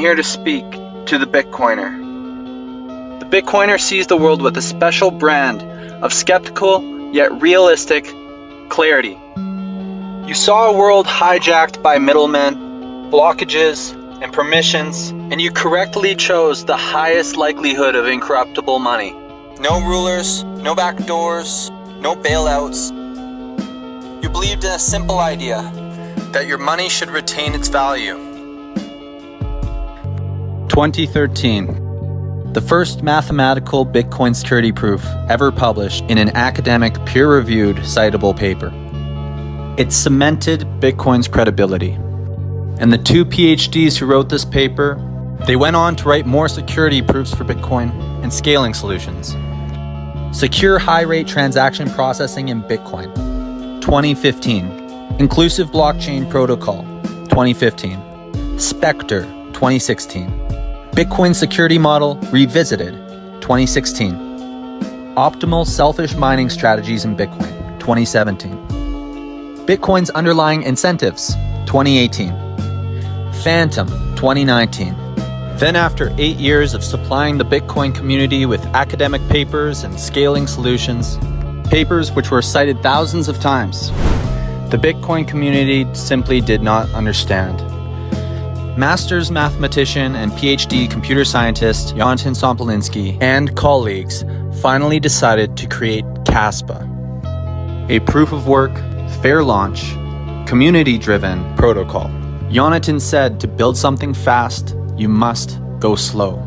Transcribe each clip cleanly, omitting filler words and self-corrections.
here to speak to the Bitcoiner. The Bitcoiner sees the world with a special brand of skeptical yet realistic clarity. You saw a world hijacked by middlemen, blockages, and permissions, and you correctly chose the highest likelihood of incorruptible money. No rulers, no backdoors, no bailouts. You believed in a simple idea, that your money should retain its value. 2013. The first mathematical Bitcoin security proof ever published in an academic, peer-reviewed, citable paper. It cemented Bitcoin's credibility. And the two PhDs who wrote this paper, they went on to write more security proofs for Bitcoin and scaling solutions. Secure high-rate transaction processing in Bitcoin, 2015. Inclusive blockchain protocol, 2015. Spectre, 2016. Bitcoin security model revisited, 2016. Optimal selfish mining strategies in Bitcoin, 2017. Bitcoin's underlying incentives, 2018. Phantom, 2019. Then after 8 years of supplying the Bitcoin community with academic papers and scaling solutions, papers which were cited thousands of times, the Bitcoin community simply did not understand. Master's mathematician and PhD computer scientist Jonathan Sompolinsky and colleagues finally decided to create Kaspa, a proof-of-work, fair launch, community-driven protocol. Jonathan said to build something fast, you must go slow.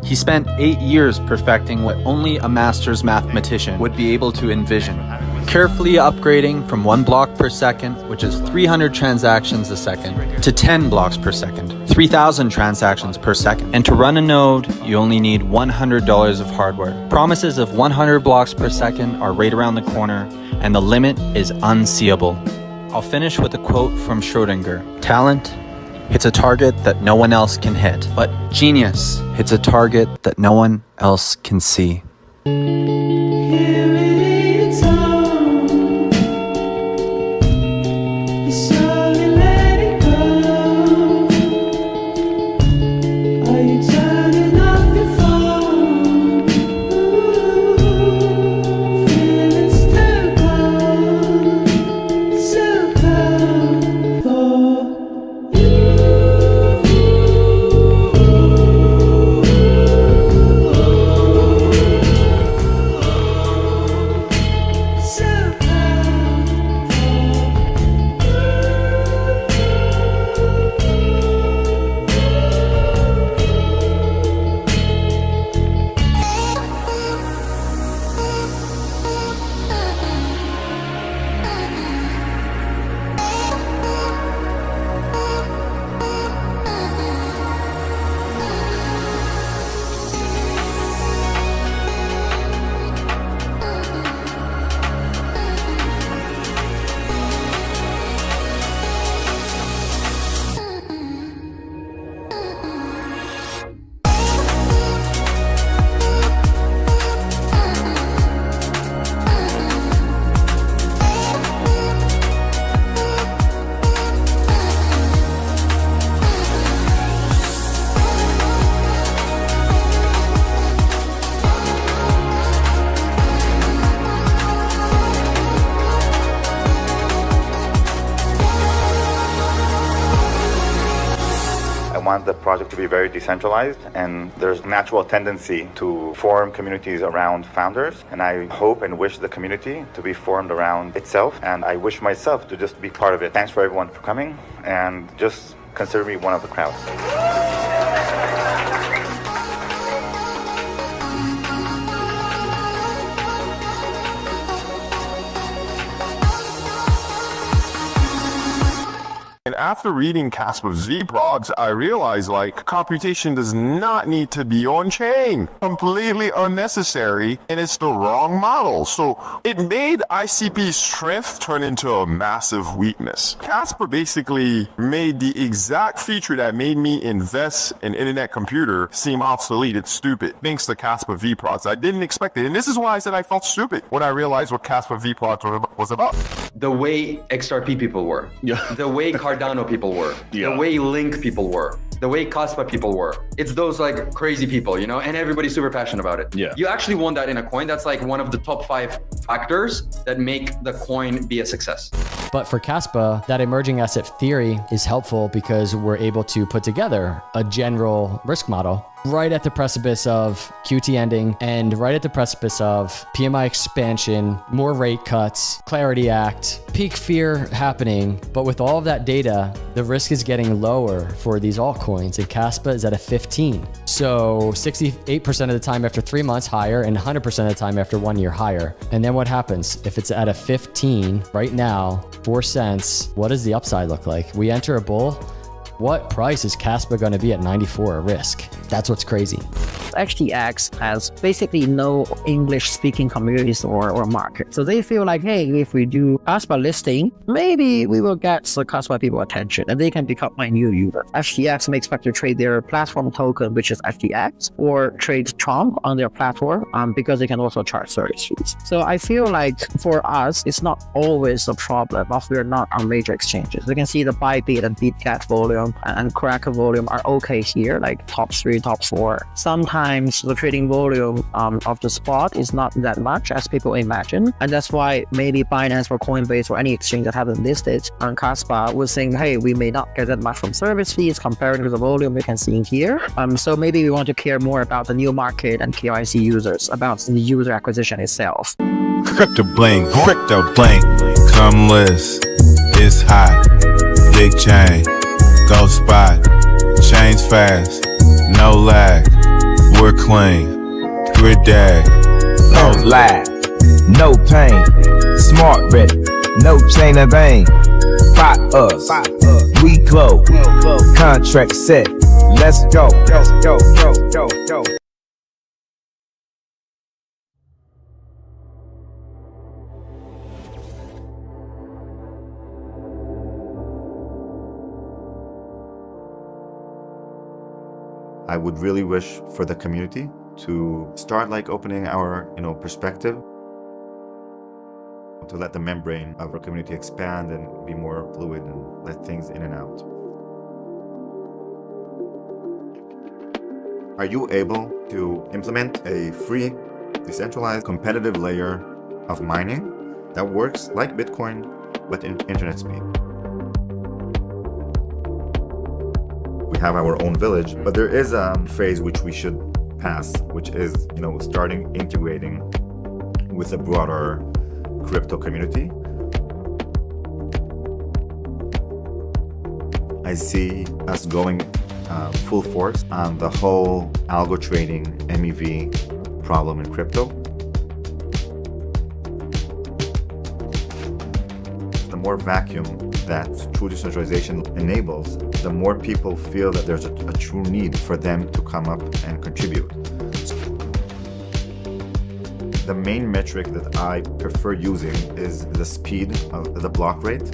He spent 8 years perfecting what only a master's mathematician would be able to envision, carefully upgrading from 1 block per second, which is 300 transactions a second, to 10 blocks per second, 3,000 transactions per second. And to run a node, you only need $100 of hardware. Promises of 100 blocks per second are right around the corner, and the limit is unseeable. I'll finish with a quote from Schrödinger. Talent hits a target that no one else can hit, but genius hits a target that no one else can see. I want the project to be very decentralized, and there's a natural tendency to form communities around founders, and I hope and wish the community to be formed around itself, and I wish myself to just be part of it. Thanks for everyone for coming, and just consider me one of the crowd. And after reading Kaspa's vprods, I realized computation does not need to be on chain. Completely unnecessary, and it's the wrong model. So it made ICP's strength turn into a massive weakness. Kaspa basically made the exact feature that made me invest in internet computer seem obsolete and stupid. Thanks to Kaspa vprods, I didn't expect it. And this is why I said I felt stupid when I realized what Kaspa vprods was about. The way XRP people were, the way Cardano people were, the way Link people were. the way Kaspa people were. It's those like crazy people, you know, and everybody's super passionate about it. Yeah. You actually want that in a coin. That's like one of the top 5 factors that make the coin be a success. But for Kaspa, that emerging asset theory is helpful because we're able to put together a general risk model right at the precipice of QT ending and right at the precipice of PMI expansion, more rate cuts, Clarity Act, peak fear happening. But with all of that data, the risk is getting lower for these altcoins, and Kaspa is at a 15. So 68% of the time after 3 months higher and 100% of the time after 1 year higher. And then what happens? If it's at a 15 right now, 4 cents, what does the upside look like? We enter a bull. What price is Kaspa going to be at 94 risk? That's what's crazy. FTX has basically no English-speaking communities or market. So they feel like, hey, if we do Kaspa listing, maybe we will get the Kaspa people attention and they can become my new user. FTX may expect to trade their platform token, which is FTX, or trade Trump on their platform because they can also charge service fees. So I feel like for us, it's not always a problem if we're not on major exchanges. You can see the Bybit and BitGet volume and Cracker volume are okay here, like top 3, top 4. Sometimes the trading volume of the spot is not that much as people imagine. And that's why maybe Binance or Coinbase or any exchange that haven't listed on Kaspa was saying, hey, we may not get that much from service fees compared to the volume we can see in here. So maybe we want to care more about the new market and KYC users, about the user acquisition itself. Crypto bling, come list, it's hot, big chain, go spot, change fast, no lag, we're clean, grid dag, no lag, no pain, smart ready, no chain of vein, spot us, we glow, contract set, let's go. I would really wish for the community to start like opening our, perspective, to let the membrane of our community expand and be more fluid and let things in and out. Are you able to implement a free, decentralized, competitive layer of mining that works like Bitcoin, but in internet speed? We have our own village, but there is a phase which we should pass, which is, starting integrating with the broader crypto community. I see us going full force on the whole algo trading MEV problem in crypto. The more vacuum that true decentralization enables, the more people feel that there's a true need for them to come up and contribute. The main metric that I prefer using is the speed of the block rate.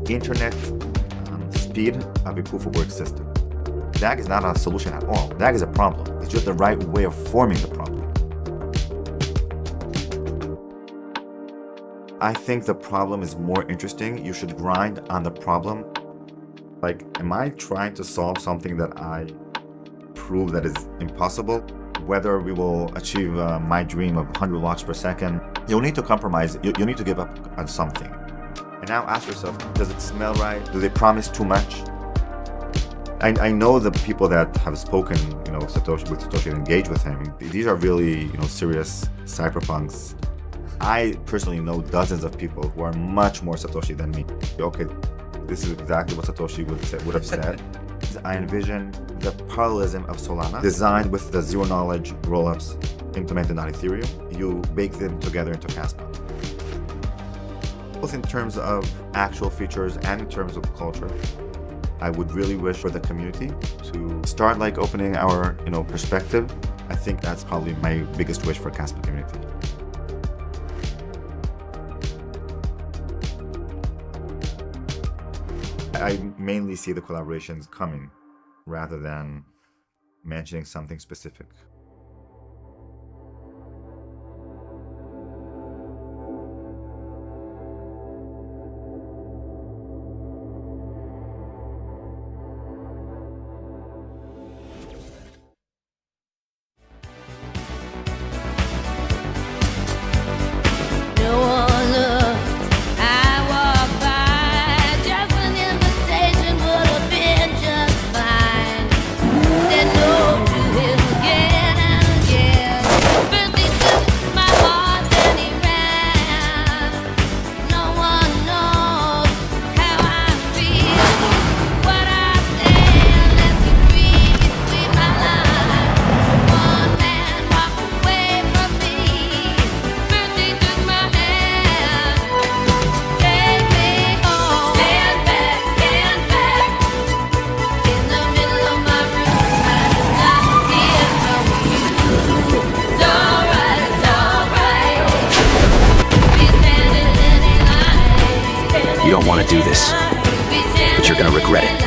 The internet speed of a proof of work system. DAG is not a solution at all. DAG is a problem. It's just the right way of forming the problem. I think the problem is more interesting. You should grind on the problem. Like, am I trying to solve something that I prove that is impossible? Whether we will achieve my dream of 100 blocks per second, you'll need to compromise. You'll need to give up on something. And now ask yourself, does it smell right? Do they promise too much? I know the people that have spoken, Satoshi and engaged with him. These are really, serious cypherpunks. I personally know dozens of people who are much more Satoshi than me. Okay, this is exactly what Satoshi would have said. I envision the parallelism of Solana, designed with the zero-knowledge rollups implemented on Ethereum. You bake them together into Kaspa. Both in terms of actual features and in terms of culture, I would really wish for the community to start like opening our, perspective. I think that's probably my biggest wish for Kaspa community. I mainly see the collaborations coming rather than mentioning something specific. do this, but you're gonna regret it.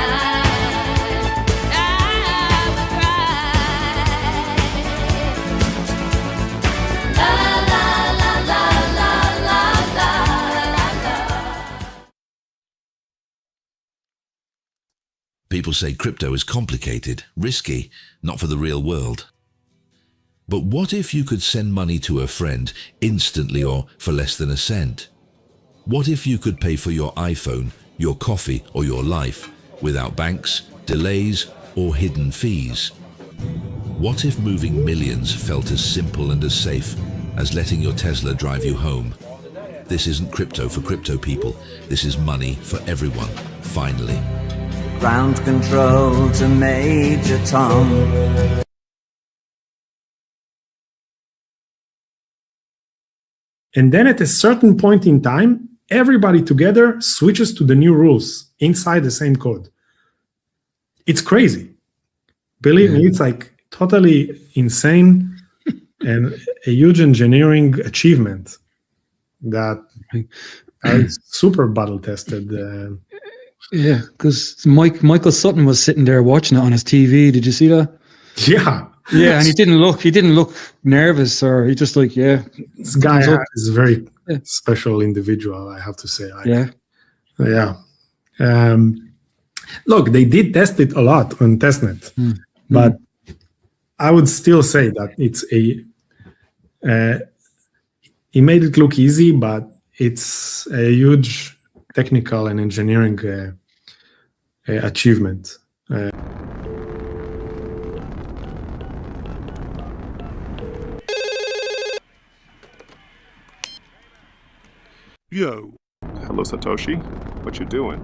People say crypto is complicated, risky, not for the real world. But what if you could send money to a friend instantly or for less than a cent? What if you could pay for your iPhone, your coffee or your life without banks, delays or hidden fees? What if moving millions felt as simple and as safe as letting your Tesla drive you home? This isn't crypto for crypto people. This is money for everyone, finally. Ground control to Major Tom. And then at a certain point in time, everybody together switches to the new rules inside the same code. It's crazy. Believe me, it's like totally insane and a huge engineering achievement that is super battle tested. Yeah, because Michael Sutton was sitting there watching it on his TV. Did you see that? Yeah. Yeah, and he didn't look nervous, or he just like, yeah. This guy is a very special individual, I have to say. Yeah. Look, they did test it a lot on testnet, but I would still say that it's he made it look easy, but it's a huge technical and engineering achievement. Yo. Hello, Satoshi. What you doing?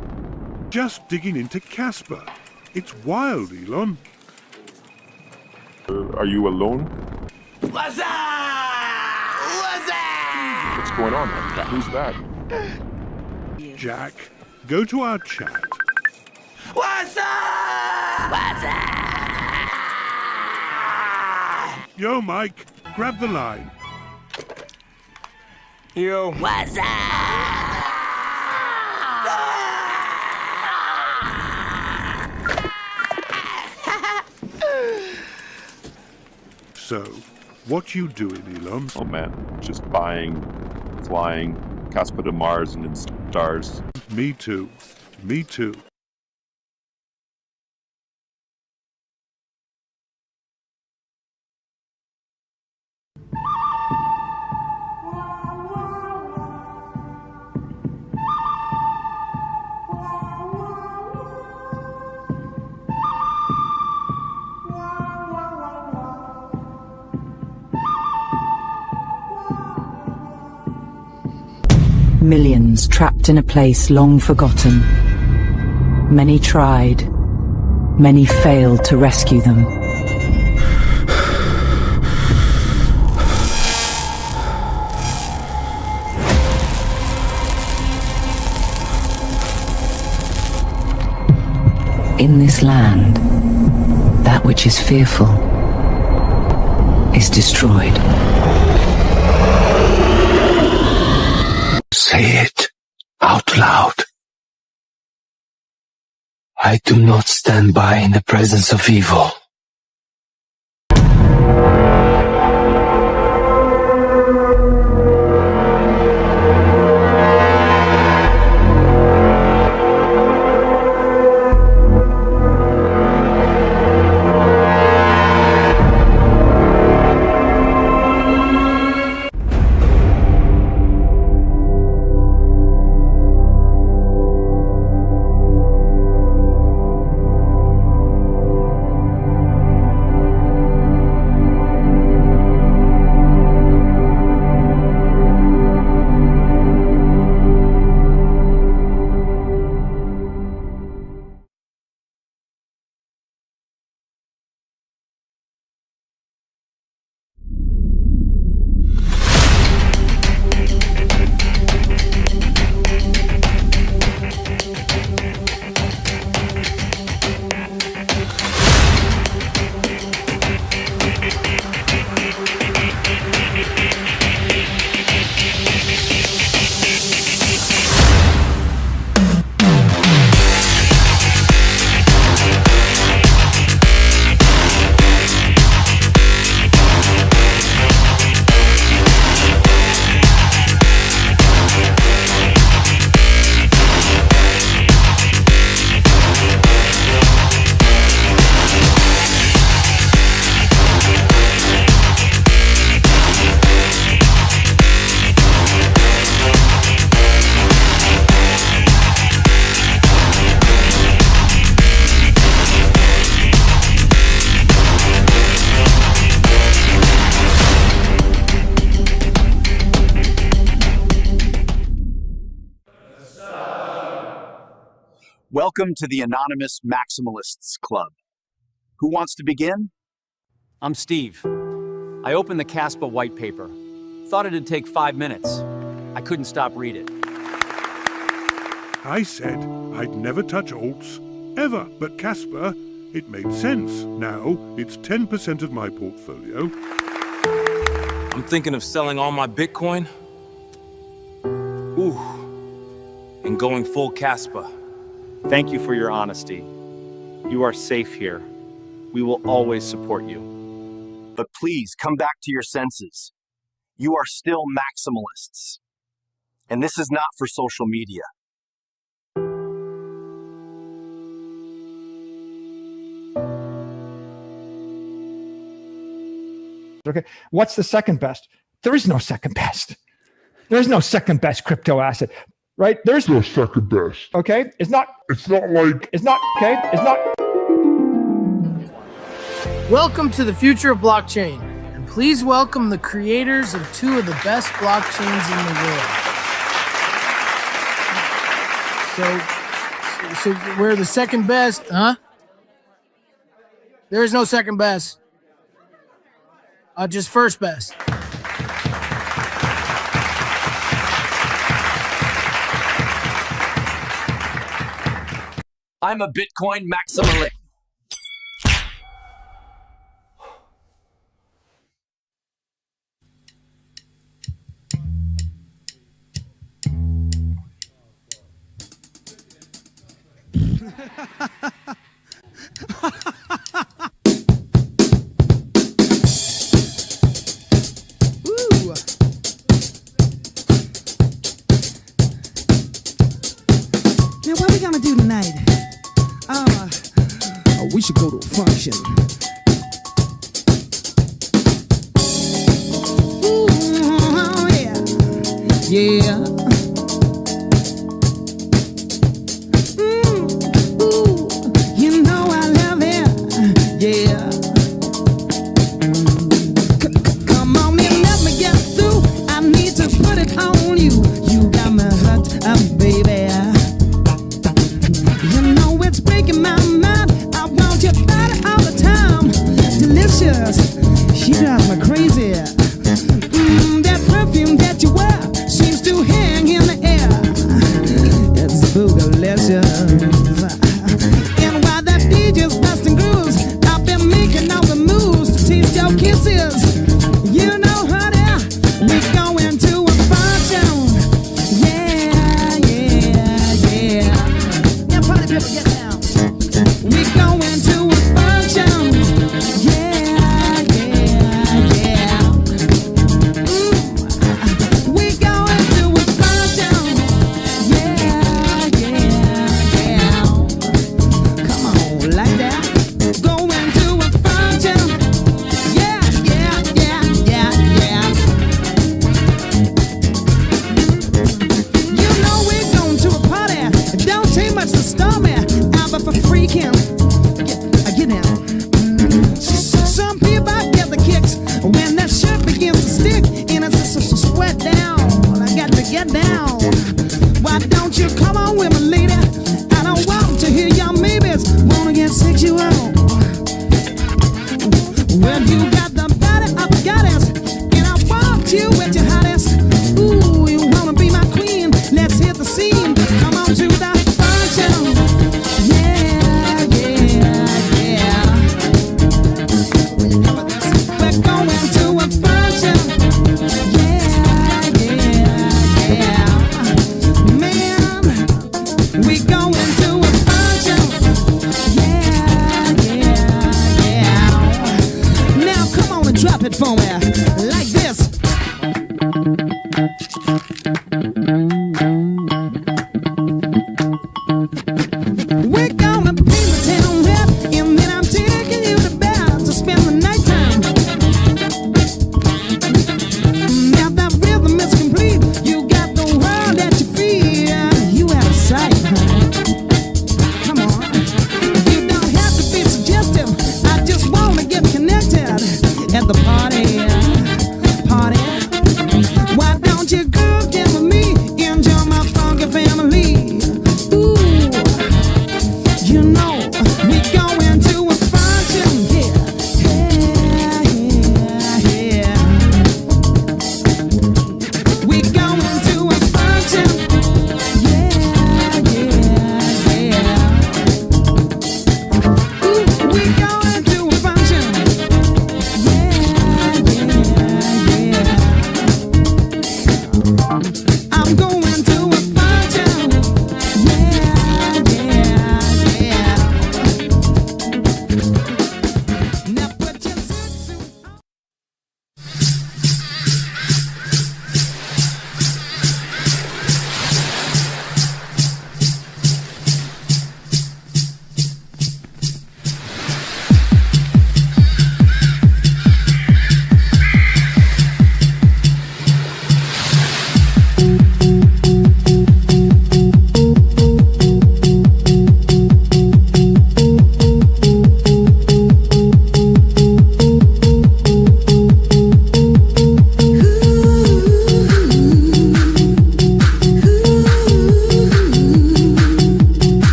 Just digging into Kaspa. It's wild, Elon. Are you alone? What's up? What's up? What's going on? Who's that? Jack, go to our chat. What's up? What's up? Yo, Mike, grab the line. Yo. What's up? So, what you doing, Elon? Oh man, just buying, flying, Kaspa to Mars and in stars. Me too. Me too. Millions trapped in a place long forgotten. Many tried, many failed to rescue them. In this land, that which is fearful is destroyed. Say it out loud. I do not stand by in the presence of evil. Welcome to the Anonymous Maximalists Club. Who wants to begin? I'm Steve. I opened the Kaspa white paper. Thought it'd take 5 minutes. I couldn't stop reading. I said I'd never touch alts, ever, but Kaspa, it made sense. Now it's 10% of my portfolio. I'm thinking of selling all my Bitcoin. Ooh. And going full Kaspa. Thank you for your honesty. You are safe here. We will always support you. But please come back to your senses. You are still maximalists. And this is not for social media. Okay, what's the second best? There is no second best. There's no second best crypto asset, right? There's no second best. Okay, it's not okay. It's not. Welcome to the future of blockchain, and please welcome the creators of two of the best blockchains in the world. So we're the second best, huh? There is no second best. Just first best. I'm a Bitcoin maximalist. Now, what we gonna do tonight? We should go to a function. Ooh, yeah. Yeah. Ooh, you know I love it. Yeah. Come on and let me get through. I need to put it on you. You got me hooked up, baby. You know it's breaking my mind. I want your body all the time. Delicious. She drives me crazy. That perfume that you wear seems to hang in the air. It's boogalicious. And while that DJ's busting grooves, I've been making all the moves to taste your kisses. You know, honey, we going to a function. Yeah, yeah, yeah. Yeah, party people, get down. We going to a function. Yeah, yeah, yeah. We going to a function. Yeah, yeah, yeah. Come on, like that. Going to a function. Yeah, yeah, yeah, yeah, yeah. You know we're going to a party. It don't take much to storm it. But for freaking, get down. Some people get the kicks when that shirt begins to stick and it's a sweat down. I got to get down. Why don't you come on with me, lady? I don't want to hear your maybes wanna get sexual. Well, you got the body of a goddess, and I want you with your hottest. Ooh, you wanna be my queen? Let's hit the scene. Come on to the function. Yeah, yeah, yeah. We're going to a function. Yeah, yeah, yeah. Man, we're going to a function. Yeah, yeah, yeah. Now come on and drop it for me like this.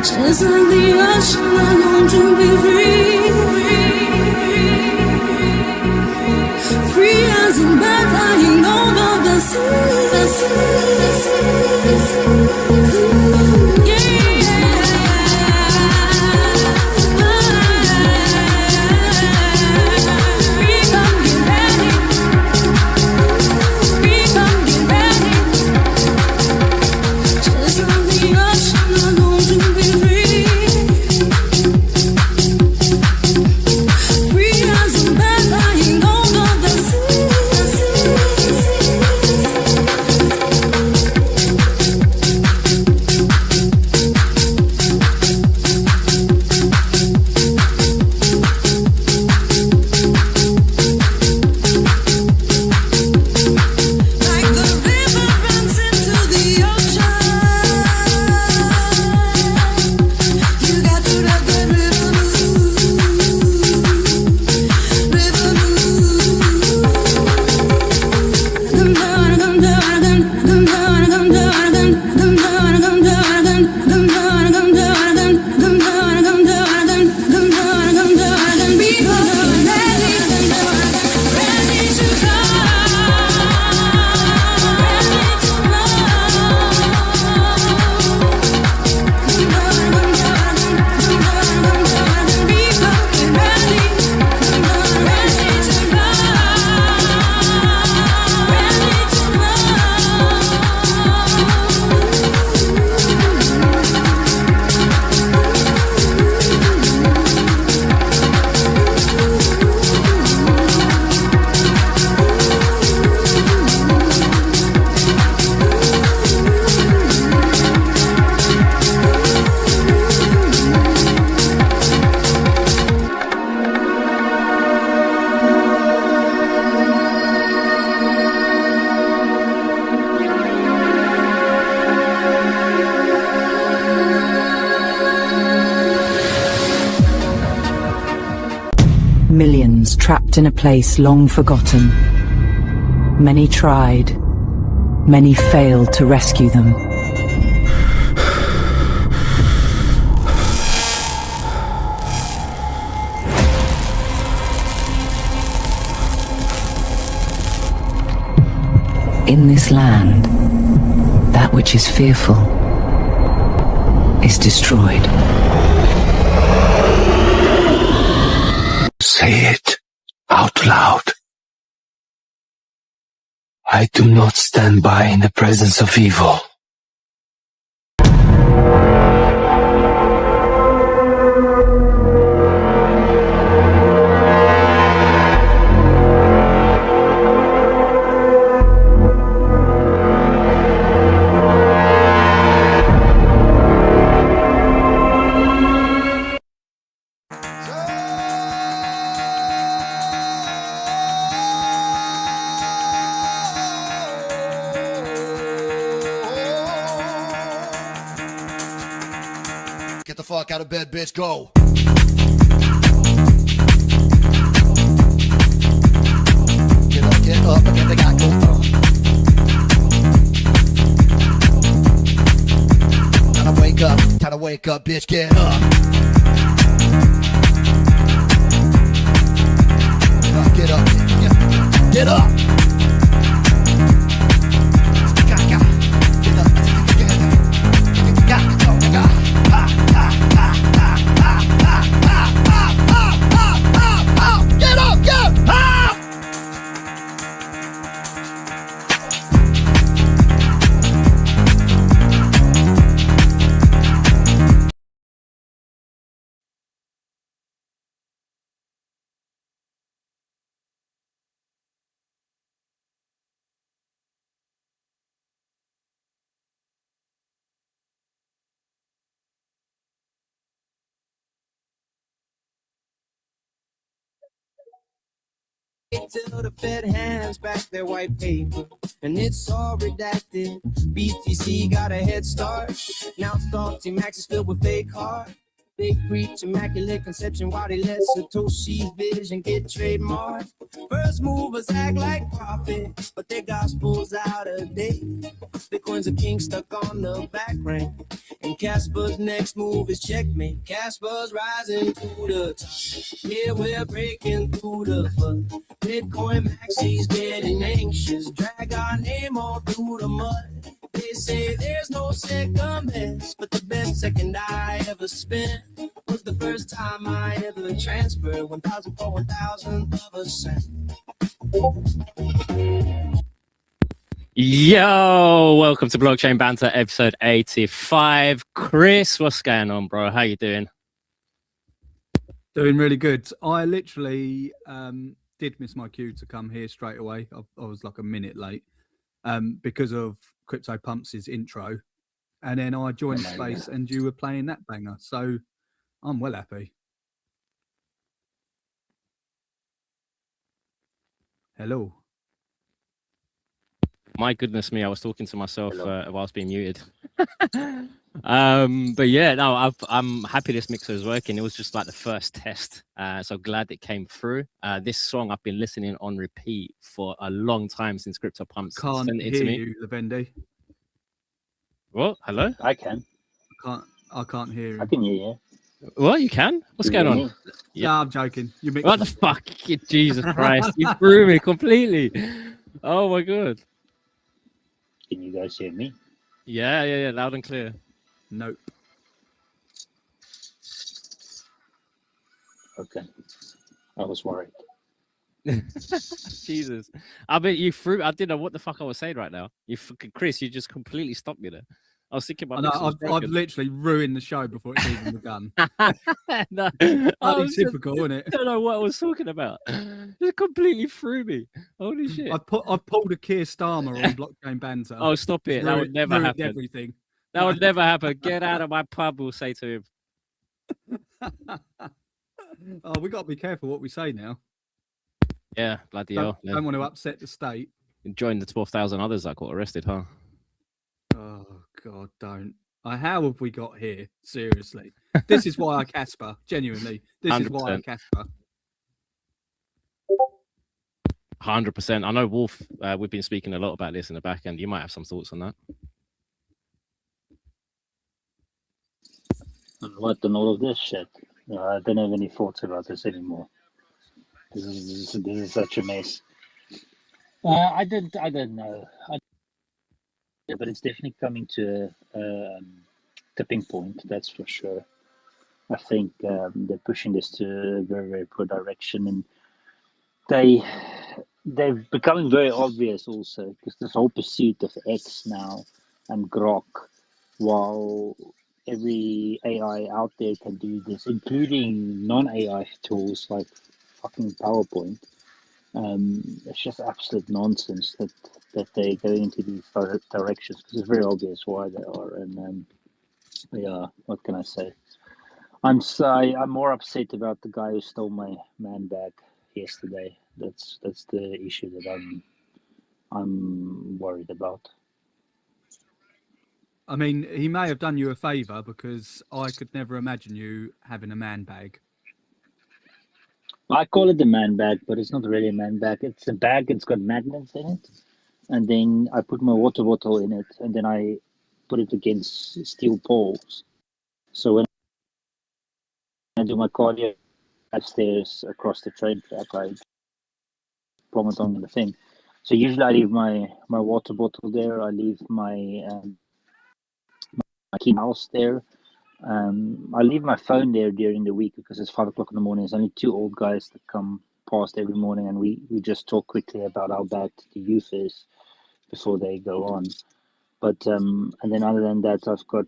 Just like the ocean, I long to be free. Free as a bird flying over the sea. Millions trapped in a place long forgotten. Many tried, many failed to rescue them. In this land, that which is fearful is destroyed. Say it out loud. I do not stand by in the presence of evil. Get the fuck out of bed, bitch, go. Get up, and then they got go. Time to wake up, bitch, get up. Get up, get up. Till the Fed hands back their white paper and it's all redacted. BTC got a head start. Now Salty Max is filled with fake heart. They preach immaculate conception while they let Satoshi's vision get trademarked. First movers act like prophets, but their gospel's out of date. Bitcoin's a king stuck on the back rank, and Kaspa's next move is checkmate. Kaspa's rising to the top. Yeah, we're breaking through the flood. Bitcoin Maxi's getting anxious, drag our name all through the mud. They say there's no second best, but the best second I ever spent was the first time I ever transferred 1,000 for 1,000 of a cent. Yo, welcome to Blockchain Banter episode 85. Chris, what's going on, bro? How you doing? Doing really good. I literally did miss my cue to come here straight away. I was like a minute late because of cryptopumpz' intro, and then I joined the space and you were playing that banger, so I'm well happy. Hello. My goodness me, I was talking to myself whilst being muted. But yeah, no, I'm happy this mixer is working. It was just like the first test, so glad it came through. This song I've been listening on repeat for a long time since cryptopumpz Can't sent it hear to me. you, Levendi. What? Hello? I can. I can't hear you. I can hear you. What? You can? What's going on? Yeah, I'm joking. You What the fuck? Jesus Christ! You threw me completely. Oh my god. Can you guys hear me? Yeah, loud and clear. Nope. Okay. I was worried. Jesus. I bet you threw. I didn't know what the fuck I was saying right now. You fucking Chris, you just completely stopped me there. I was thinking about. I've literally ruined the show before it's even begun. No, That's typical, isn't it? I don't know what I was talking about. It completely threw me. Holy shit! I've pulled a Keir Starmer on Blockchain Banter. Oh, stop it! That would never happen. Everything. That would never happen. Get out of my pub, we'll say to him. Oh, we got to be careful what we say now. Yeah, bloody hell. Don't want to upset the state. Join the 12,000 others that got arrested, huh? Oh God, don't. How have we got here? Seriously, this is why I Kaspa. Genuinely, this 100%. Is why I Kaspa. 100%. I know Wolf. We've been speaking a lot about this in the back end. You might have some thoughts on that. And what and all of this shit? I don't have any thoughts about this anymore. This is such a mess. I don't know. But it's definitely coming to a tipping point. That's for sure. I think they're pushing this to a very, very poor direction, and they're becoming very obvious also, because this whole pursuit of X now and Grok, while every AI out there can do this, including non-AI tools like fucking PowerPoint. It's just absolute nonsense that they go into these directions, because it's very obvious why they are. And yeah, what can I say? I'm more upset about the guy who stole my man bag yesterday. That's the issue that I'm worried about. I mean, he may have done you a favor, because I could never imagine you having a man bag. I call it the man bag, but it's not really a man bag. It's a bag, it's got magnets in it. And then I put my water bottle in it, and then I put it against steel poles. So when I do my cardio upstairs across the train track, I plummet on the thing. So usually I leave my water bottle there. I leave my key mouse there. I leave my phone there during the week, because it's 5 o'clock in the morning. There's only 2 old guys that come past every morning, and we just talk quickly about how bad the youth is before they go on. But and then other than that, I've got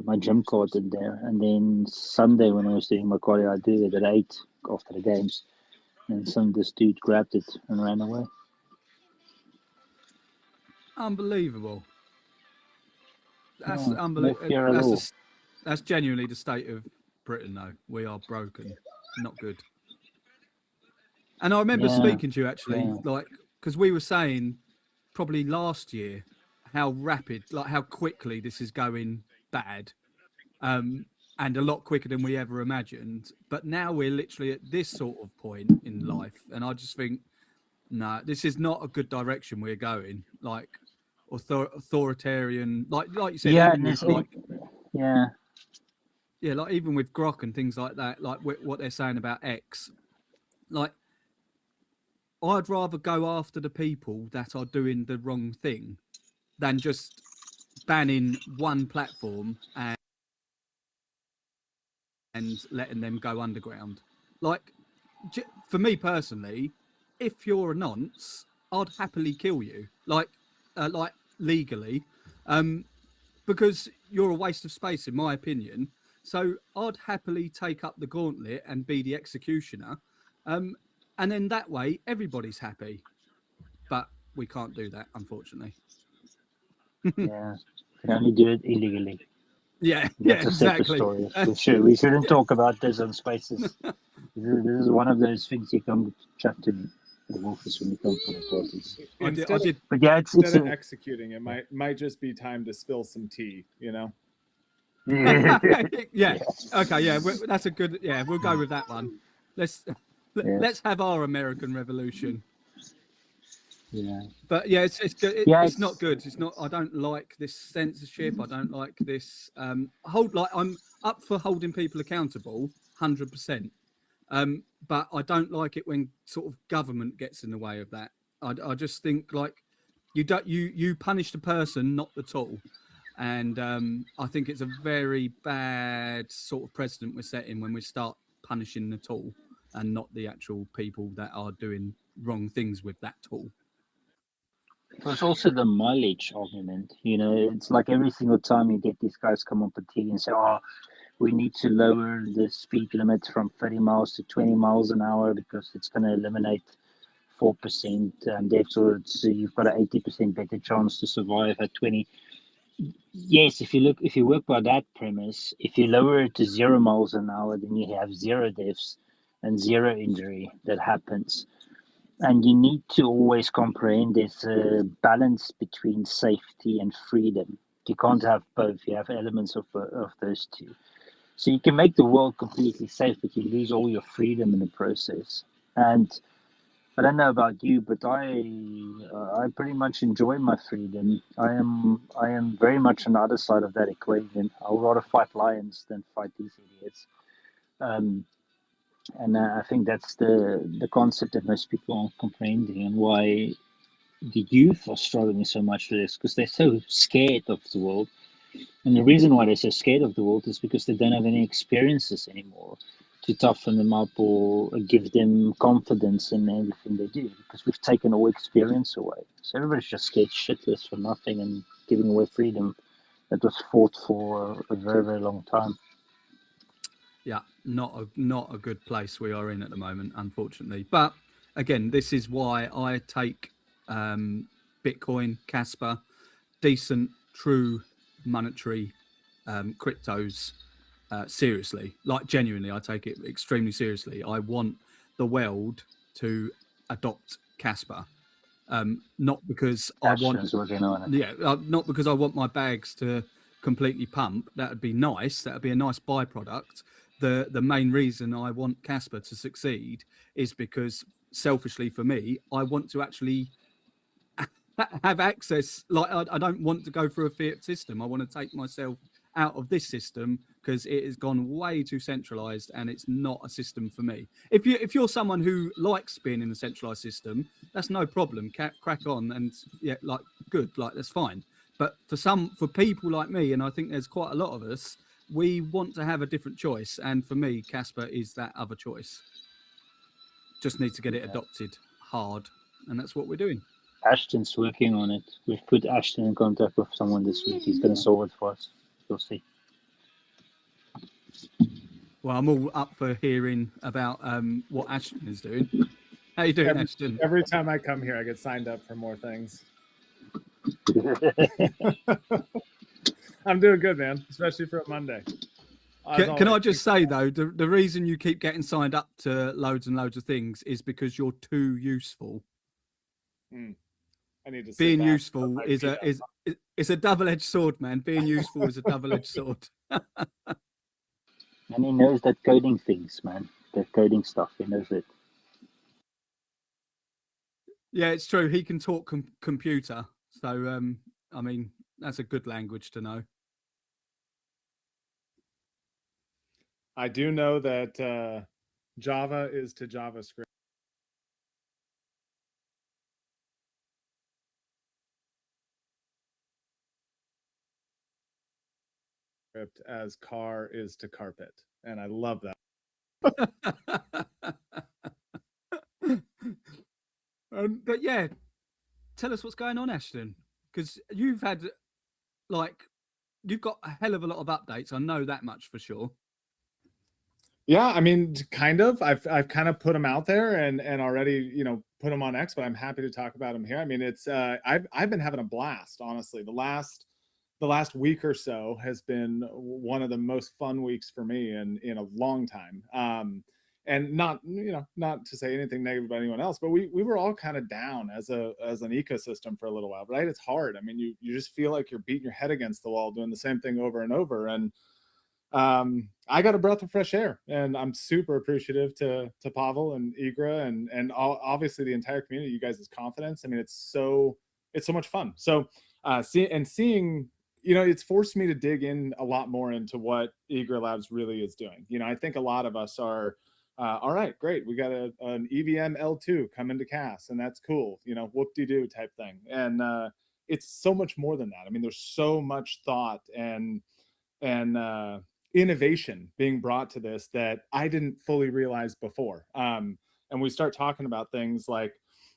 my gym card in there. And then Sunday when I was doing my cardio, I do it at 8 after the games, and this dude grabbed it and ran away. Unbelievable. That's unbelievable. That's genuinely the state of Britain, though. We are broken, not good. And I remember speaking to you actually, like, because we were saying probably last year how rapid, like how quickly this is going bad. and a lot quicker than we ever imagined. But now we're literally at this sort of point in life, and I just think, no, this is not a good direction we're going. Like authoritarian, like you said, Yeah, even with, like even with Grok and things like that, like what they're saying about X, like I'd rather go after the people that are doing the wrong thing than just banning one platform and letting them go underground. Like, for me personally, if you're a nonce, I'd happily kill you, like legally, because you're a waste of space, in my opinion. So I'd happily take up the gauntlet and be the executioner, and then that way everybody's happy. But we can't do that, unfortunately. Yeah, can only do it illegally. Yeah, That's a separate exactly. story. For sure, we shouldn't talk about this on Spaces. This is one of those things you come chat to the Wolfers when you come to the parties. But yeah, it's instead of executing, it might just be time to spill some tea, you know. Yeah. Okay. Yeah. That's a good. Yeah. We'll go with that one. Let's have our American Revolution. Yeah. But yeah, it's good. It's not good. It's not. I don't like this censorship. I don't like this. I'm up for holding people accountable, 100%. But I don't like it when sort of government gets in the way of that. I just think like you punish the person, not the tool. And I think it's a very bad sort of precedent we're setting when we start punishing the tool and not the actual people that are doing wrong things with that tool. There's also the mileage argument. You know, it's like every single time you get these guys come up on TV and say, "Oh, we need to lower the speed limit from 30 miles to 20 miles an hour because it's going to eliminate 4% deaths, or so you've got an 80% better chance to survive at 20." Yes, if you work by that premise, if you lower it to 0 miles an hour, then you have 0 deaths and 0 injury that happens. And you need to always comprehend there's a balance between safety and freedom. You can't have both. You have elements of those two. So you can make the world completely safe, but you lose all your freedom in the process. And I don't know about you, but I pretty much enjoy my freedom. I am very much on the other side of that equation. I would rather fight lions than fight these idiots. And I think that's the concept that most people aren't comprehending, and why the youth are struggling so much with this, because they're so scared of the world. And the reason why they're so scared of the world is because they don't have any experiences anymore to toughen them up or give them confidence in everything they do, because we've taken all experience away. So everybody's just scared shitless for nothing and giving away freedom that was fought for a very, very long time. Yeah, not a good place we are in at the moment, unfortunately. But again, this is why I take Bitcoin, Kaspa, decent, true monetary cryptos seriously. Like, genuinely, I take it extremely seriously. I want the world to adopt Kaspa, not because not because I want my bags to completely pump. That would be nice. That would be a nice byproduct. The main reason I want Kaspa to succeed is because, selfishly for me, I want to actually have access. Like, I don't want to go through a fiat system. I want to take myself out of this system because it has gone way too centralized and it's not a system for me. If you're someone who likes being in a centralized system, that's no problem. Crack on, and yeah, like, good, like, that's fine. But for people like me, and I think there's quite a lot of us, we want to have a different choice, and for me, Kaspa is that other choice. Just need to get it adopted hard, and that's what we're doing. Ashton's working on it. We've put Ashton in contact with someone this week. He's going to solve it for us. We'll see. Well, I'm all up for hearing about what Ashton is doing. How you doing, Ashton? Every time I come here, I get signed up for more things. I'm doing good, man, especially for a Monday. Can I just say, though, the reason you keep getting signed up to loads and loads of things is because you're too useful. I need to sit Being back, useful put my is feet a up. is a double-edged sword, man. Being useful is a double-edged sword. And he knows that coding things, man. That coding stuff, he knows it. Yeah, it's true. He can talk computer, so I mean that's a good language to know. I do know that Java is to JavaScript as car is to carpet, and I love that. But yeah, tell us what's going on, Ashton, because you've got a hell of a lot of updates. I know that much for sure. Yeah, I mean, kind of. I've kind of put them out there and already, put them on X, but I'm happy to talk about them here. I mean, it's I've been having a blast, honestly. The last week or so has been one of the most fun weeks for me in a long time. And not to say anything negative about anyone else, but we were all kind of down as an ecosystem for a little while, right? It's hard. I mean, you just feel like you're beating your head against the wall doing the same thing over and over. And I got a breath of fresh air, and I'm super appreciative to Pavel and Igra and obviously the entire community. You guys' confidence. I mean, it's so much fun. So seeing, it's forced me to dig in a lot more into what Igra Labs really is doing. I think a lot of us are, all right, great, we got an EVM L2 coming to CAS, and that's cool. Whoop-de-doo type thing. And it's so much more than that. I mean, there's so much thought and innovation being brought to this that I didn't fully realize before. And we start talking about things like,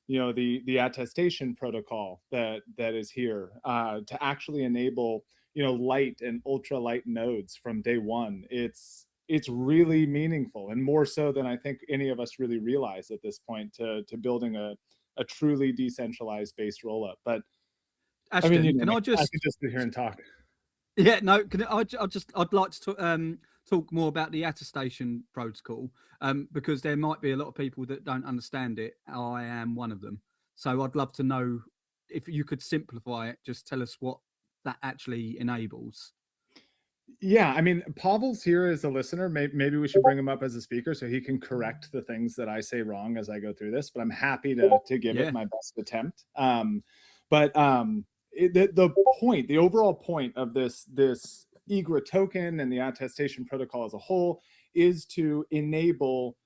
the attestation protocol that is here to actually enable, light and ultra light nodes from day one. It's really meaningful, and more so than I think any of us really realize at this point to building a truly decentralized based rollup. But Ashton, I mean, I could just sit here and talk. Yeah, no. I'd like to talk more about the attestation protocol because there might be a lot of people that don't understand it. I am one of them, so I'd love to know if you could simplify it. Just tell us what that actually enables. Yeah, I mean, Pavel's here as a listener. Maybe we should bring him up as a speaker so he can correct the things that I say wrong as I go through this. But I'm happy to give it my best attempt. The overall point of this Igra token and the attestation protocol as a whole is to enable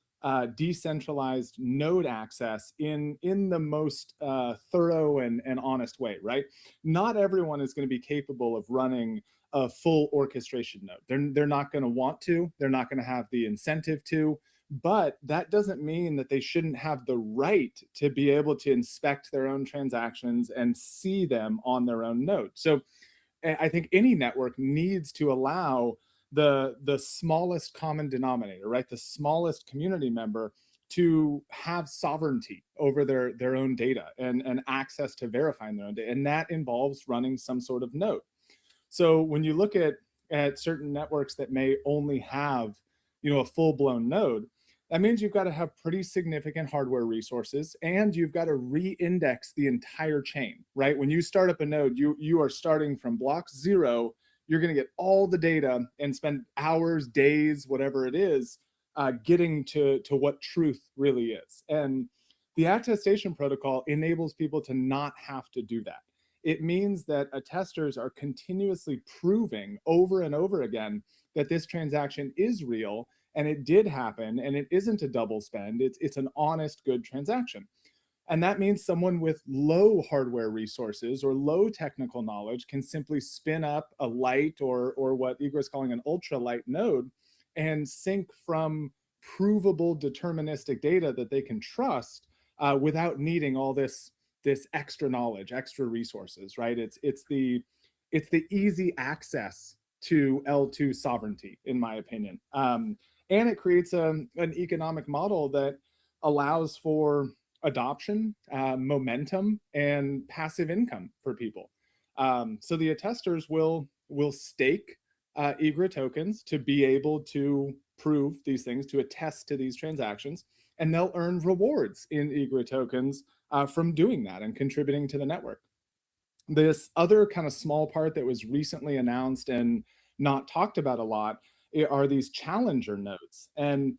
decentralized node access in the most thorough and honest way, right? Not everyone is going to be capable of running a full orchestration node. They're not going to want to. They're not going to have the incentive to. But that doesn't mean that they shouldn't have the right to be able to inspect their own transactions and see them on their own node. So I think any network needs to allow the smallest common denominator, right? The smallest community member to have sovereignty over their own data and access to verifying their own data. And that involves running some sort of node. So when you look at certain networks that may only have, a full-blown node, that means you've got to have pretty significant hardware resources, and you've got to re-index the entire chain, right? When you start up a node, you are starting from block 0. You're going to get all the data and spend hours, days, whatever it is, getting to what truth really is. And the attestation protocol enables people to not have to do that. It means that attesters are continuously proving over and over again that this transaction is real and it did happen and it isn't a double spend. It's an honest, good transaction. And that means someone with low hardware resources or low technical knowledge can simply spin up a light or what Igra is calling an ultra light node and sync from provable deterministic data that they can trust without needing all this extra knowledge, extra resources, right? It's the easy access to L2 sovereignty, in my opinion. And it creates an economic model that allows for adoption, momentum, and passive income for people. So the attesters will stake Igra tokens to be able to prove these things, to attest to these transactions. and they'll earn rewards in IGRA tokens from doing that and contributing to the network. This other kind of small part that was recently announced and not talked about a lot are these challenger nodes. And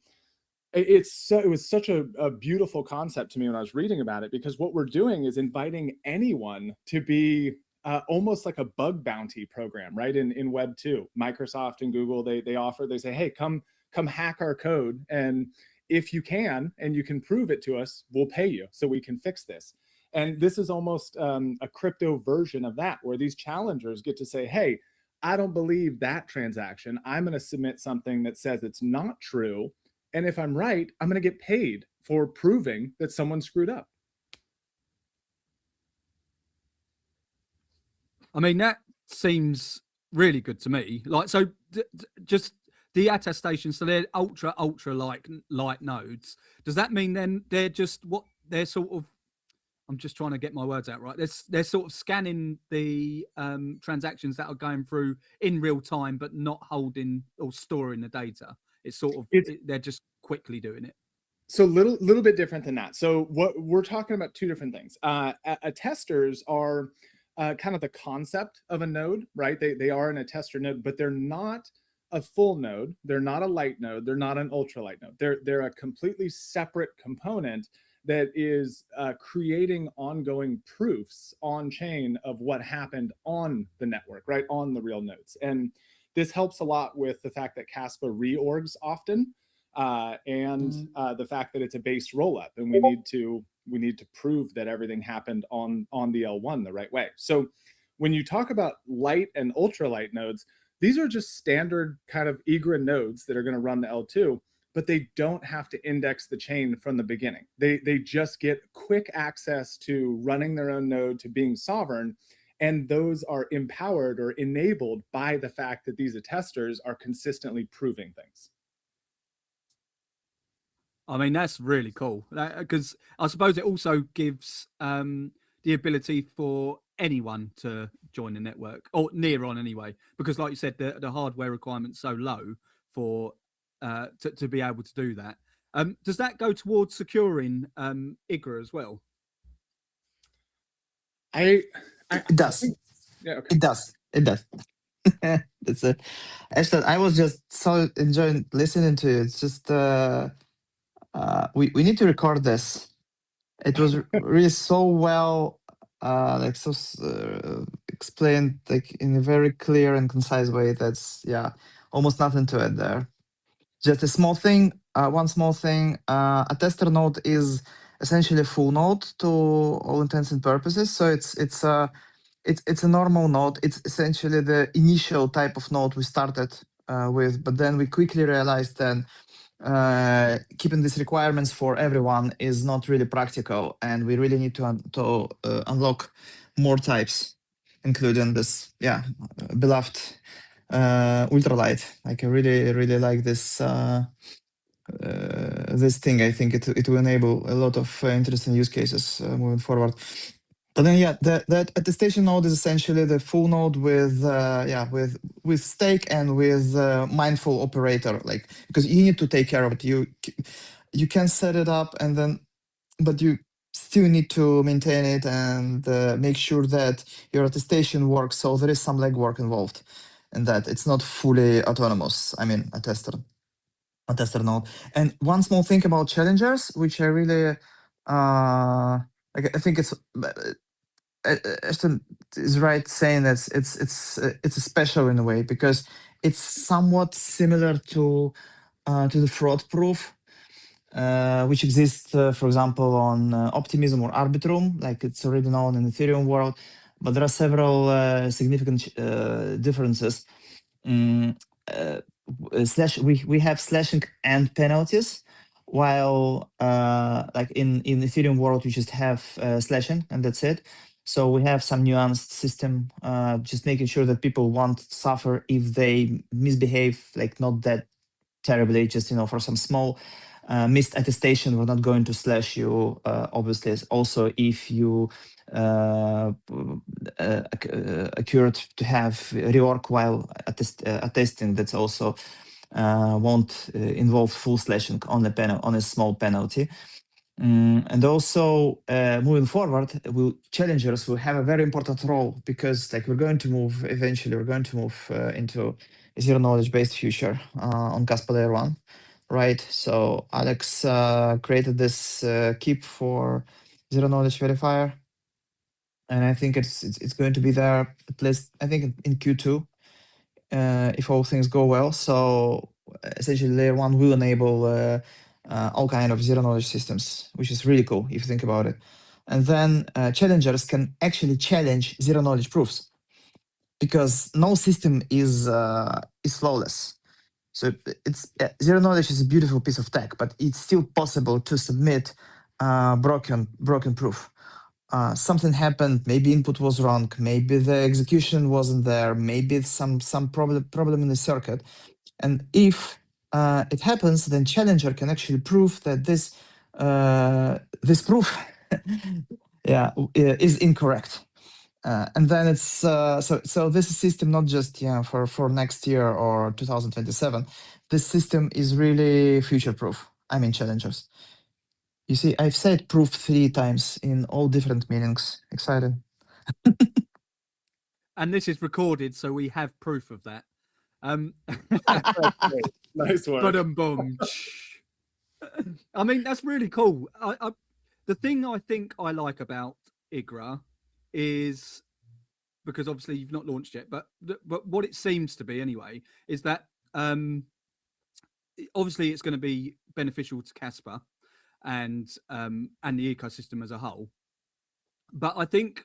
it was such a beautiful concept to me when I was reading about it, because what we're doing is inviting anyone to be almost like a bug bounty program, right? In Web 2, Microsoft and Google, they say, hey, come hack our code. And if you can, and you can prove it to us, we'll pay you so we can fix this. And this is almost a crypto version of that, where these challengers get to say, hey, I don't believe that transaction. I'm going to submit something that says it's not true. And if I'm right, I'm going to get paid for proving that someone screwed up. I mean, that seems really good to me. Like, so just the attestation, so they're ultra light nodes. Does that mean then they're just what they're sort of, I'm just trying to get my words out right. They're sort of scanning the transactions that are going through in real time, but not holding or storing the data. It's sort of, they're just quickly doing it. So little bit different than that. So what we're talking about, two different things. Attesters are kind of the concept of a node, right? They are an attester node, but they're not a full node. They're not a light node. They're not an ultralight node. They're a completely separate component that is creating ongoing proofs on chain of what happened on the network, right? On the real nodes. And this helps a lot with the fact that Kaspa reorgs often, and the fact that it's a base rollup, and we need to prove that everything happened on the L1 the right way. So when you talk about light and ultralight nodes, these are just standard kind of IGRA nodes that are going to run the L2, but they don't have to index the chain from the beginning. They just get quick access to running their own node, to being sovereign. And those are empowered or enabled by the fact that these attesters are consistently proving things. I mean, that's really cool, because I suppose it also gives the ability for anyone to join the network, or near on anyway, because like you said, the hardware requirement's so low for to be able to do that. Does that go towards securing IGRA as well? It does. Yeah, okay. It does. That's it. Ashton, I was just so enjoying listening to you. It's just we need to record this. It was really so well explained, like in a very clear and concise way. That's almost nothing to add there. Just a small thing, one small thing. A tester node is essentially a full node to all intents and purposes. So it's a normal node. It's essentially the initial type of node we started with, but then we quickly realized that keeping these requirements for everyone is not really practical, and we really need to unlock more types, including this beloved ultralight. Like, I really like this this thing. I think it will enable a lot of interesting use cases moving forward. But then that attestation node is essentially the full node with stake and with mindful operator, like, because you need to take care of it. You can set it up, and then but you still need to maintain it and make sure that your attestation works. So there is some legwork involved in that. It's not fully autonomous. I mean, a tester node. And one small thing about challengers, which I really I think it's Ashton is right saying that it's a special in a way, because it's somewhat similar to the fraud proof, which exists, for example, on Optimism or Arbitrum, like it's already known in the Ethereum world. But there are several significant differences. We have slashing and penalties, while like in Ethereum world we just have slashing and that's it. So we have some nuanced system, just making sure that people won't suffer if they misbehave, like not that terribly, just for some small missed attestation, we're not going to slash you. Obviously, also if you occurred to have rework while attesting, that's also won't involve full slashing, only small penalty. And also moving forward, challengers will have a very important role, because like eventually we're going to move into a zero knowledge based future on Kaspa layer 1, right? So Alex created this keep for zero knowledge verifier, and I think it's going to be there at least, I think, in Q2 if all things go well. So essentially layer 1 will enable all kind of zero knowledge systems, which is really cool if you think about it. And then challengers can actually challenge zero knowledge proofs, because no system is flawless. So it's zero knowledge is a beautiful piece of tech, but it's still possible to submit broken proof. Something happened, maybe input was wrong, maybe the execution wasn't there, maybe some problem in the circuit. And if it happens, then challenger can actually prove that this proof is incorrect. And then it's so this system not just for next year or 2027. This system is really future proof. I mean challengers. You see, I've said proof 3 times in all different meanings. Excited. And this is recorded, so we have proof of that. Nice work. Ba-dum-bum. I mean, that's really cool. The thing I think I like about IGRA is, because obviously you've not launched yet, but what it seems to be anyway is that obviously it's going to be beneficial to Kaspa and the ecosystem as a whole. But I think,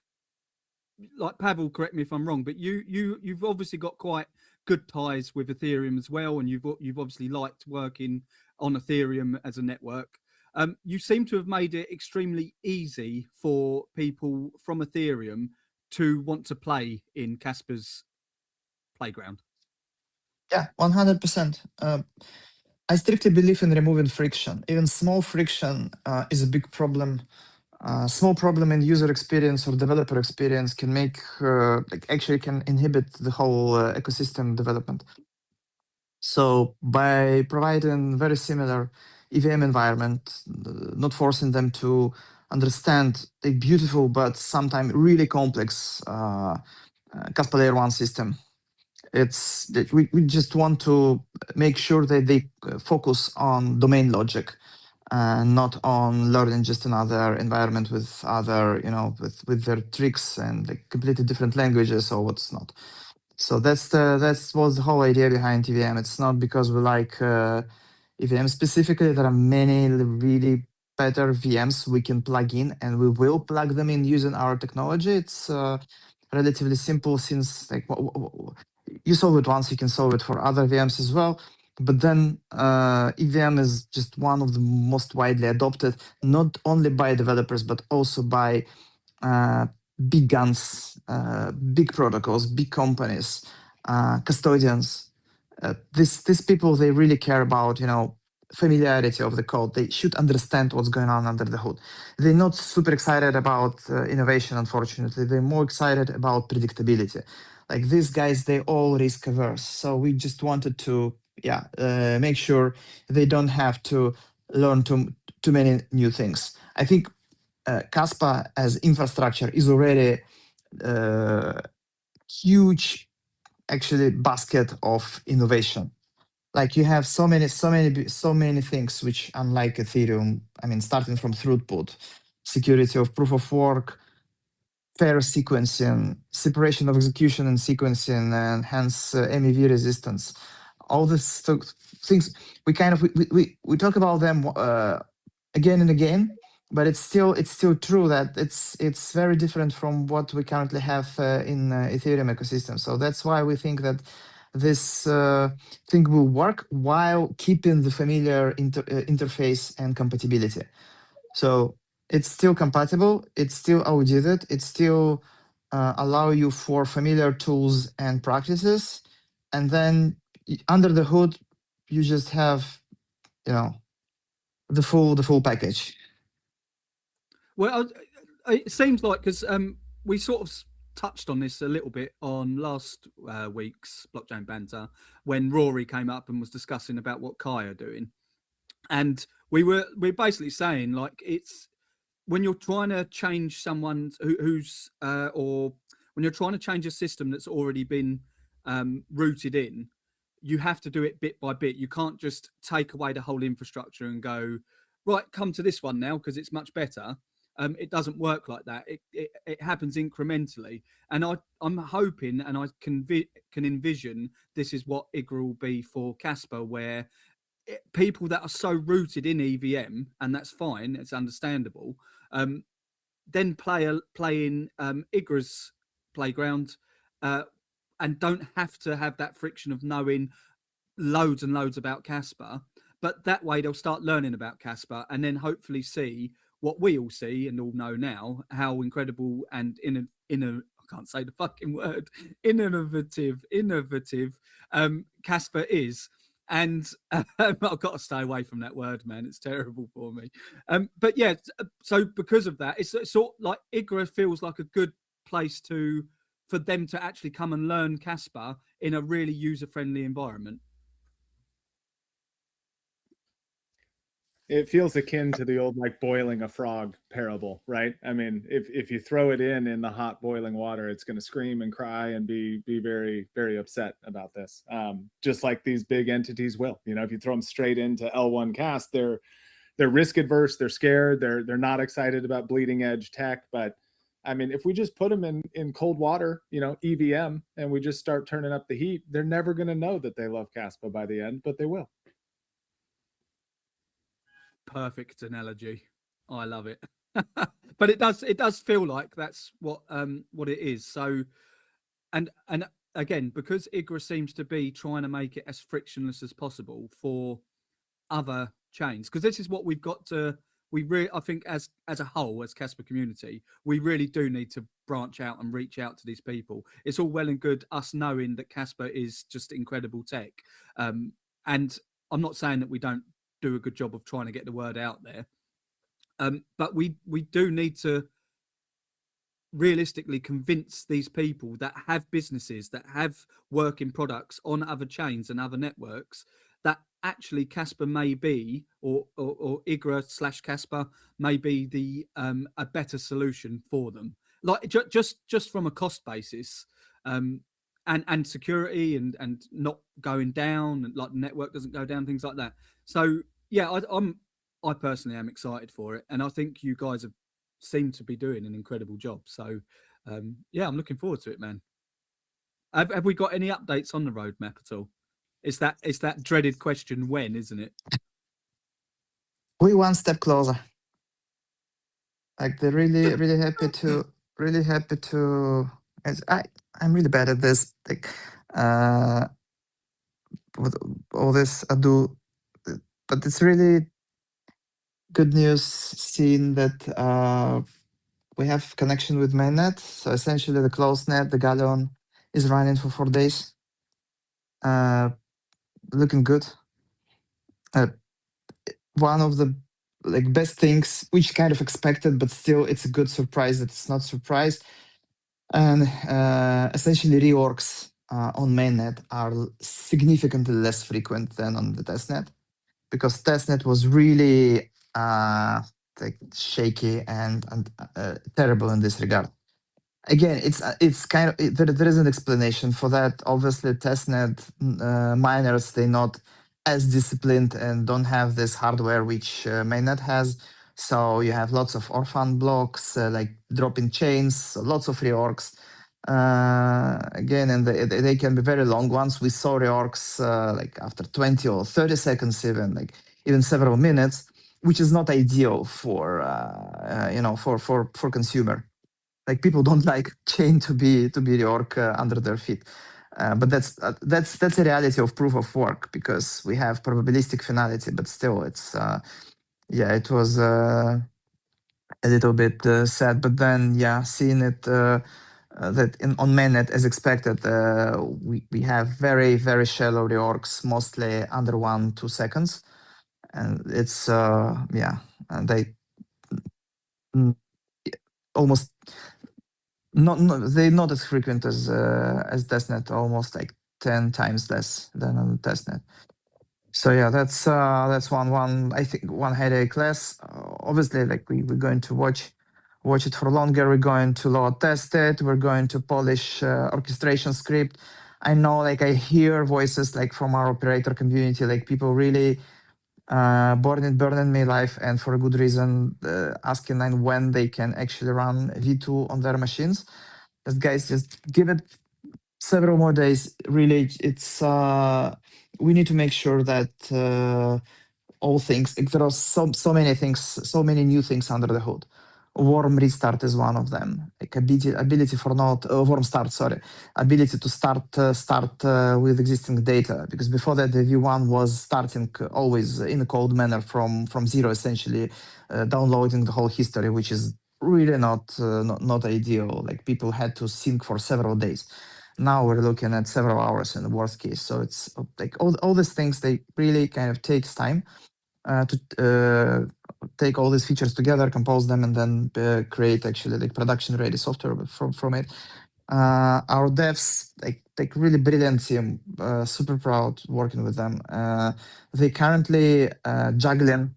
like Pavel, correct me if I'm wrong, but you've obviously got quite good ties with Ethereum as well, and you've obviously liked working on Ethereum as a network. You seem to have made it extremely easy for people from Ethereum to want to play in Kaspa's playground. Yeah, 100%. I strictly believe in removing friction. Even small friction is a big problem. Small problem in user experience or developer experience can make actually can inhibit the whole ecosystem development. So by providing very similar EVM environment, not forcing them to understand a beautiful but sometimes really complex Kaspa layer 1 system, we just want to make sure that they focus on domain logic, not on learning just another environment with other, with their tricks and like completely different languages or what's not. So that's was the whole idea behind EVM. It's not because we like EVM specifically. There are many really better VMs we can plug in, and we will plug them in using our technology. It's relatively simple, since like you solve it once, you can solve it for other VMs as well. But then EVM is just one of the most widely adopted, not only by developers, but also by big guns, big protocols, big companies, custodians. These people, they really care about, familiarity of the code. They should understand what's going on under the hood. They're not super excited about innovation, unfortunately. They're more excited about predictability. Like these guys, they all risk averse. So we just wanted to make sure they don't have to learn too many new things. I think Kaspa as infrastructure is already huge, actually, basket of innovation. Like you have so many things which, unlike Ethereum, I mean, starting from throughput, security of proof of work, fair sequencing, separation of execution and sequencing, and hence MEV resistance. All these things we talk about them again and again, but it's still true that it's very different from what we currently have in Ethereum ecosystem. So that's why we think that this thing will work while keeping the familiar interface and compatibility. So it's still compatible, it's still audited, it still allow you for familiar tools and practices, and then under the hood you just have the full package. Well, it seems like, because we sort of touched on this a little bit on last week's blockchain banter when Rory came up and was discussing about what Kai are doing, and we're basically saying, like, it's when you're trying to change someone or when you're trying to change a system that's already been rooted in, you have to do it bit by bit. You can't just take away the whole infrastructure and go, right, come to this one now because it's much better. It doesn't work like that. It happens incrementally, and I'm hoping, and I can envision this is what IGRA will be for Kaspa, where people that are so rooted in EVM, and that's fine, it's understandable, then play in IGRA's playground, and don't have to have that friction of knowing loads and loads about Kaspa. But that way they'll start learning about Kaspa, and then hopefully see what we all see and all know now, how incredible and I can't say the fucking word, innovative Kaspa is. And I've got to stay away from that word, man. It's terrible for me. But yeah, so because of that, it's sort of like IGRA feels like a good place for them to actually come and learn Kaspa in a really user-friendly environment. It feels akin to the old, like, boiling a frog parable, right? I mean, if you throw it in the hot boiling water, it's going to scream and cry and be very, very upset about this. Just like these big entities will. You know, if you throw them straight into L1 cast, they're risk adverse, they're scared, they're not excited about bleeding edge tech. But I mean, if we just put them in cold water, you know, EVM, and we just start turning up the heat, they're never going to know that they love Kaspa by the end, but they will. Perfect analogy. I love it. But it does feel like that's what it is. So, and again, because IGRA seems to be trying to make it as frictionless as possible for other chains, because this is what we've got to. I think as a whole, as Kaspa community, we really do need to branch out and reach out to these people. It's all well and good us knowing that Kaspa is just incredible tech, and I'm not saying that we don't do a good job of trying to get the word out there, but we do need to realistically convince these people that have businesses, that have working products on other chains and other networks, that actually Kaspa may be, or IGRA/Kaspa may be a better solution for them, like just from a cost basis, and security and not going down, and like the network doesn't go down, things like that. So yeah, I personally am excited for it, and I think you guys seem to be doing an incredible job. So yeah, I'm looking forward to it, man. Have we got any updates on the roadmap at all? It's that dreaded question, when, isn't it? We one step closer. Like they're really happy to I'm really bad at this. Like with all this ado, but it's really good news seeing that we have connection with mainnet. So essentially the closed net, the Galleon, is running for 4 days. Looking good. One of the best things, which kind of expected, but still it's a good surprise that it's not surprise. And essentially reorgs on mainnet are significantly less frequent than on the testnet, because testnet was really shaky and terrible in this regard. Again, it's kind of there is an explanation for that. Obviously, testnet miners, they're not as disciplined and don't have this hardware which mainnet has. So you have lots of orphan blocks, like dropping chains, lots of reorgs. Again, and they can be very long ones. We saw reorgs like after 20 or 30 seconds, even several minutes, which is not ideal for for consumer. Like people don't like chain to be reorg under their feet. But that's a reality of proof of work, because we have probabilistic finality, but still it's it was a little bit sad. But then seeing it that on mainnet as expected, we have very, very shallow reorgs, mostly under 1-2 seconds, and it's and they almost they're not as frequent as testnet, almost like 10 times less than on testnet. So yeah, that's one I think one headache less. Obviously, like we're going to watch it for longer. We're going to load test it. We're going to polish orchestration script. I know, like I hear voices like from our operator community, like people really burning me life, and for a good reason, asking when they can actually run V2 on their machines. Just guys, just give it several more days. Really, it's we need to make sure that all things, like, there are so many things, so many new things under the hood. Warm restart is one of them. Like ability for node warm start, sorry, ability to start with existing data, because before that the V1 was starting always in a cold manner from zero, essentially downloading the whole history, which is really not ideal. Like people had to sync for several days. Now we're looking at several hours in the worst case. So it's like all these things, they really kind of takes time to take all these features together, compose them, and then create actually like production ready software from it. Our devs, like really brilliant team, super proud working with them. They currently juggling,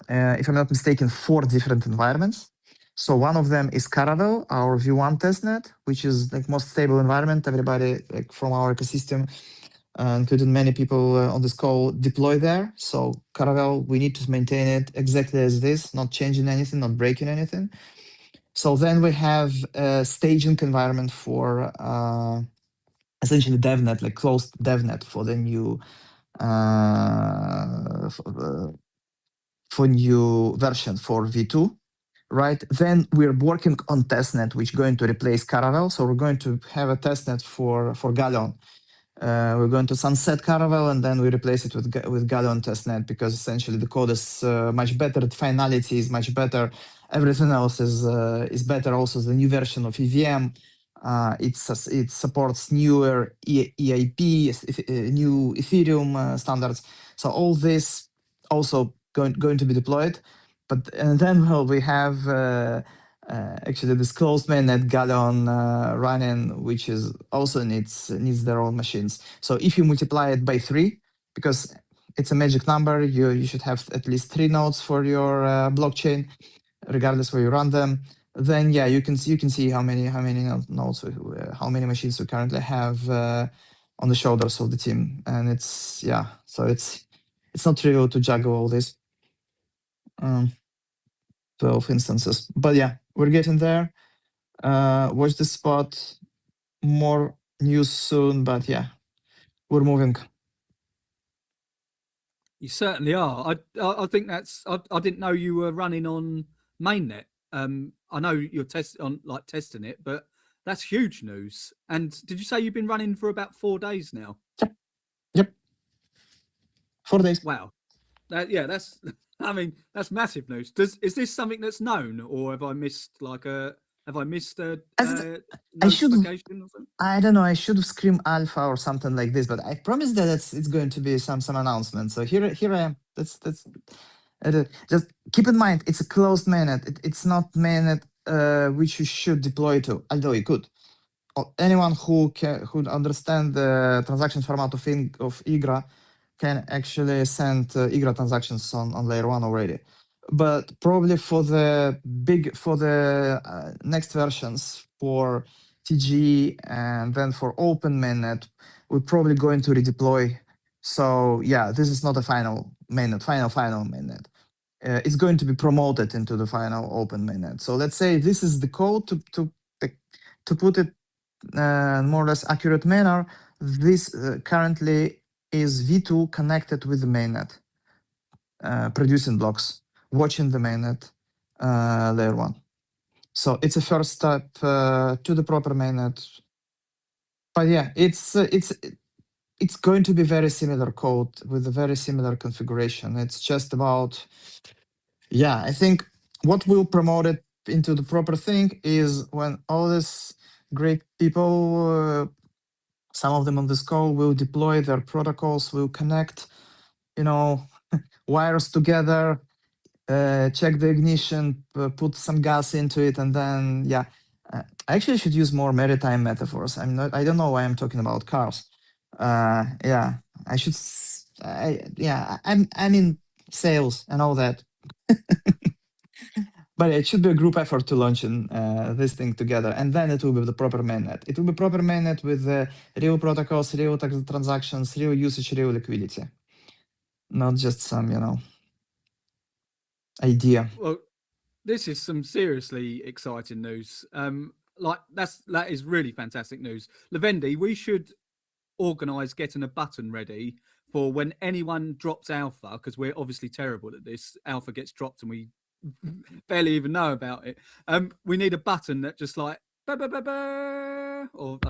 if I'm not mistaken, 4 different environments. So one of them is Caravelle, our V1 testnet, which is like most stable environment. Everybody like from our ecosystem, including many people on this call, deploy there. So Caravelle, we need to maintain it exactly as it is, not changing anything, not breaking anything. So then we have a staging environment for essentially DevNet, like closed DevNet for the new for new version for V2, right? Then we're working on testnet, which is going to replace Caravelle. So we're going to have a testnet for Galleon. We're going to sunset Caravelle, and then we replace it with Galleon testnet, because essentially the code is much better, the finality is much better, everything else is better. Also, the new version of EVM, it supports newer EIP, new Ethereum standards. So all this also going to be deployed. But and then we have actually this closed mainnet Galleon running, which is also needs their own machines. So if you multiply it by 3, because it's a magic number, you should have at least 3 nodes for your blockchain, regardless where you run them. Then yeah, you can see how many nodes, how many machines we currently have on the shoulders of the team, and it's not trivial to juggle all this. 12 instances, but yeah, we're getting there. Watch the spot. More news soon, but yeah, we're moving. You certainly are. I think that's. I didn't know you were running on mainnet. I know you're testing it, but that's huge news. And did you say you've been running for about 4 days now? Yep. 4 days. Wow. That's. I mean, that's massive news. Is this something that's known, or have I missed a notification or something? I don't know. I should have screamed alpha or something like this, but I promise that it's going to be some announcement. So here I am. That's just keep in mind, it's a closed mainnet. It's not mainnet which you should deploy to, although you could. Anyone who understand the transaction format of IGRA can actually send IGRA transactions on layer 1 already. But probably for the next versions for TG and then for open mainnet, we're probably going to redeploy. So yeah, this is not a final mainnet, final mainnet. It's going to be promoted into the final open mainnet. So let's say this is the code to put it more or less accurate manner. This currently is V2 connected with the mainnet, producing blocks, watching the mainnet layer 1. So it's a first step to the proper mainnet. But yeah, it's going to be very similar code with a very similar configuration. It's just about, yeah, I think what will promote it into the proper thing is when all these great people, some of them on this call, will deploy their protocols, will connect, wires together, check the ignition, put some gas into it, and then I actually should use more maritime metaphors. I don't know why I'm talking about cars. Yeah, I should. I'm in sales and all that. But it should be a group effort to launch this thing together, and then it will be the proper mainnet. It will be proper mainnet with real protocols, real transactions, real usage, real liquidity, not just some idea. Well, this is some seriously exciting news. That is really fantastic news. Levendi, we should organise getting a button ready for when anyone drops alpha, because we're obviously terrible at this. Alpha gets dropped and we barely even know about it. We need a button that just like or I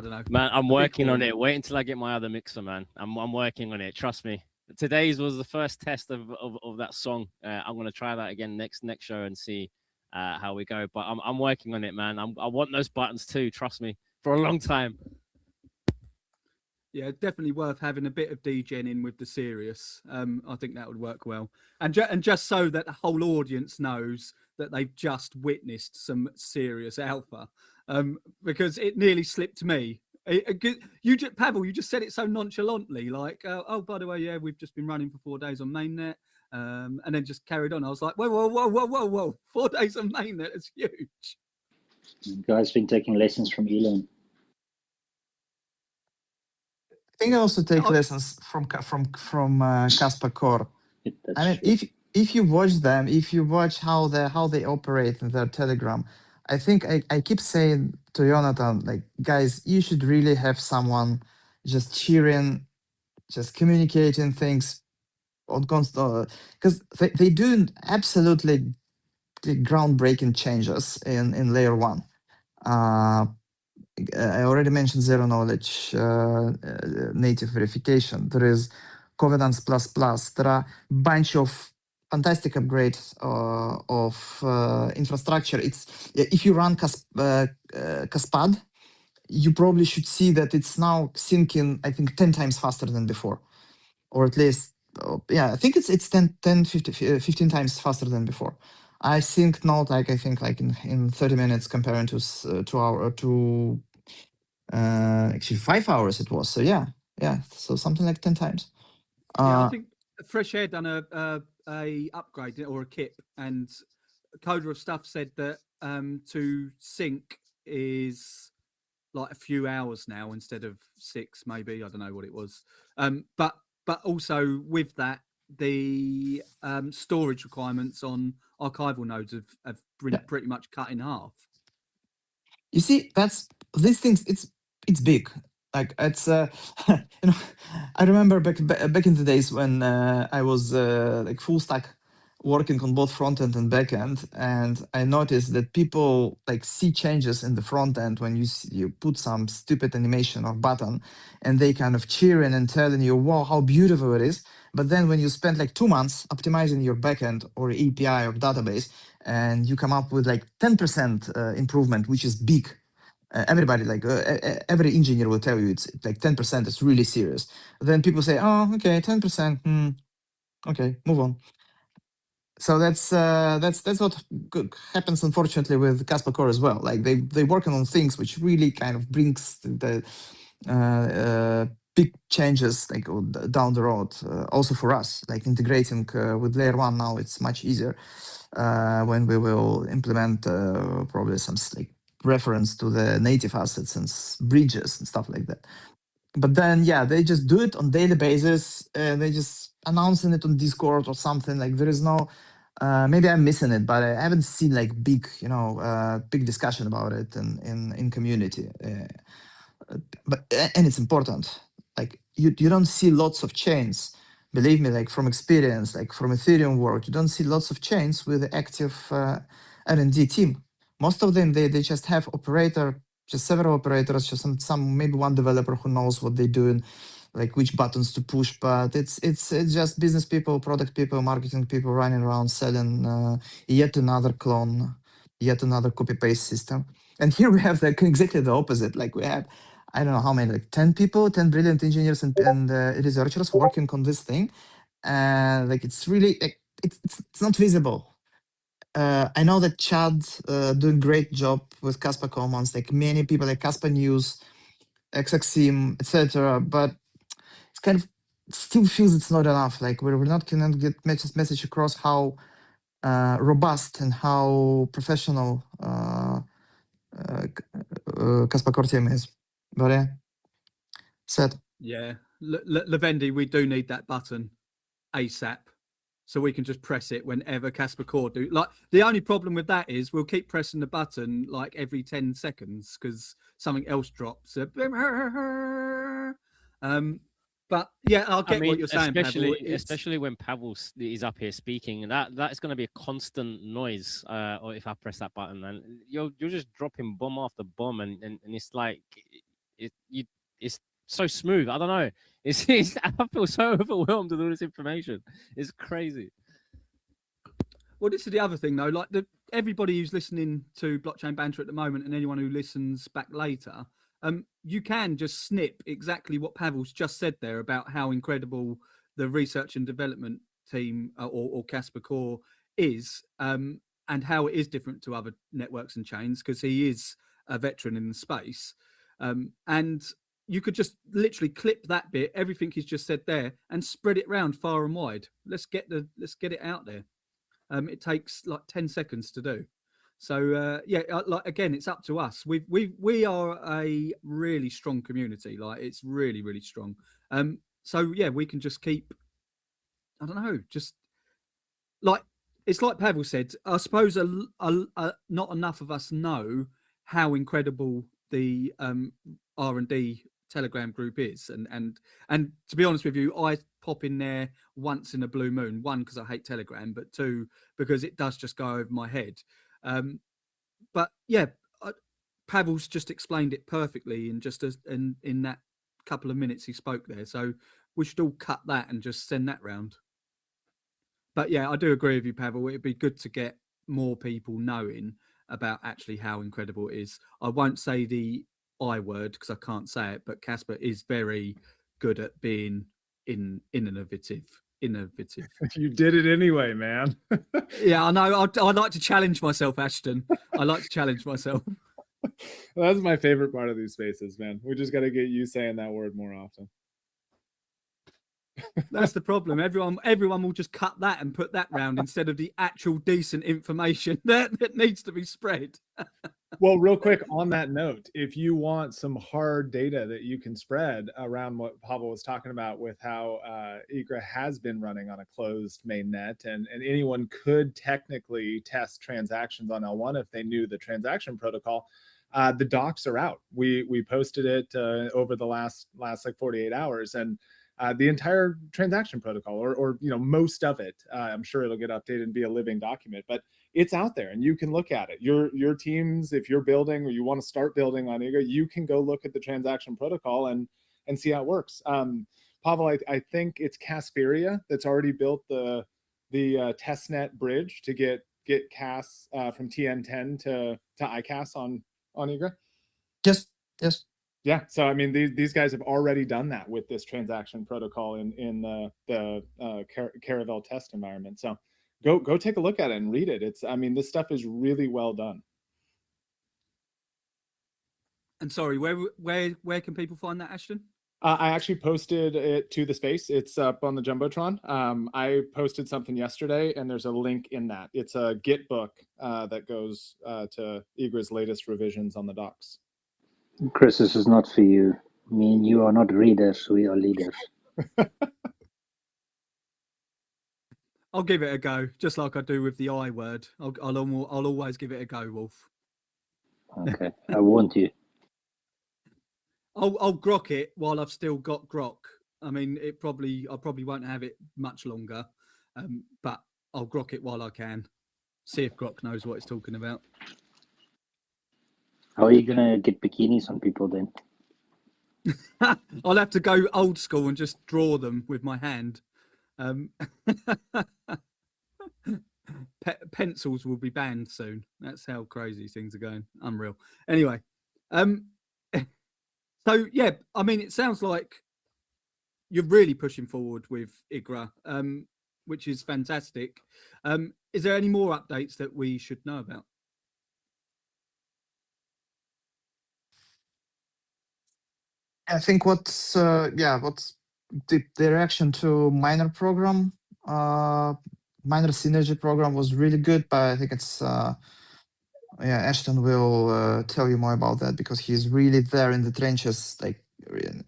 don't know. Man, I'm working on it. Wait until I get my other mixer, man. I'm working on it. Trust me. Today's was the first test of that song. I'm gonna try that again next show and see how we go. But I'm working on it, man. I want those buttons too. Trust me, for a long time. Yeah, definitely worth having a bit of DJing in with the serious. I think that would work well, and just so that the whole audience knows that they've just witnessed some serious alpha, because it nearly slipped me. Pavel, you just said it so nonchalantly, like, oh, by the way, yeah, we've just been running for 4 days on mainnet, and then just carried on. I was like, whoa, 4 days on mainnet is huge. You guys been taking lessons from Elon. I think I also take lessons from Kaspa Core. I mean, if you watch them, if you watch how they operate in their Telegram, I think I keep saying to Jonathan, like, guys, you should really have someone just cheering, just communicating things on constant, because they do absolutely groundbreaking changes in layer 1. I already mentioned zero knowledge native verification. There is Covenants++. There are a bunch of fantastic upgrades of infrastructure. If you run Kaspad, you probably should see that it's now syncing, I think, 10 times faster than before, or at least, I think it's 15 times faster than before. I synced node I think in 30 minutes comparing to actually 5 hours it was. So yeah, so something like 10 times. I think Fresh Air done a upgrade or a kit, and Coder of Stuff said that to sync is like a few hours now instead of 6, maybe. I don't know what it was. But also with that, the storage requirements on archival nodes have pretty much cut in half. You see, these things. It's big. Like it's I remember back in the days when I was like full stack working on both front end and back end, and I noticed that people like see changes in the front end when you put some stupid animation or button, and they kind of cheering and telling you, wow, how beautiful it is. But then when you spend like 2 months optimizing your backend or API or database, and you come up with like 10% improvement, which is big. Everybody, like every engineer will tell you it's like 10% is really serious. Then people say, oh, okay, 10%. Okay, move on. So that's what happens, unfortunately, with Kaspa Core as well. Like they working on things which really kind of brings the big changes like down the road. Also for us, like integrating with layer 1 now, it's much easier when we will implement probably some like reference to the native assets and bridges and stuff like that. But then, yeah, they just do it on daily basis. They just announcing it on Discord or something. Like there is no, maybe I'm missing it, but I haven't seen like big discussion about it in community. And it's important. Like you don't see lots of chains. Believe me, like from experience, like from Ethereum work, you don't see lots of chains with the active R&D team. Most of them, they just have just several operators, just some maybe one developer who knows what they're doing, like which buttons to push. But it's just business people, product people, marketing people running around selling yet another clone, yet another copy-paste system. And here we have like exactly the opposite. Like we have, I don't know how many, like 10 people, 10 brilliant engineers and researchers working on this thing. And like it's really, it's not visible. I know that Chad doing great job with Kaspa Commons, like many people like Kaspa News, XXIM, etc. But it's kind of still feels it's not enough. Like we're not cannot get message across how robust and how professional Kaspa Core team is. But yeah, sad. Yeah, Levendi, we do need that button ASAP, so we can just press it whenever Kaspa Core do. Like the only problem with that is we'll keep pressing the button like every 10 seconds because something else drops. But yeah, I'll get what you're saying, Pavel. Especially when Pavel is up here speaking, and that's going to be a constant noise. Or if I press that button, and you're just dropping bomb after bomb, and it's like it's so smooth. I don't know. I feel so overwhelmed with all this information. It's crazy. Well, this is the other thing though. Like everybody who's listening to Blockchain Banter at the moment, and anyone who listens back later. You can just snip exactly what Pavel's just said there about how incredible the research and development team or Kaspa Core is, and how it is different to other networks and chains because he is a veteran in the space. And you could just literally clip that bit, everything he's just said there, and spread it around far and wide. Let's get it out there. It takes like 10 seconds to do. So yeah, like again, it's up to us. We are a really strong community. Like it's really, really strong. So yeah, we can just keep. I don't know, just like it's like Pavel said. I suppose not enough of us know how incredible the R&D Telegram group is, and to be honest with you, I pop in there once in a blue moon. One, because I hate Telegram, but two, because it does just go over my head. But yeah, Pavel's just explained it perfectly in just in that couple of minutes he spoke there. So we should all cut that and just send that round. But yeah, I do agree with you, Pavel. It'd be good to get more people knowing about actually how incredible it is. I won't say the I word because I can't say it, but Kaspa is very good at being innovative. You did it anyway, man. Yeah, I know. I like to challenge myself, Ashton. I like to challenge myself. Well, that's my favorite part of these spaces, man. We just got to get you saying that word more often. That's the problem. Everyone will just cut that and put that round instead of the actual decent information that needs to be spread. Well, real quick on that note, if you want some hard data that you can spread around what Pavel was talking about with how IGRA has been running on a closed mainnet, and anyone could technically test transactions on L1 if they knew the transaction protocol, the docs are out. We posted it over the last like 48 hours, and the entire transaction protocol, or most of it. I'm sure it'll get updated and be a living document, but it's out there and you can look at it. Your teams, if you're building or you want to start building on IGA, you can go look at the transaction protocol and see how it works. Pavel, I think it's Kasperia that's already built the testnet bridge to get CAS from TN10 to ICAS on IGA. Yes. Yeah, so I mean, these guys have already done that with this transaction protocol in the Caravelle test environment. So go take a look at it and read it. This stuff is really well done. And sorry, where can people find that, Ashton? I actually posted it to the space. It's up on the Jumbotron. I posted something yesterday, and there's a link in that. It's a Git book that goes to IGRA's latest revisions on the docs. Chris, this is not for you. Me and you are not readers, we are leaders. I'll give it a go, just like I do with the I word. I'll always give it a go, Wolf. Okay, I want you. I'll grok it while I've still got grok. I mean, I probably won't have it much longer, but I'll grok it while I can. See if grok knows what it's talking about. How are you gonna get bikinis on people then? I'll have to go old school and just draw them with my hand. Pencils will be banned soon. That's how crazy things are going. Unreal. Anyway, so yeah, I mean, it sounds like you're really pushing forward with IGRA, which is fantastic. Is there any more updates that we should know about? I think what's the reaction to miner program, miner synergy program was really good, but I think it's Ashton will tell you more about that because he's really there in the trenches, like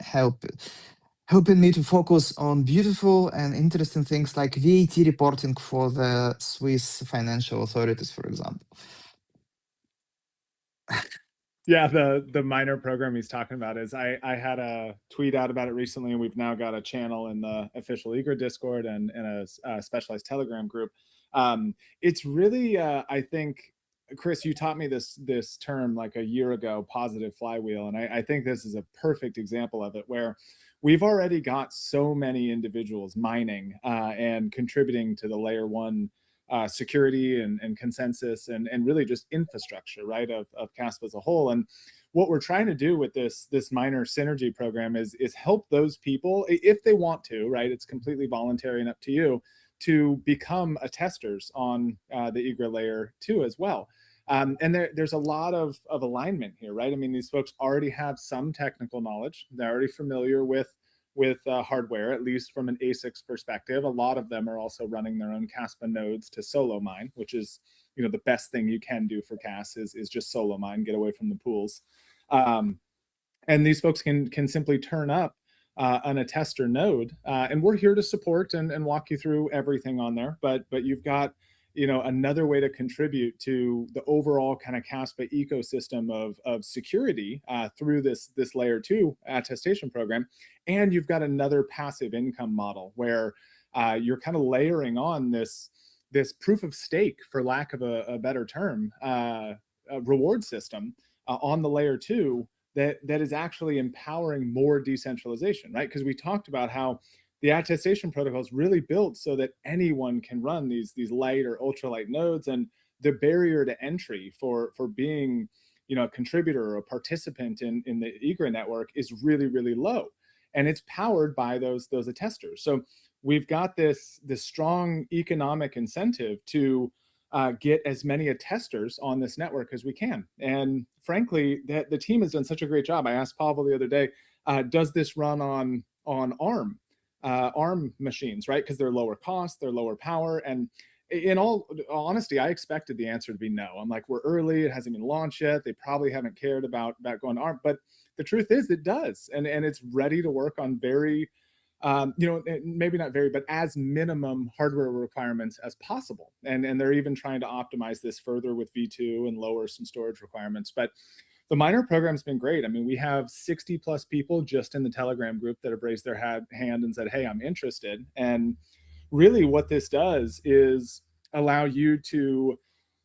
helping me to focus on beautiful and interesting things like VAT reporting for the Swiss financial authorities, for example. Yeah, the minor program he's talking about is I had a tweet out about it recently, and we've now got a channel in the official Eager Discord and a specialized Telegram group. It's really I think, Chris, you taught me this term like a year ago, positive flywheel, and I think this is a perfect example of it, where we've already got so many individuals mining and contributing to the layer one security and consensus and really just infrastructure, right, of Kaspa as a whole. And what we're trying to do with this miner synergy program is help those people, if they want to, right, it's completely voluntary and up to you, to become testers on the Eager layer 2 as well. And there's a lot of alignment here, right? I mean, these folks already have some technical knowledge. They're already familiar with hardware, at least from an ASICs perspective. A lot of them are also running their own Kaspa nodes to solo mine, which is, you know, the best thing you can do for Kas is just solo mine, get away from the pools. And these folks can simply turn up an attester node, and we're here to support and walk you through everything on there. But you've got, you know, another way to contribute to the overall kind of Kaspa ecosystem of security through this layer 2 attestation program. And you've got another passive income model where you're kind of layering on this proof of stake, for lack of a better term, a reward system on the layer 2 that is actually empowering more decentralization, right? Because we talked about how the attestation protocol is really built so that anyone can run these light or ultralight nodes, and the barrier to entry for being, you know, a contributor or a participant in the Eager network is really, really low, and it's powered by those attesters. So we've got this strong economic incentive to get as many attesters on this network as we can. And frankly, the team has done such a great job. I asked Pavel the other day, does this run on ARM machines, right? Because they're lower cost, they're lower power. And in all honesty, I expected the answer to be no. I'm like, we're early, it hasn't been launched yet. They probably haven't cared about going to ARM, but the truth is it does. And it's ready to work on very, you know, maybe not very, but as minimum hardware requirements as possible. And they're even trying to optimize this further with V2 and lower some storage requirements. But the miner program's been great. I mean, we have 60 plus people just in the Telegram group that have raised their hand and said, hey, I'm interested. And really what this does is allow you to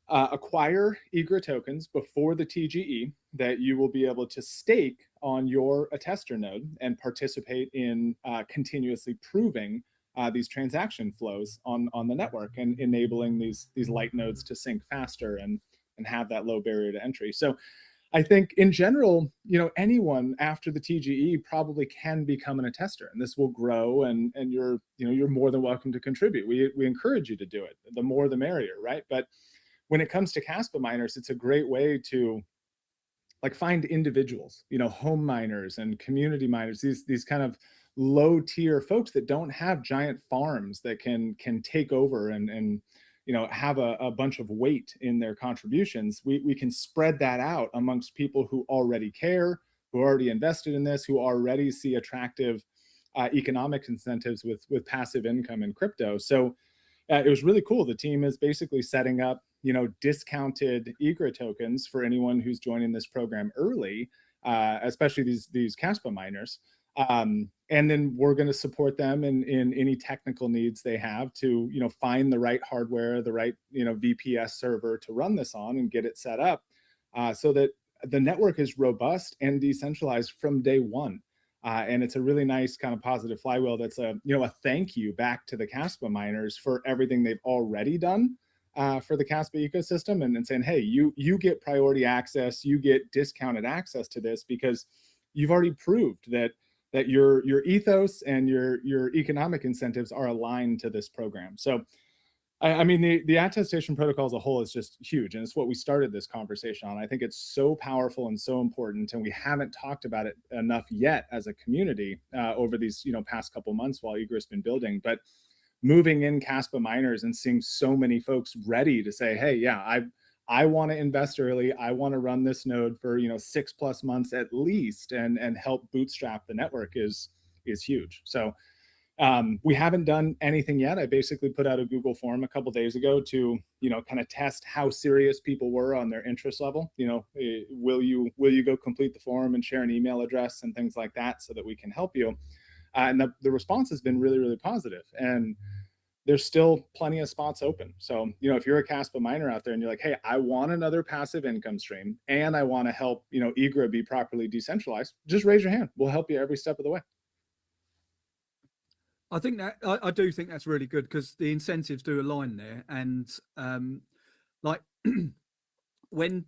acquire Eager tokens before the TGE that you will be able to stake on your attester node and participate in continuously proving these transaction flows on the network and enabling these light nodes to sync faster and have that low barrier to entry. So I think in general, you know, anyone after the TGE probably can become an attester, and this will grow, and you're more than welcome to contribute. We encourage you to do it. The more the merrier, right? But when it comes to Kaspa miners, it's a great way to like find individuals, you know, home miners and community miners, these kind of low tier folks that don't have giant farms that can take over and you know, have a bunch of weight in their contributions. We can spread that out amongst people who already care, who already invested in this, who already see attractive economic incentives with passive income in crypto. So it was really cool. The team is basically setting up, you know, discounted Eager tokens for anyone who's joining this program early, especially these Kaspa miners. And then we're going to support them in any technical needs they have to, you know, find the right hardware, the right, you know, VPS server to run this on and get it set up so that the network is robust and decentralized from day one. And it's a really nice kind of positive flywheel that's a thank you back to the Kaspa miners for everything they've already done for the Kaspa ecosystem, and saying, hey, you get priority access, you get discounted access to this because you've already proved that your ethos and your economic incentives are aligned to this program. So I mean, the attestation protocol as a whole is just huge, and it's what we started this conversation on. I think it's so powerful and so important, and we haven't talked about it enough yet as a community over these past couple months while Egra's been building. But moving in Kaspa miners and seeing so many folks ready to say, hey, yeah, I want to invest early. I want to run this node for 6+ months at least, and help bootstrap the network is huge. So we haven't done anything yet. I basically put out a Google form a couple days ago to kind of test how serious people were on their interest level. Will you go complete the form and share an email address and things like that so that we can help you? And the response has been really, really positive. And there's still plenty of spots open. So, if you're a Kaspa miner out there and you're like, hey, I want another passive income stream and I want to help, Egra be properly decentralized, just raise your hand. We'll help you every step of the way. I think that I do think that's really good, because the incentives do align there. And like when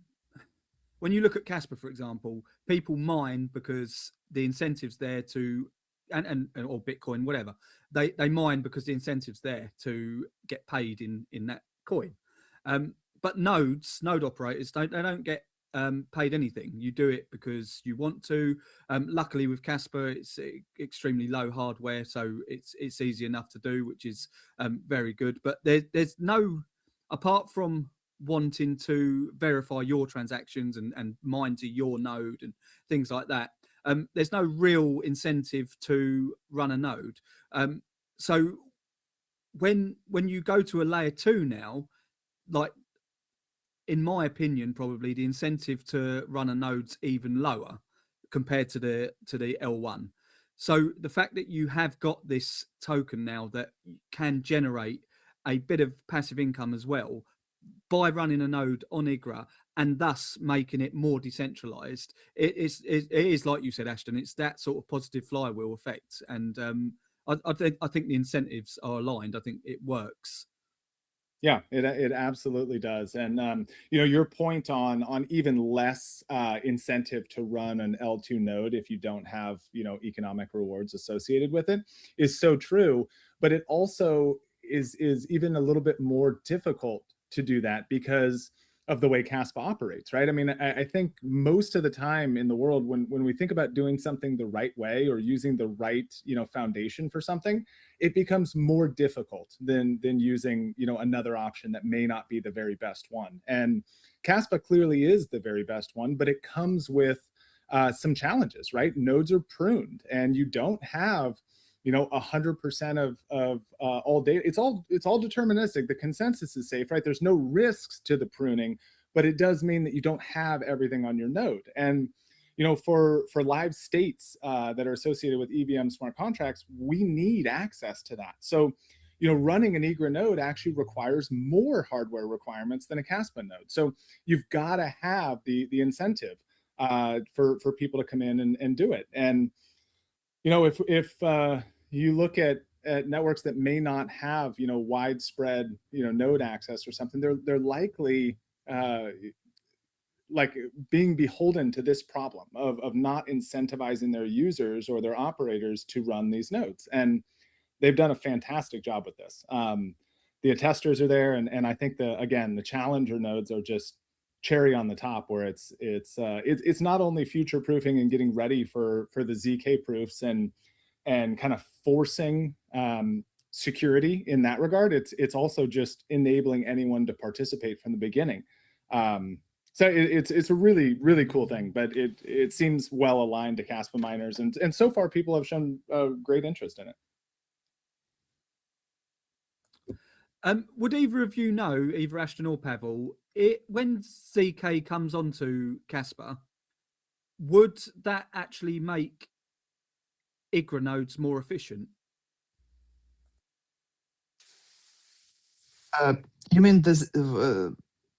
you look at Kaspa, for example, people mine because the incentives there to and or Bitcoin, whatever, they mine because the incentives there to get paid in that coin. But node operators they don't get paid anything. You do it because you want to. Luckily with Kaspa, it's extremely low hardware, so it's easy enough to do, which is very good. But there's no, apart from wanting to verify your transactions and mine to your node and things like that, there's no real incentive to run a node. So when you go to a layer 2 now, like, in my opinion, probably the incentive to run a node's even lower compared to the L1. So the fact that you have got this token now that can generate a bit of passive income as well by running a node on Igra, and thus making it more decentralized, it is like you said, Ashton, it's that sort of positive flywheel effect. And I think the incentives are aligned. I think it works. Yeah, it absolutely does. And your point on even less incentive to run an L2 node if you don't have economic rewards associated with it is so true. But it also is even a little bit more difficult to do that because of the way Kaspa operates, right? I mean, I think most of the time in the world, when we think about doing something the right way or using the right, foundation for something, it becomes more difficult than using, another option that may not be the very best one. And Kaspa clearly is the very best one, but it comes with some challenges, right? Nodes are pruned, and you don't have 100% of all data. It's all deterministic. The consensus is safe, right? There's no risks to the pruning, but it does mean that you don't have everything on your node. And for live states that are associated with EVM smart contracts, we need access to that. So running an Igra node actually requires more hardware requirements than a Kaspa node. So you've got to have the incentive for people to come in and do it. And if you look at networks that may not have widespread node access or something, they're likely like being beholden to this problem of not incentivizing their users or their operators to run these nodes. And they've done a fantastic job with this. The attesters are there, and I think the challenger nodes are just cherry on the top, where it's not only future proofing and getting ready for the ZK proofs and kind of forcing security in that regard. It's also just enabling anyone to participate from the beginning. So it's a really, really cool thing, but it seems well aligned to Kaspa miners, and so far people have shown great interest in it. Would either of you know, either Ashton or Pavel, when ZK comes onto Kaspa, would that actually make Igra nodes more efficient? You mean this zero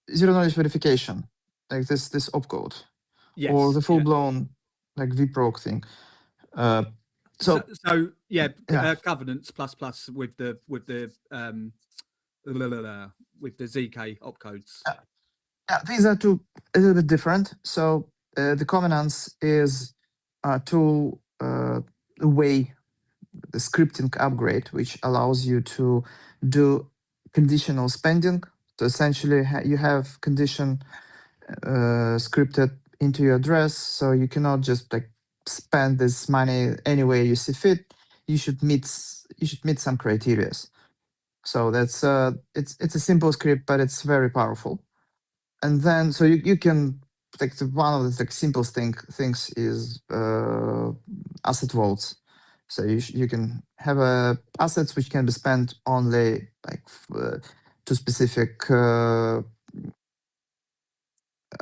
knowledge verification, like this opcode, yes, or the full blown like vproc thing? So Covenants plus with the ZK opcodes. Yeah, these are two a little bit different. So the Covenants is a two-way scripting upgrade, which allows you to do conditional spending. So essentially, you have condition scripted into your address, so you cannot just like spend this money any way you see fit. You should meet some criteria. So that's it's a simple script, but it's very powerful. And then so you can like one of the like simplest things is asset vaults. So you can have assets which can be spent only like to specific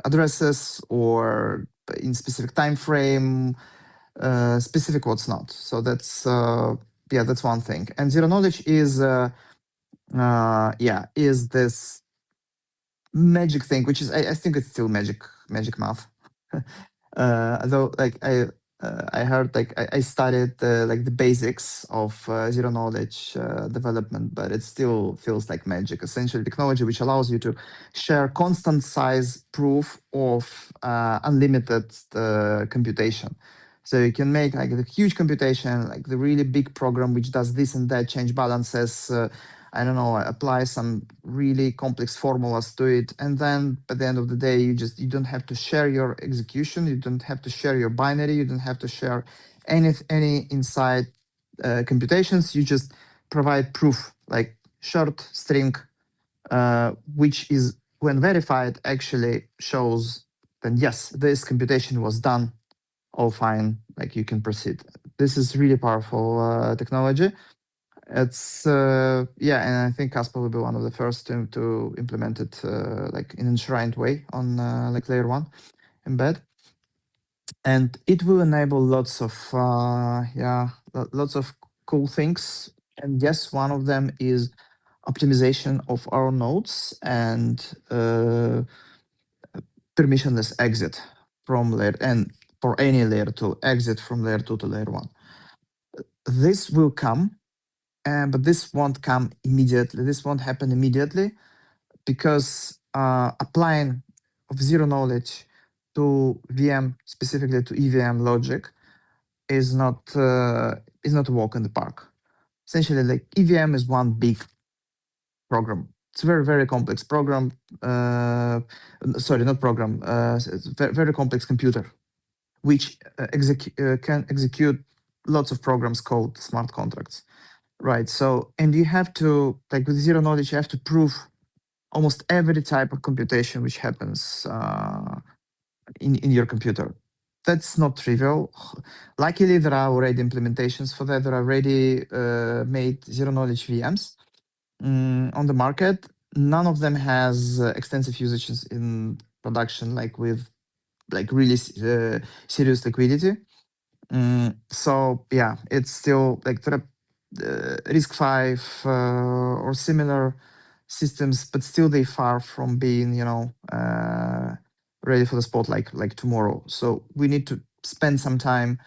addresses or in specific time frame, specific what's not. So that's that's one thing. And zero knowledge is is this magic thing, which is I think it's still magic math. Though like I heard like I studied like the basics of zero knowledge development, but it still feels like magic. Essentially, technology which allows you to share constant size proof of unlimited computation. So you can make like the huge computation, like the really big program which does this and that, change balances. I don't know, apply some really complex formulas to it, and then at the end of the day, you don't have to share your execution, you don't have to share your binary, you don't have to share any inside computations. You just provide proof like short string, which is when verified actually shows then yes, this computation was done, all fine, like you can proceed. This is really powerful technology. It's and I think Kaspa will be one of the first to implement it like in an enshrined way on like layer 1 embed, and it will enable lots of lots of cool things. And yes, one of them is optimization of our nodes and permissionless exit from layer n for any layer 2, exit from layer 2 to layer 1. This will come. But this won't come immediately. This won't happen immediately because applying of zero knowledge to VM, specifically to EVM logic, is not a walk in the park. Essentially, like EVM is one big program. It's a very, very complex program. Sorry, not program. It's a very complex computer, which can execute lots of programs called smart contracts. Right. So, and you have to, like with zero knowledge, you have to prove almost every type of computation which happens in your computer. That's not trivial. Luckily, there are already implementations for that. There are already made zero knowledge VMs on the market. None of them has extensive usages in production, like with like really serious liquidity. So yeah, it's still like there are RISC-V or similar systems, but still they far from being, ready for the spot like tomorrow. So we need to spend some time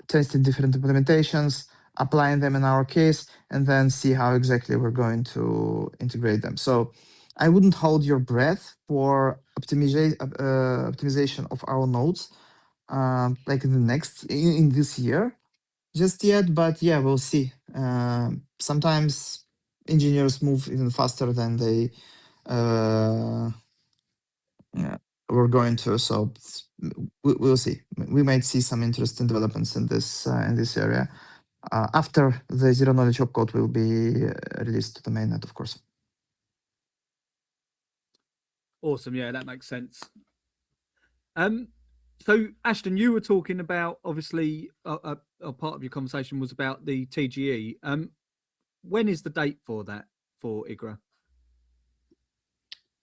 testing different implementations, applying them in our case, and then see how exactly we're going to integrate them. So I wouldn't hold your breath for optimization of our nodes like in this year just yet, but yeah, we'll see. Sometimes engineers move even faster than they were going to, so we'll see. We might see some interesting developments in this area after the zero knowledge opcode will be released to the mainnet, of course. Awesome, yeah, that makes sense. So Ashton, you were talking about, obviously, a part of your conversation was about the TGE. When is the date for that for IGRA?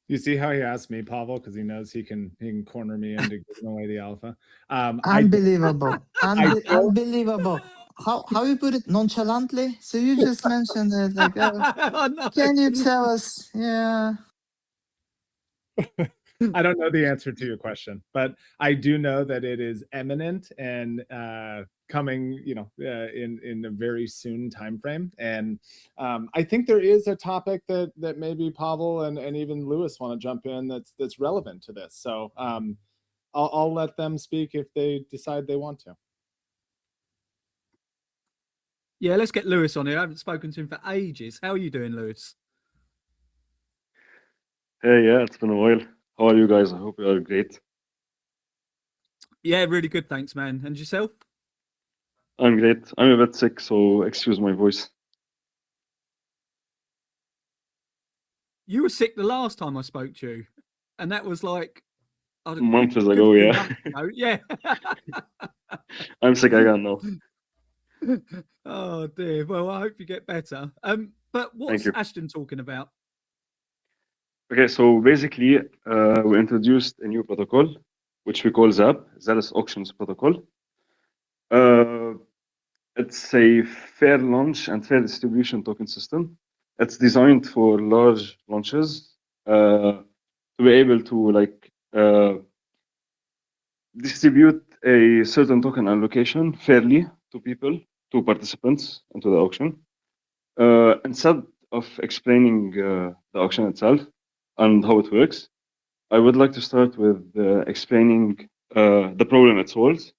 You see how he asked me, Pavel, because he knows he can corner me into giving away the alpha. Unbelievable, unbelievable. How you put it nonchalantly? So you just mentioned it, like, can you tell us? Yeah. I don't know the answer to your question, but I do know that it is imminent and coming, in a very soon time frame. And I think there is a topic that maybe Pavel and even Lewis want to jump in that's relevant to this. So I'll let them speak if they decide they want to. Yeah, let's get Lewis on here. I haven't spoken to him for ages. How are you doing, Lewis? Hey, yeah, it's been a while. How are you guys? I hope you are great. Yeah, really good, thanks, man. And yourself? I'm great. I'm a bit sick, so excuse my voice. You were sick the last time I spoke to you, and that was like Months ago, yeah. months ago. Yeah. I'm sick again now. Oh dear. Well, I hope you get better. But what's you. Ashton talking about? Okay, so basically, we introduced a new protocol, which we call ZAP, Zealous Auctions Protocol. It's a fair launch and fair distribution token system. It's designed for large launches to be able to like distribute a certain token allocation fairly to people, to participants into the auction. Instead of explaining the auction itself and how it works, I would like to start with explaining the problem it solves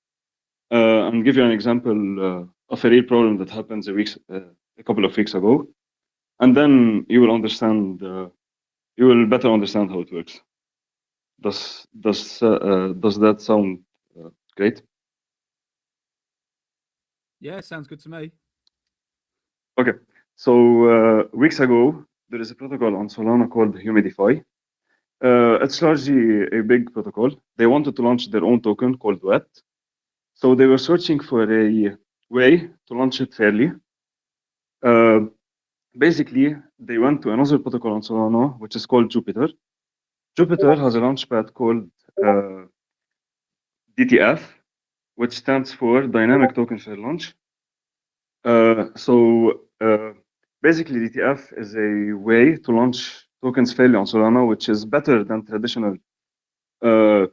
and give you an example of a real problem that happened a couple of weeks ago. And then you will understand, you will better understand how it works. Does that sound great? Yeah, sounds good to me. Okay, so weeks ago, there is a protocol on Solana called Humidify. It's largely a big protocol. They wanted to launch their own token called Wet. So they were searching for a way to launch it fairly. Basically, they went to another protocol on Solana, which is called Jupiter. Jupiter has a launchpad called DTF, which stands for Dynamic Token Fair Launch. Basically, DTF is a way to launch tokens fairly on Solana, which is better than traditional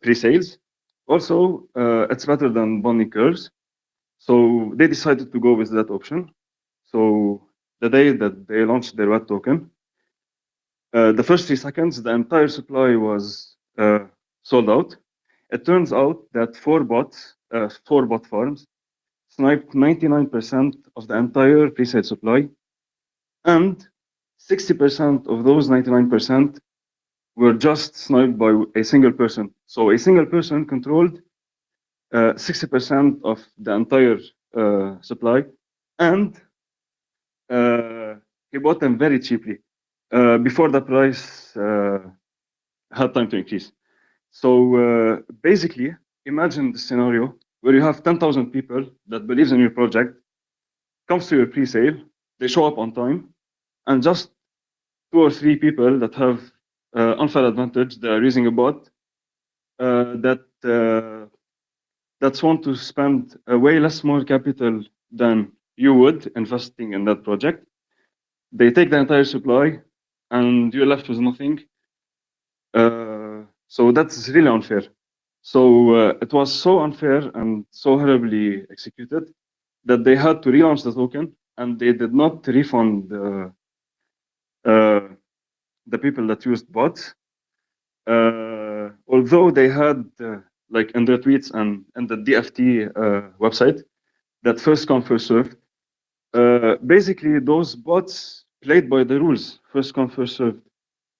pre-sales. Also, it's better than bonding curves. So they decided to go with that option. So the day that they launched their wet token, the first 3 seconds, the entire supply was sold out. It turns out that 4 bot farms sniped 99% of the entire pre-sale supply, and 60% of those 99% were just sniped by a single person. So a single person controlled 60% of the entire supply, and he bought them very cheaply before the price had time to increase. So basically, imagine the scenario where you have 10,000 people that believes in your project, comes to your pre-sale, they show up on time, and just 2 or 3 people that have unfair advantage, they are using a bot that's want to spend way less more capital than you would investing in that project. They take the entire supply, and you're left with nothing. So that's really unfair. So it was so unfair and so horribly executed that they had to relaunch the token, and they did not refund the people that used bots. Although they had like in their tweets and the DFT website that first come first served. Basically, those bots played by the rules, first come first served,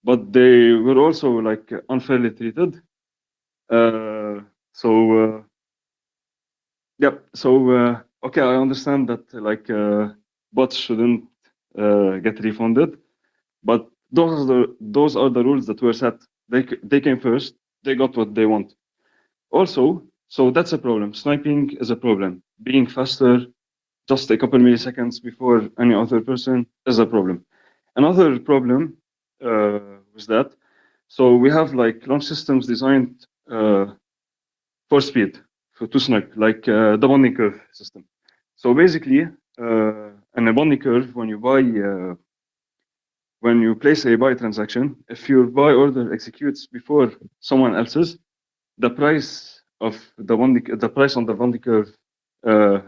but they were also like unfairly treated. Okay, I understand that like bots shouldn't get refunded, but those are the rules that were set. They came first. They got what they want. Also, so that's a problem. Sniping is a problem. Being faster, just a couple milliseconds before any other person, is a problem. Another problem was that. So we have like launch systems designed for speed, to snipe, like the bonding curve system. So basically, in a bonding curve, when you place a buy transaction, if your buy order executes before someone else's, the price of the price on the bonding curve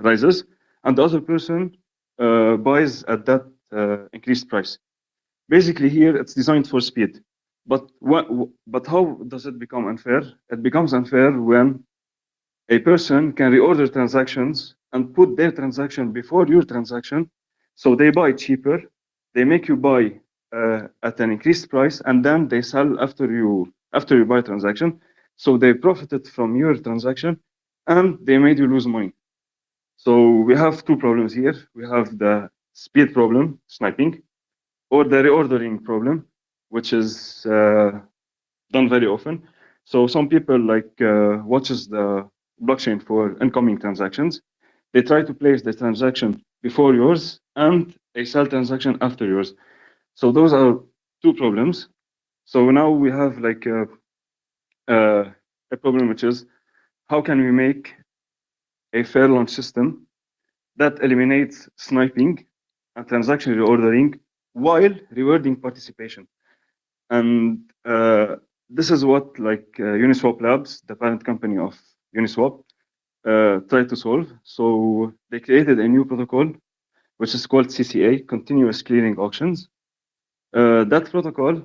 rises, and the other person buys at that increased price. Basically, here it's designed for speed. But how does it become unfair? It becomes unfair when a person can reorder transactions and put their transaction before your transaction, so they buy cheaper. They make you buy at an increased price, and then they sell after you buy transaction. So they profited from your transaction, and they made you lose money. So we have two problems here. We have the speed problem, sniping, or the reordering problem, which is done very often. So some people watches the blockchain for incoming transactions. They try to place the transaction before yours and a sell transaction after yours. So those are two problems. So now we have a problem, which is how can we make a fair launch system that eliminates sniping and transaction reordering while rewarding participation. And this is what Uniswap Labs, the parent company of Uniswap, tried to solve. So they created a new protocol, which is called CCA, Continuous Clearing Auctions. That protocol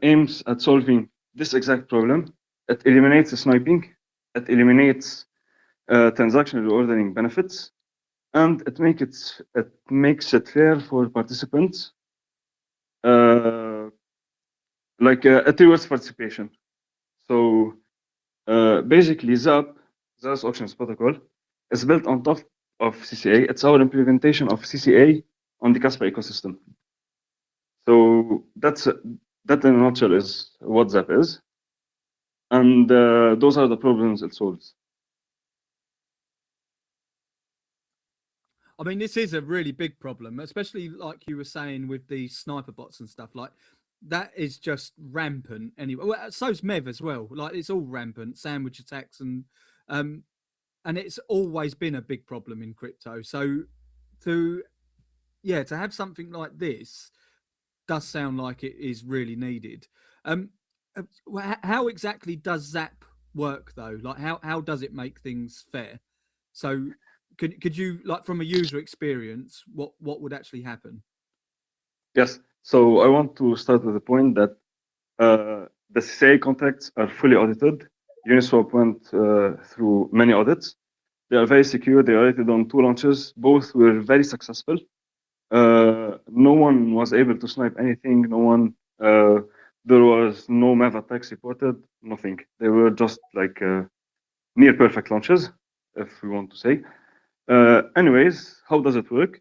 aims at solving this exact problem. It eliminates the sniping, it eliminates transaction reordering benefits, and it makes it fair for participants. It rewards participation. So basically, ZAS Auctions Protocol is built on top of CCA. It's our implementation of CCA on the Kaspa ecosystem. So that in a nutshell is what ZAP is. And those are the problems it solves. I mean, this is a really big problem, especially like you were saying with the sniper bots and stuff. Like that is just rampant anyway. Well, so's Mev as well. Like it's all rampant, sandwich attacks, and it's always been a big problem in crypto. So to have something like this does sound like it is really needed. How exactly does ZAP work though? Like how does it make things fair? So could you, like, from a user experience, what would actually happen? Yes. So I want to start with the point that the CCA contracts are fully audited. Uniswap went through many audits. They are very secure. They are rated on 2 launches. Both were very successful. No one was able to snipe anything. No one. There was no MAV attacks reported. Nothing. They were just near perfect launches, if we want to say. Anyways, how does it work?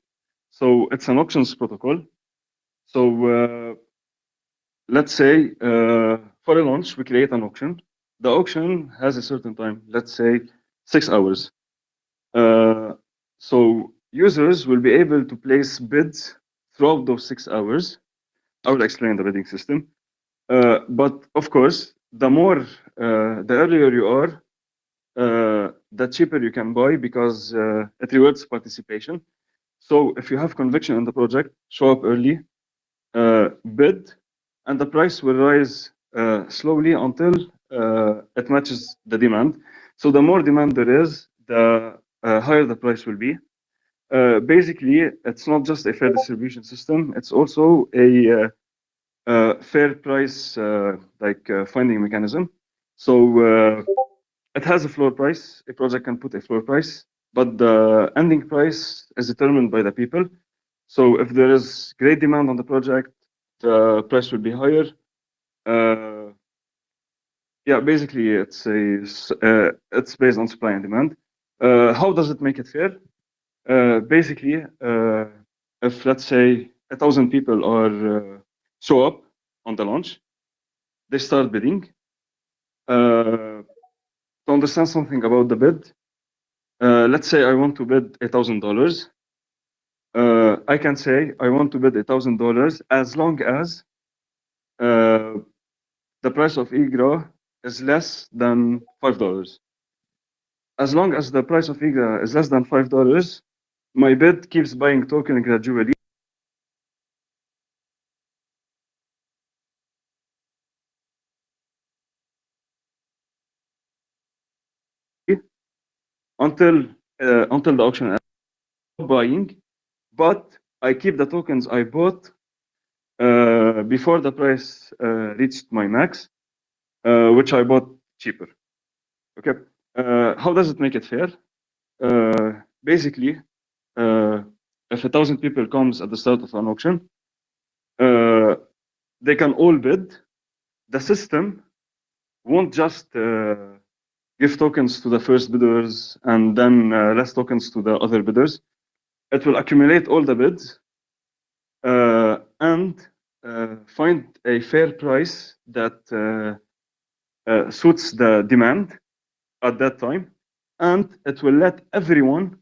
So it's an auctions protocol. So let's say for a launch, we create an auction. The auction has a certain time, let's say 6 hours. So users will be able to place bids throughout those 6 hours. I will explain the bidding system. But of course, the earlier you are, the cheaper you can buy, because it rewards participation. So if you have conviction in the project, show up early, bid, and the price will rise slowly until it matches the demand. So the more demand there is, the higher the price will be. Basically, it's not just a fair distribution system, it's also a fair price finding mechanism. So it has a floor price. A project can put a floor price, but the ending price is determined by the people. So if there is great demand on the project, the price will be higher. Basically, it's based on supply and demand. How does it make it fair? Basically, if let's say 1,000 people are show up on the launch, they start bidding. To understand something about the bid, let's say I want to bid $1,000. I can say I want to bid $1,000 as long as the price of IGRA is less than $5. As long as the price of IGRA is less than $5, my bid keeps buying token gradually. Until the auction ends, buying, but I keep the tokens I bought before the price reached my max, which I bought cheaper. Okay. How does it make it fair? Basically, if 1,000 people comes at the start of an auction, they can all bid. The system won't just give tokens to the first bidders and then less tokens to the other bidders. It will accumulate all the bids and find a fair price that suits the demand at that time, and it will let everyone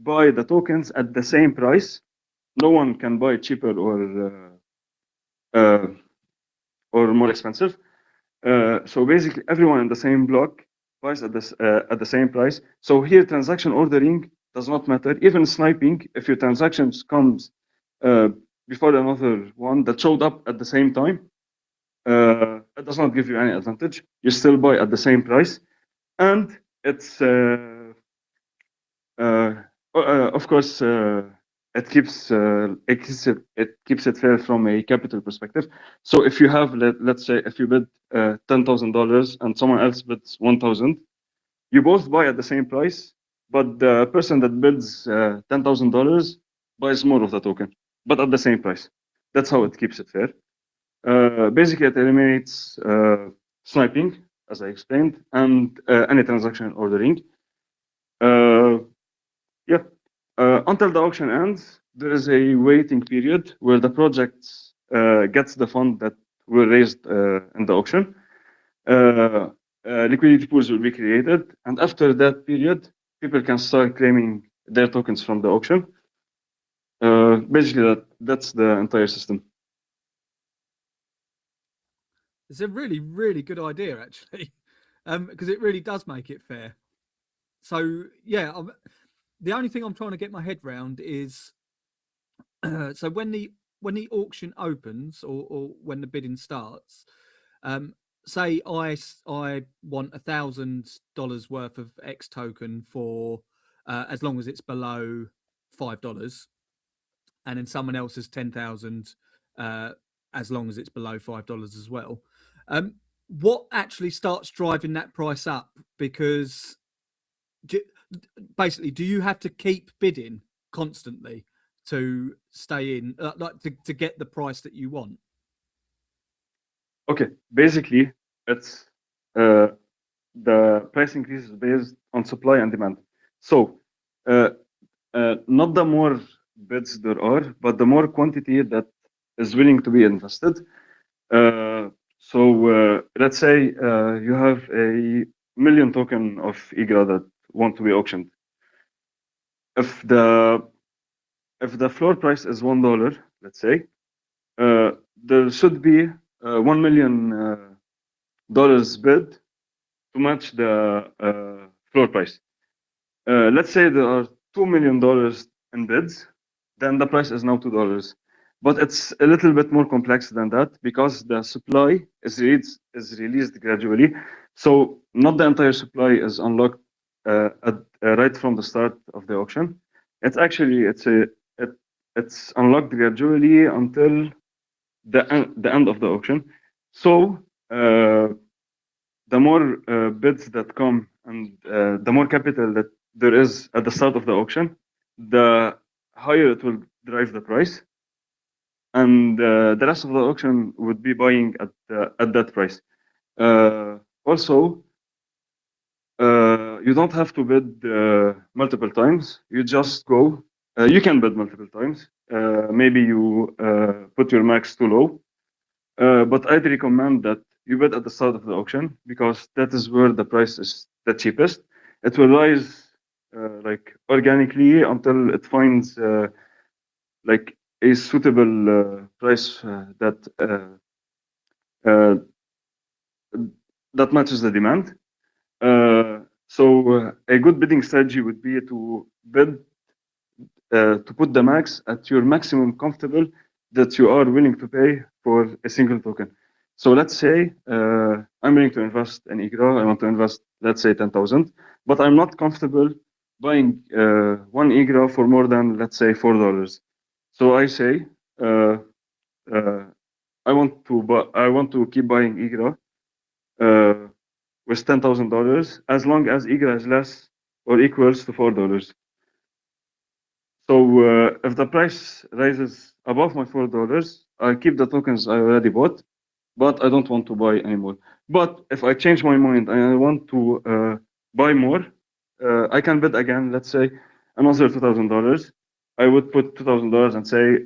buy the tokens at the same price. No one can buy cheaper or more expensive. So basically, everyone in the same block buys at the same price. So here, transaction ordering does not matter. Even sniping, if your transactions comes before another one that showed up at the same time, it does not give you any advantage. You still buy at the same price, and it's of course it keeps it fair from a capital perspective. So if you have let's say if you bid $10,000 and someone else bids 1,000, you both buy at the same price, but the person that bids $10,000 buys more of the token, but at the same price. That's how it keeps it fair. Basically, it eliminates sniping, as I explained, and any transaction ordering. Until the auction ends, there is a waiting period where the project gets the fund that were raised in the auction. Liquidity pools will be created, and after that period, people can start claiming their tokens from the auction. Basically, that's the entire system. It's a really, really good idea, actually, because it really does make it fair. So, yeah, the only thing I'm trying to get my head round is, so when the auction opens or when the bidding starts, say I want $1,000 worth of X token for as long as it's below $5, and then someone else has 10,000 as long as it's below $5 as well. What actually starts driving that price up? Because basically, do you have to keep bidding constantly to stay in, like to get the price that you want? Okay, basically, it's the price increase is based on supply and demand. So, not the more bids there are, but the more quantity that is willing to be invested. So let's say you have a million token of IGRA that want to be auctioned. If the floor price is $1, let's say, there should be $1 million bid to match the floor price. Let's say there are $2 million in bids, then the price is now $2. But it's a little bit more complex than that because the supply is released gradually. So not the entire supply is unlocked right from the start of the auction. It's actually it's unlocked gradually until the end of the auction. So the more bids that come and the more capital that there is at the start of the auction, the higher it will drive the price, and the rest of the auction would be buying at that price. Also, you don't have to bid multiple times. You just go. You can bid multiple times. Maybe you put your max too low, but I'd recommend that you bid at the start of the auction because that is where the price is the cheapest. It will rise like organically until it finds like a suitable price that matches the demand. So a good bidding strategy would be to bid to put the max at your maximum comfortable that you are willing to pay for a single token. So let's say I'm willing to invest in IGRA. I want to invest, let's say, 10,000, but I'm not comfortable buying one IGRA for more than, let's say, $4. So I say I want to keep buying IGRA with $10,000 as long as IGRA is less or equals to $4. So if the price rises above my $4, I keep the tokens I already bought, but I don't want to buy anymore. But if I change my mind and I want to buy more, I can bid again. Let's say another $2,000. I would put $2,000 and say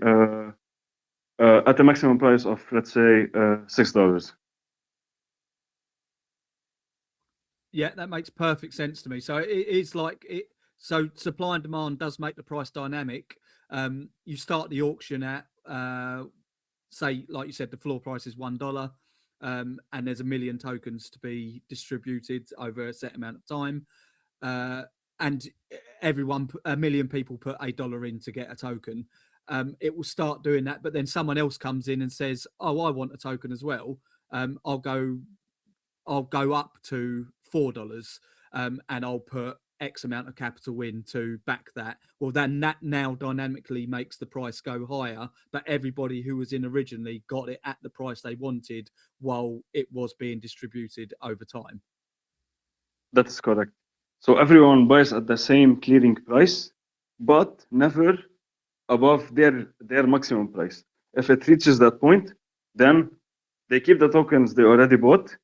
at a maximum price of, let's say, $6. Yeah, that makes perfect sense to me. So it's like it. So supply and demand does make the price dynamic. You start the auction at, say, like you said, the floor price is $1, and there's 1 million tokens to be distributed over a set amount of time, and everyone, 1 million people put $1 in to get a token. It will start doing that, but then someone else comes in and says, "Oh, I want a token as well. I'll go up to $4, and I'll put X amount of capital in to back that." Well, then that now dynamically makes the price go higher, but everybody who was in originally got it at the price they wanted while it was being distributed over time. That is correct. So everyone buys at the same clearing price, but never above their maximum price. If it reaches that point, then they keep the tokens they already bought.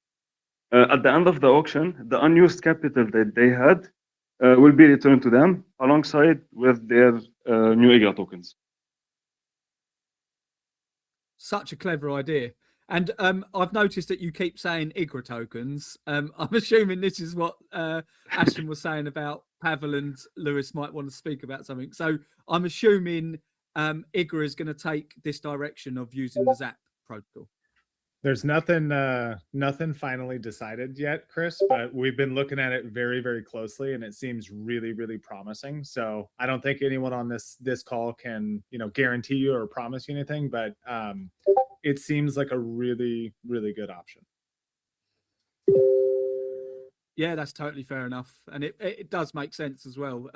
At the end of the auction, the unused capital that they had will be returned to them alongside with their new IGRA tokens. Such a clever idea. And I've noticed that you keep saying IGRA tokens. I'm assuming this is what Ashton was saying about Pavel and Lewis might want to speak about something. So I'm assuming IGRA is going to take this direction of using the ZAP protocol. There's nothing finally decided yet, Chris, but we've been looking at it very, very closely, and it seems really, really promising. So I don't think anyone on this call can, guarantee you or promise you anything, but it seems like a really, really good option. Yeah, that's totally fair enough, and it does make sense as well.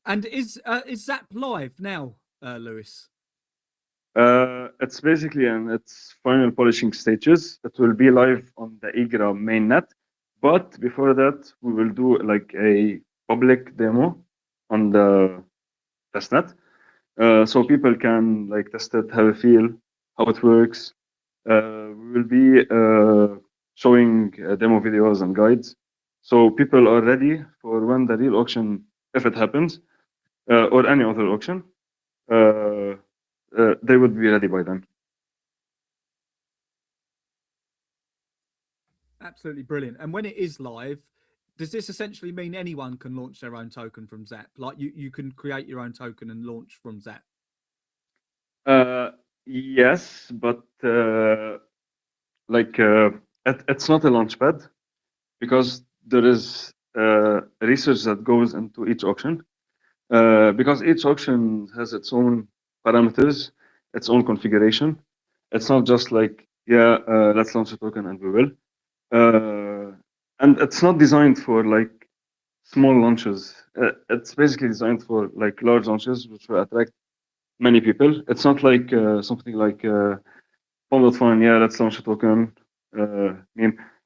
And is ZAP live now, Lewis? It's basically in its final polishing stages. It will be live on the IGRA mainnet, but before that, we will do like a public demo on the testnet, so people can like test it, have a feel, how it works. We will be showing demo videos and guides, so people are ready for when the real auction, if it happens, or any other auction. They would be ready by then. Absolutely brilliant. And when it is live, does this essentially mean anyone can launch their own token from ZAP? Like you can create your own token and launch from ZAP? Yes, but it's not a launchpad because there is research that goes into each auction. Because each auction has its own parameters, its own configuration. It's not just like, let's launch a token and we will. And it's not designed for like small launches. It's basically designed for like large launches, which will attract many people. It's not like something like Pump.fun, let's launch a token.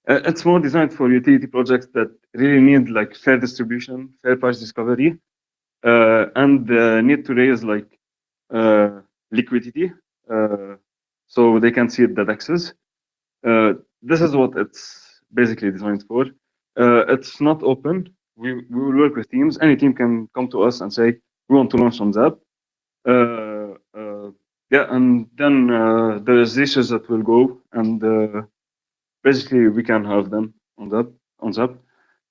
It's more designed for utility projects that really need like fair distribution, fair price discovery, and need to raise like liquidity so they can see the DEXs. This is what it's basically designed for. It's not open. We will work with teams. Any team can come to us and say, we want to launch on ZAP. And then there is research that will go, and basically we can have them on ZAP.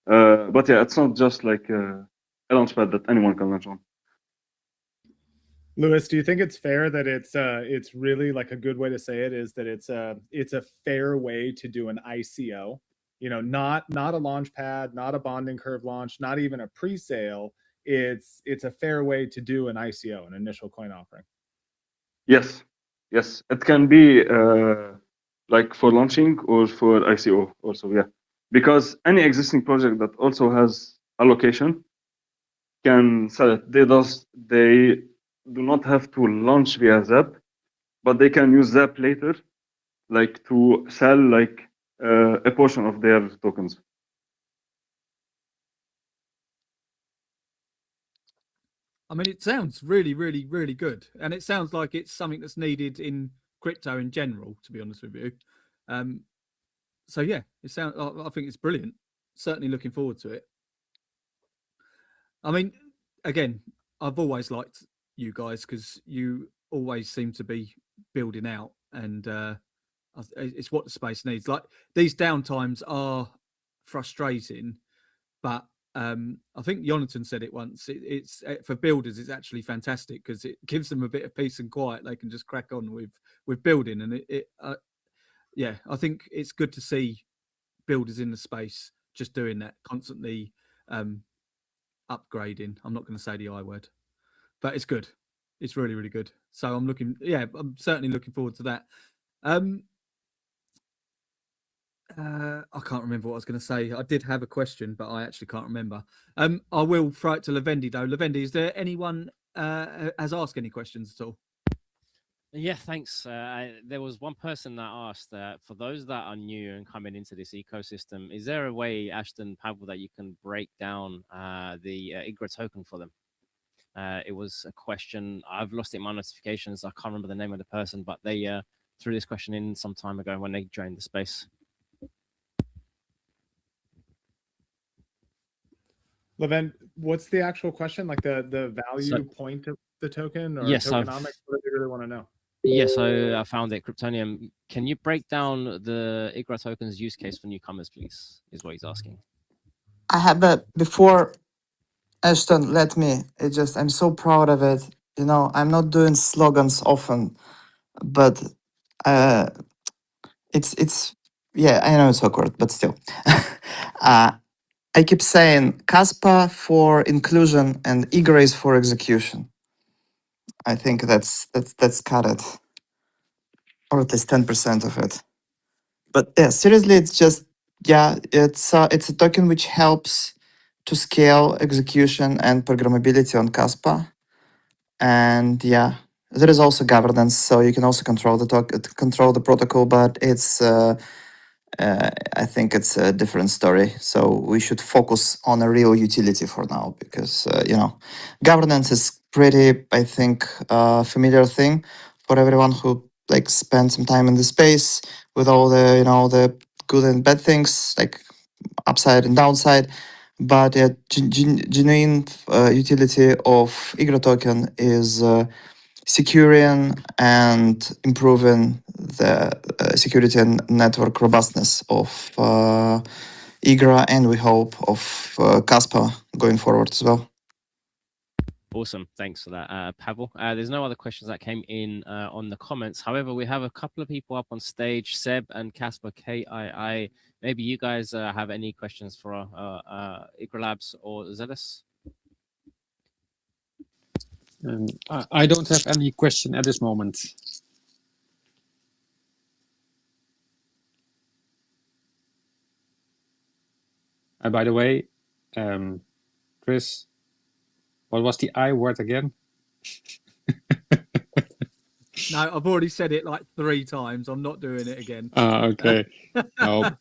But it's not just like a launchpad that anyone can launch on. Lewis, do you think it's fair that it's really like a good way to say it is that it's a fair way to do an ICO? Not a launch pad, not a bonding curve launch, not even a pre-sale. It's a fair way to do an ICO, an initial coin offering. Yes, it can be like for launching or for ICO also, because any existing project that also has allocation can sell it. They do not have to launch via ZAP, but they can use ZAP later, like to sell like a portion of their tokens. I mean, it sounds really, really, really good, and it sounds like it's something that's needed in crypto in general. To be honest with you, so yeah, it sounds. I think it's brilliant. Certainly looking forward to it. I mean, again, I've always liked you guys because you always seem to be building out, and it's what the space needs. Like these downtimes are frustrating, but I think Jonathan said it once. It's for builders, it's actually fantastic because it gives them a bit of peace and quiet. They can just crack on with building, and yeah, I think it's good to see builders in the space just doing that constantly, upgrading. I'm not going to say the I word, but it's good. It's really, really good. So I'm certainly looking forward to that. I can't remember what I was going to say. I did have a question, but I actually can't remember. I will throw it to Levendi though. Levendi, is there anyone has asked any questions at all? Yeah, thanks. There was one person that asked, for those that are new and coming into this ecosystem, is there a way, Ashton, Pavel, that you can break down the IGRA token for them? It was a question. I've lost it in my notifications. I can't remember the name of the person, but they threw this question in some time ago when they joined the space. Levent, what's the actual question? Like the value point of the token or tokenomics? What do they really want to know? Yeah, so I found it. Kryptonium, can you break down the IGRA tokens use case for newcomers, please? Is what he's asking. I have, but before Ashton, I'm so proud of it. You know, I'm not doing slogans often, but yeah, I know it's awkward, but still. I keep saying Kaspa for inclusion and IGRA is for execution. I think that's cut it, or at least 10% of it. But yeah, seriously, it's just it's a token which helps to scale execution and programmability on Kaspa, and yeah, there is also governance, so you can also control the protocol, but it's I think it's a different story. So we should focus on a real utility for now, because governance is pretty, I think, familiar thing for everyone who spent some time in the space with all the the good and bad things, like upside and downside. But genuine utility of IGRA token is securing and improving the security and network robustness of IGRA, and we hope of Kaspa going forward as well. Awesome. Thanks for that, Pavel. There's no other questions that came in on the comments. However, we have a couple of people up on stage, Seb and Kaspa KII. Maybe you guys have any questions for IGRA Labs or Zealous? I don't have any question at this moment. And by the way, Chris, what was the I word again? No, I've already said it like 3 times. I'm not doing it again. Okay. No,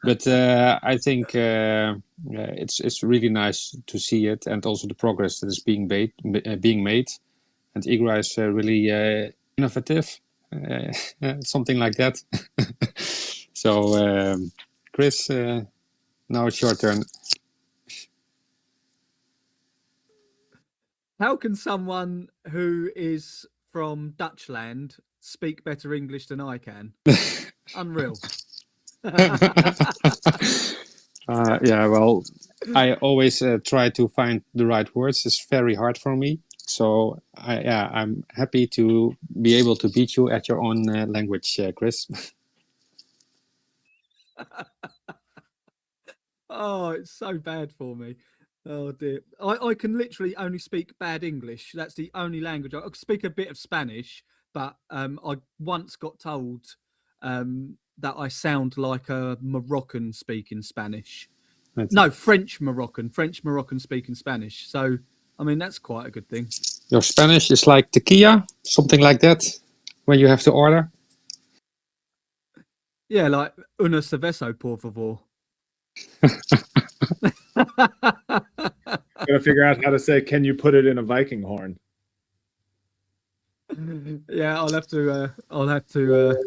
but I think it's really nice to see it, and also the progress that is being made. And IGRA is really innovative, something like that. So, Chris, now it's your turn. How can someone who is from Dutchland speak better English than I can? Unreal. Yeah, well, I always try to find the right words. It's very hard for me. So I'm happy to be able to beat you at your own language, Chris. Oh, it's so bad for me. Oh dear. I can literally only speak bad English. That's the only language. I speak a bit of Spanish, but I once got told that I sound like a Moroccan speaking Spanish. No, French Moroccan speaking Spanish. So, I mean, that's quite a good thing. Your Spanish is like tequila, something like that, when you have to order? Yeah, like una cerveza, por favor. gotta figure out how to say, "Can you put it in a Viking horn?" Yeah, I'll have to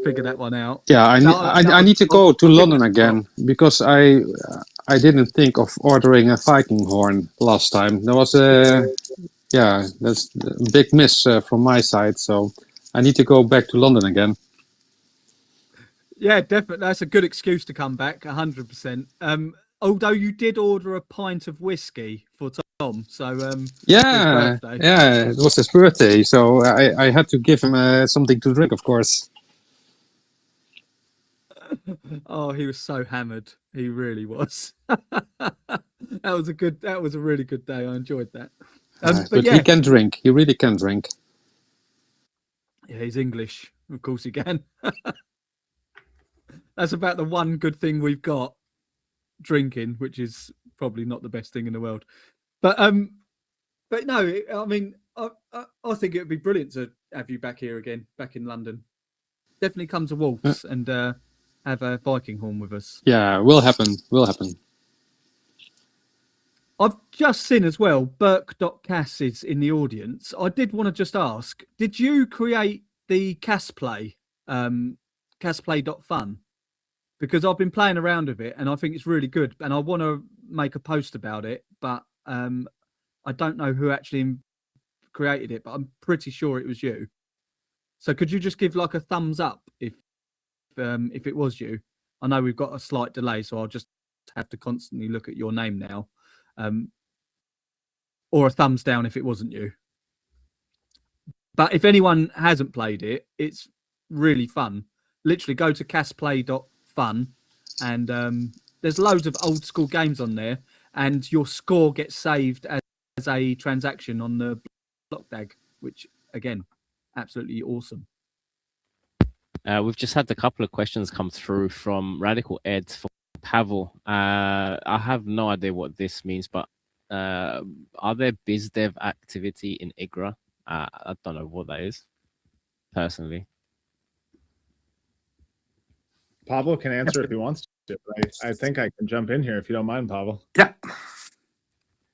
figure that one out. Yeah, I need to go to London again because I didn't think of ordering a Viking horn last time. There was that's a big miss from my side. So I need to go back to London again. Yeah, definitely. That's a good excuse to come back, 100%. Although you did order a pint of whiskey for Tom, so Yeah, it was his birthday, so I had to give him something to drink, of course. Oh, he was so hammered. He really was. That was a really good day. I enjoyed that. But yeah, he can drink. He really can drink. Yeah, he's English. Of course he can. That's about the one good thing we've got, drinking, which is probably not the best thing in the world. But no, I mean, I think it would be brilliant to have you back here again, back in London. Definitely come to Wolves and have a Viking horn with us. Yeah, will happen. Will happen. I've just seen as well, Burke.kas is in the audience. I did want to just ask, did you create the Kasplay, Kasplay.fun? Because I've been playing around with it and I think it's really good. And I want to make a post about it, but I don't know who actually created it, but I'm pretty sure it was you. So could you just give like a thumbs up if it was you? I know we've got a slight delay, so I'll just have to constantly look at your name now. Or a thumbs down if it wasn't you. But if anyone hasn't played it, it's really fun. Literally go to Kasplay.fun and there's loads of old school games on there and your score gets saved as a transaction on the block dag, which again, absolutely awesome. We've just had a couple of questions come through from Radical Ed for Pavel. I have no idea what this means, but are there biz dev activity in IGRA? I don't know what that is, personally. Pavel can answer if he wants to. I think I can jump in here if you don't mind, Pavel. Yeah.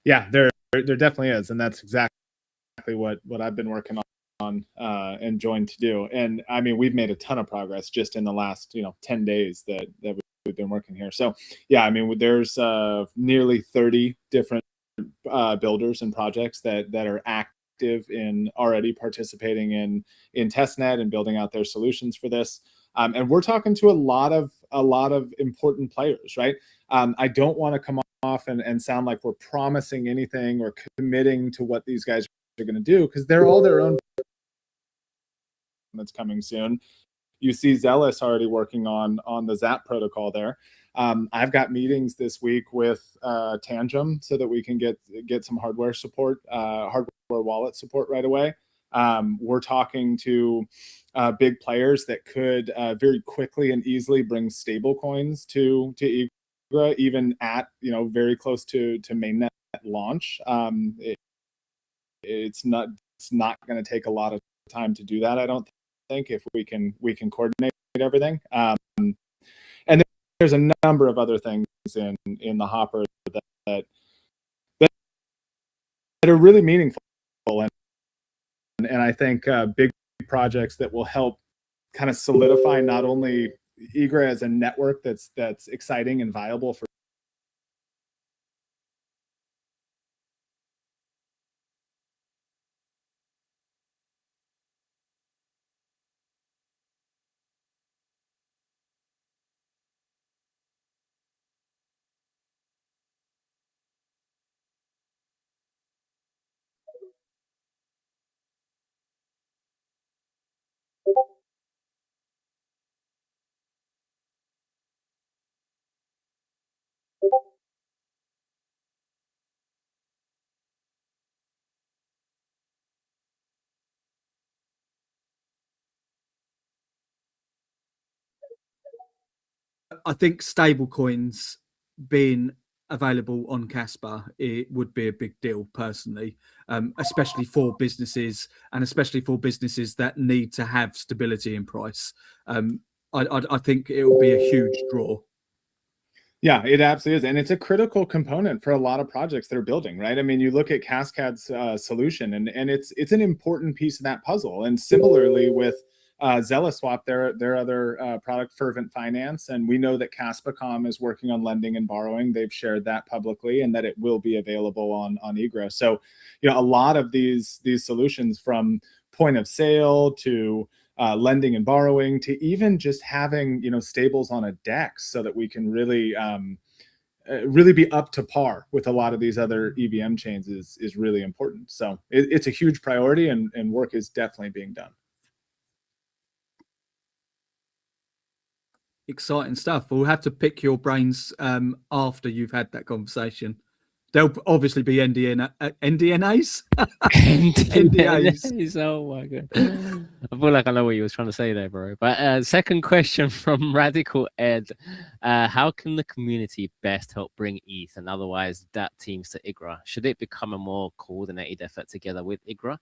Yeah, there definitely is, and that's exactly what I've been working on and joined to do. And I mean, we've made a ton of progress just in the last 10 days that we've been working here. So yeah, I mean, there's nearly 30 different builders and projects that are active in already participating in testnet and building out their solutions for this. And we're talking to a lot of important players, right? I don't want to come off and sound like we're promising anything or committing to what these guys are going to do, because they're all their own. That's coming soon. You see Zealous already working on the Zap protocol there. I've got meetings this week with Tangem so that we can get some hardware support, hardware wallet support right away. We're talking to big players that could very quickly and easily bring stable coins to IGRA, even at very close to mainnet launch. It's not going to take a lot of time to do that, I don't think, if we can coordinate everything. And there's a number of other things in the hopper that are really meaningful, and I think big projects that will help kind of solidify not only IGRA as a network that's exciting and viable for I think stable coins being available on Kaspa, it would be a big deal personally, especially for businesses and especially for businesses that need to have stability in price. I think it will be a huge draw. Yeah, it absolutely is, and it's a critical component for a lot of projects that are building, right? I mean, you look at Cascade's solution, and it's an important piece of that puzzle. And similarly with ZellaSwap, their other product, Fervent Finance, and we know that Kaspa.com is working on lending and borrowing. They've shared that publicly, and that it will be available on Egro. So, you know, a lot of these solutions, from point of sale to lending and borrowing, to even just having, you know, stables on a DEX, so that we can really really be up to par with a lot of these other EVM chains is really important. So it's a huge priority, and work is definitely being done. Exciting stuff. We'll have to pick your brains after you've had that conversation. There'll obviously be NDAs. NDAs. Oh my god! I feel like I know what you was trying to say there, bro. But second question from Radical Ed: how can the community best help bring ETH and otherwise DApp teams to IGRA? Should it become a more coordinated effort together with IGRA?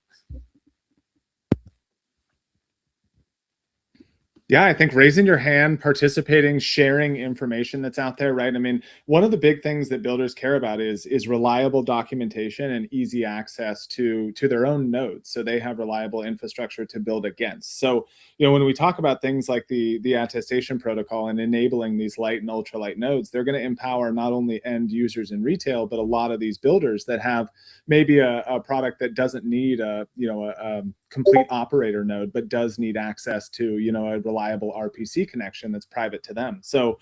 Yeah, I think raising your hand, participating, sharing information that's out there, right? I mean, one of the big things that builders care about is reliable documentation and easy access to their own nodes, so they have reliable infrastructure to build against. So, you know, when we talk about things like the attestation protocol and enabling these light and ultralight nodes, they're going to empower not only end users in retail, but a lot of these builders that have maybe a product that doesn't need a complete operator node, but does need access to, you know, a reliable RPC connection that's private to them. So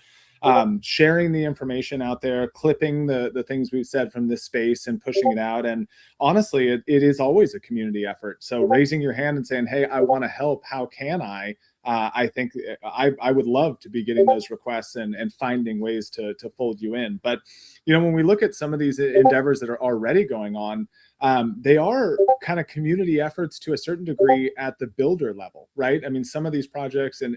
sharing the information out there, clipping the things we've said from this space and pushing it out. And honestly, it is always a community effort. So raising your hand and saying, hey, I want to help, how can I? I think I would love to be getting those requests and finding ways to fold you in. But, you know, when we look at some of these endeavors that are already going on, they are kind of community efforts to a certain degree at the builder level, right? I mean, some of these projects and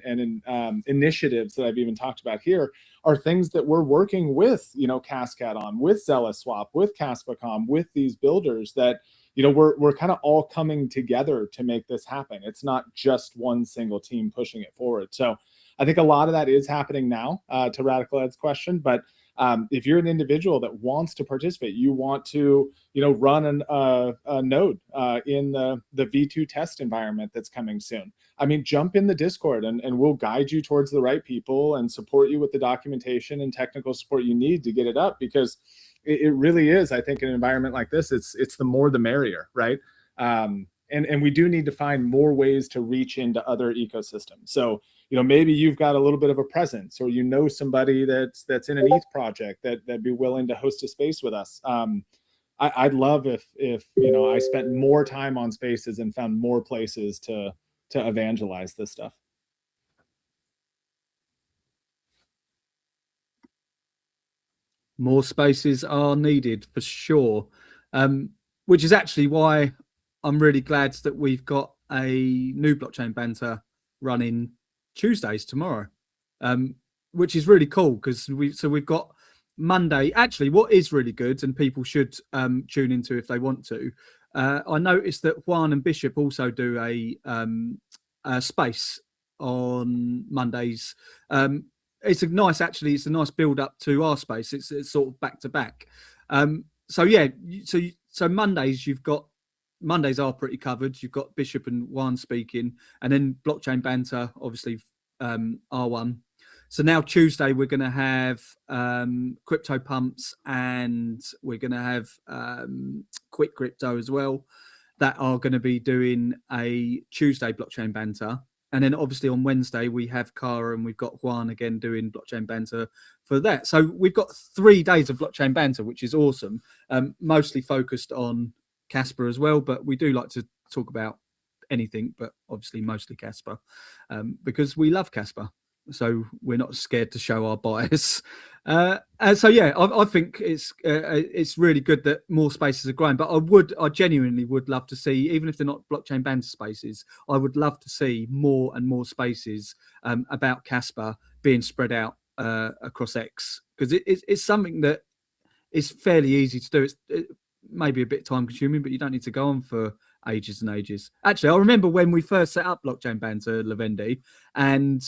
initiatives that I've even talked about here are things that we're working with, you know, Cascade on, with ZellaSwap, with Kaspa.com, with these builders that, you know, we're kind of all coming together to make this happen. It's not just one single team pushing it forward. So I think a lot of that is happening now, to Radical Ed's question. But if you're an individual that wants to participate, you want to, you know, run a node in the V2 test environment that's coming soon. I mean, jump in the Discord and we'll guide you towards the right people and support you with the documentation and technical support you need to get it up, because it really is, I think, in an environment like this, it's the more the merrier, right? And we do need to find more ways to reach into other ecosystems. So, you know, maybe you've got a little bit of a presence, or you know somebody that's in an ETH project that'd be willing to host a space with us. I'd love if you know, I spent more time on spaces and found more places to evangelize this stuff. More spaces are needed for sure, which is actually why I'm really glad that we've got a new blockchain banter running Tuesdays tomorrow, which is really cool, because we've got Monday. Actually, what is really good, and people should tune into if they want to, I noticed that Juan and Bishop also do a space on Mondays. It's a nice build up to our space. It's sort of back to back. So yeah, so Mondays are pretty covered. You've got Bishop and Juan speaking, and then blockchain banter, obviously, R1. So now Tuesday we're going to have CryptoPumpz, and we're going to have Quick Crypto as well, that are going to be doing a Tuesday blockchain banter. And then obviously on Wednesday we have Kara, and we've got Juan again doing blockchain banter for that. So we've got 3 days of blockchain banter, which is awesome. Mostly focused on Kaspa as well, but we do like to talk about anything, but obviously mostly Kaspa, because we love Kaspa. So we're not scared to show our bias. And so yeah, I think it's really good that more spaces are growing. But I genuinely would love to see, even if they're not blockchain banter spaces, I would love to see more and more spaces about Kaspa being spread out across X, because it's something that is fairly easy to do. It may be a bit time consuming, but you don't need to go on for ages and ages. Actually, I remember when we first set up blockchain banter, Levendi, and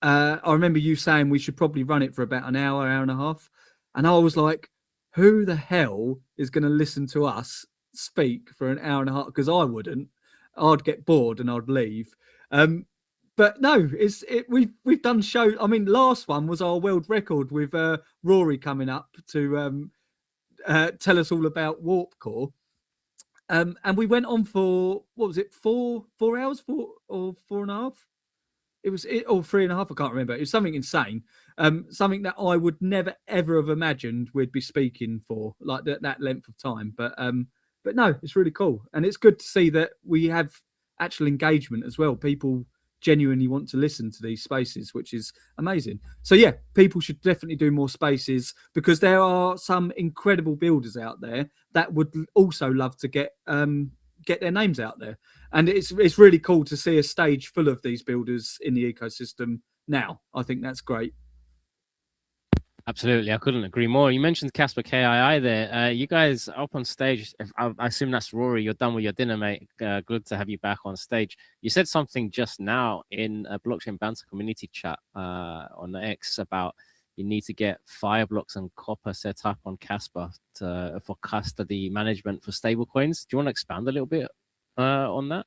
I remember you saying we should probably run it for about an hour, hour and a half. And I was like, who the hell is going to listen to us speak for an hour and a half? Because I wouldn't. I'd get bored and I'd leave. But no, we've done shows. I mean, last one was our world record with Rory coming up to tell us all about Warp Core. And we went on for, what was it, 4 hours, 4.5? It was or 3.5. I can't remember. It was something insane. Something that I would never ever have imagined we'd be speaking for like that length of time. But no, it's really cool, and it's good to see that we have actual engagement as well. People genuinely want to listen to these spaces, which is amazing. So yeah, people should definitely do more spaces, because there are some incredible builders out there that would also love to get their names out there. And it's really cool to see a stage full of these builders in the ecosystem now. I think that's great. Absolutely, I couldn't agree more. You mentioned Kaspa KII there. You guys are up on stage. I assume that's Rory. You're done with your dinner, mate. Good to have you back on stage. You said something just now in a Blockchain Banter community chat on X about you need to get Fireblocks and Copper set up on Kaspa for custody management for stablecoins. Do you want to expand a little bit on that?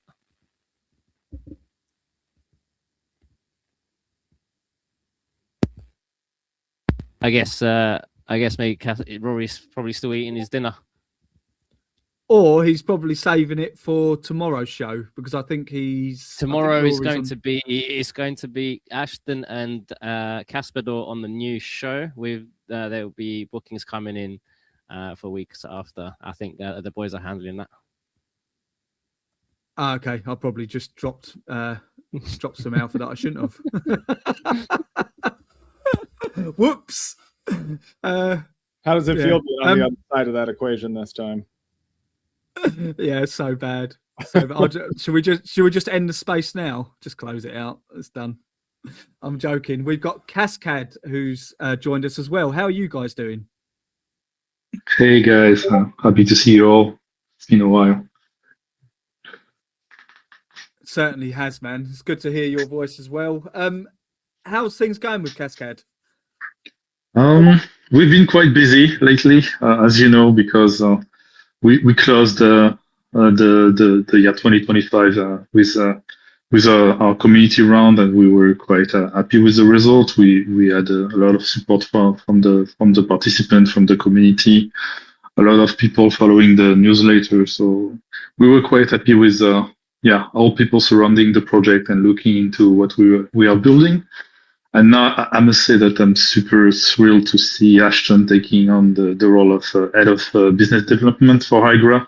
I guess maybe Rory's probably still eating his dinner, or he's probably saving it for tomorrow's show, because I think tomorrow is going to be Ashton and Caspador on the new show. With there will be bookings coming in for weeks after. I think the boys are handling that. Okay, I probably just dropped some alpha that I shouldn't have. Whoops. How does it feel being on the other side of that equation this time? Yeah, it's so bad. Should we just end the space now? Just close it out. It's done. I'm joking. We've got Cascade who's joined us as well. How are you guys doing? Hey guys, happy to see you all. It's been a while. It certainly has, man. It's good to hear your voice as well. How's things going with Cascade? We've been quite busy lately, as you know, because we closed the year 2025 with our community round, and we were quite happy with the result. We had a lot of support from the participants, from the community, a lot of people following the newsletter. So we were quite happy with all people surrounding the project and looking into what we are building. And now I must say that I'm super thrilled to see Ashton taking on the role of head of business development for Hydra,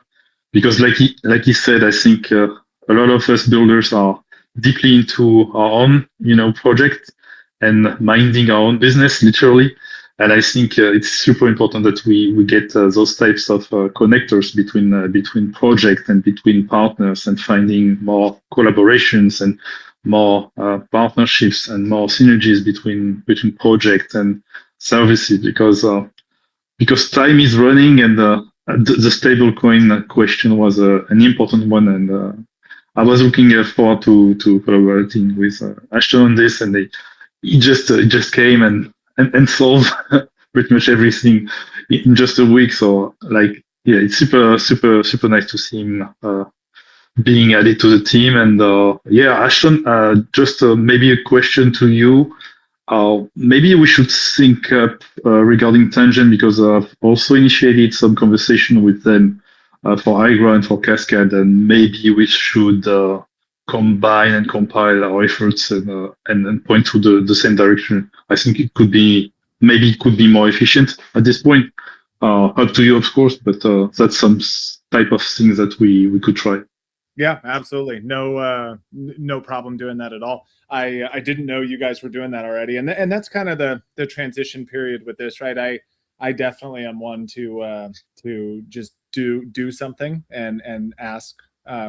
because like he said, I think a lot of us builders are deeply into our own project and minding our own business literally. And I think it's super important that we get those types of connectors between projects and between partners, and finding more collaborations and more partnerships and more synergies between projects and services, because time is running, and the stablecoin question was an important one, and I was looking forward to collaborating with Ashton on this, and it just came and solved pretty much everything in just a week. So it's super nice to see him being added to the team. And Ashton, just maybe a question to you. Maybe we should sync up regarding Tangent, because I've also initiated some conversation with them for Hydra and for Cascade, and maybe we should combine and compile our efforts and point to the same direction. I think it could be more efficient at this point. Up to you, of course, but that's some type of things that we could try. Yeah, absolutely. No problem doing that at all. I didn't know you guys were doing that already, and that's kind of the transition period with this, right? I definitely am one to just do something and ask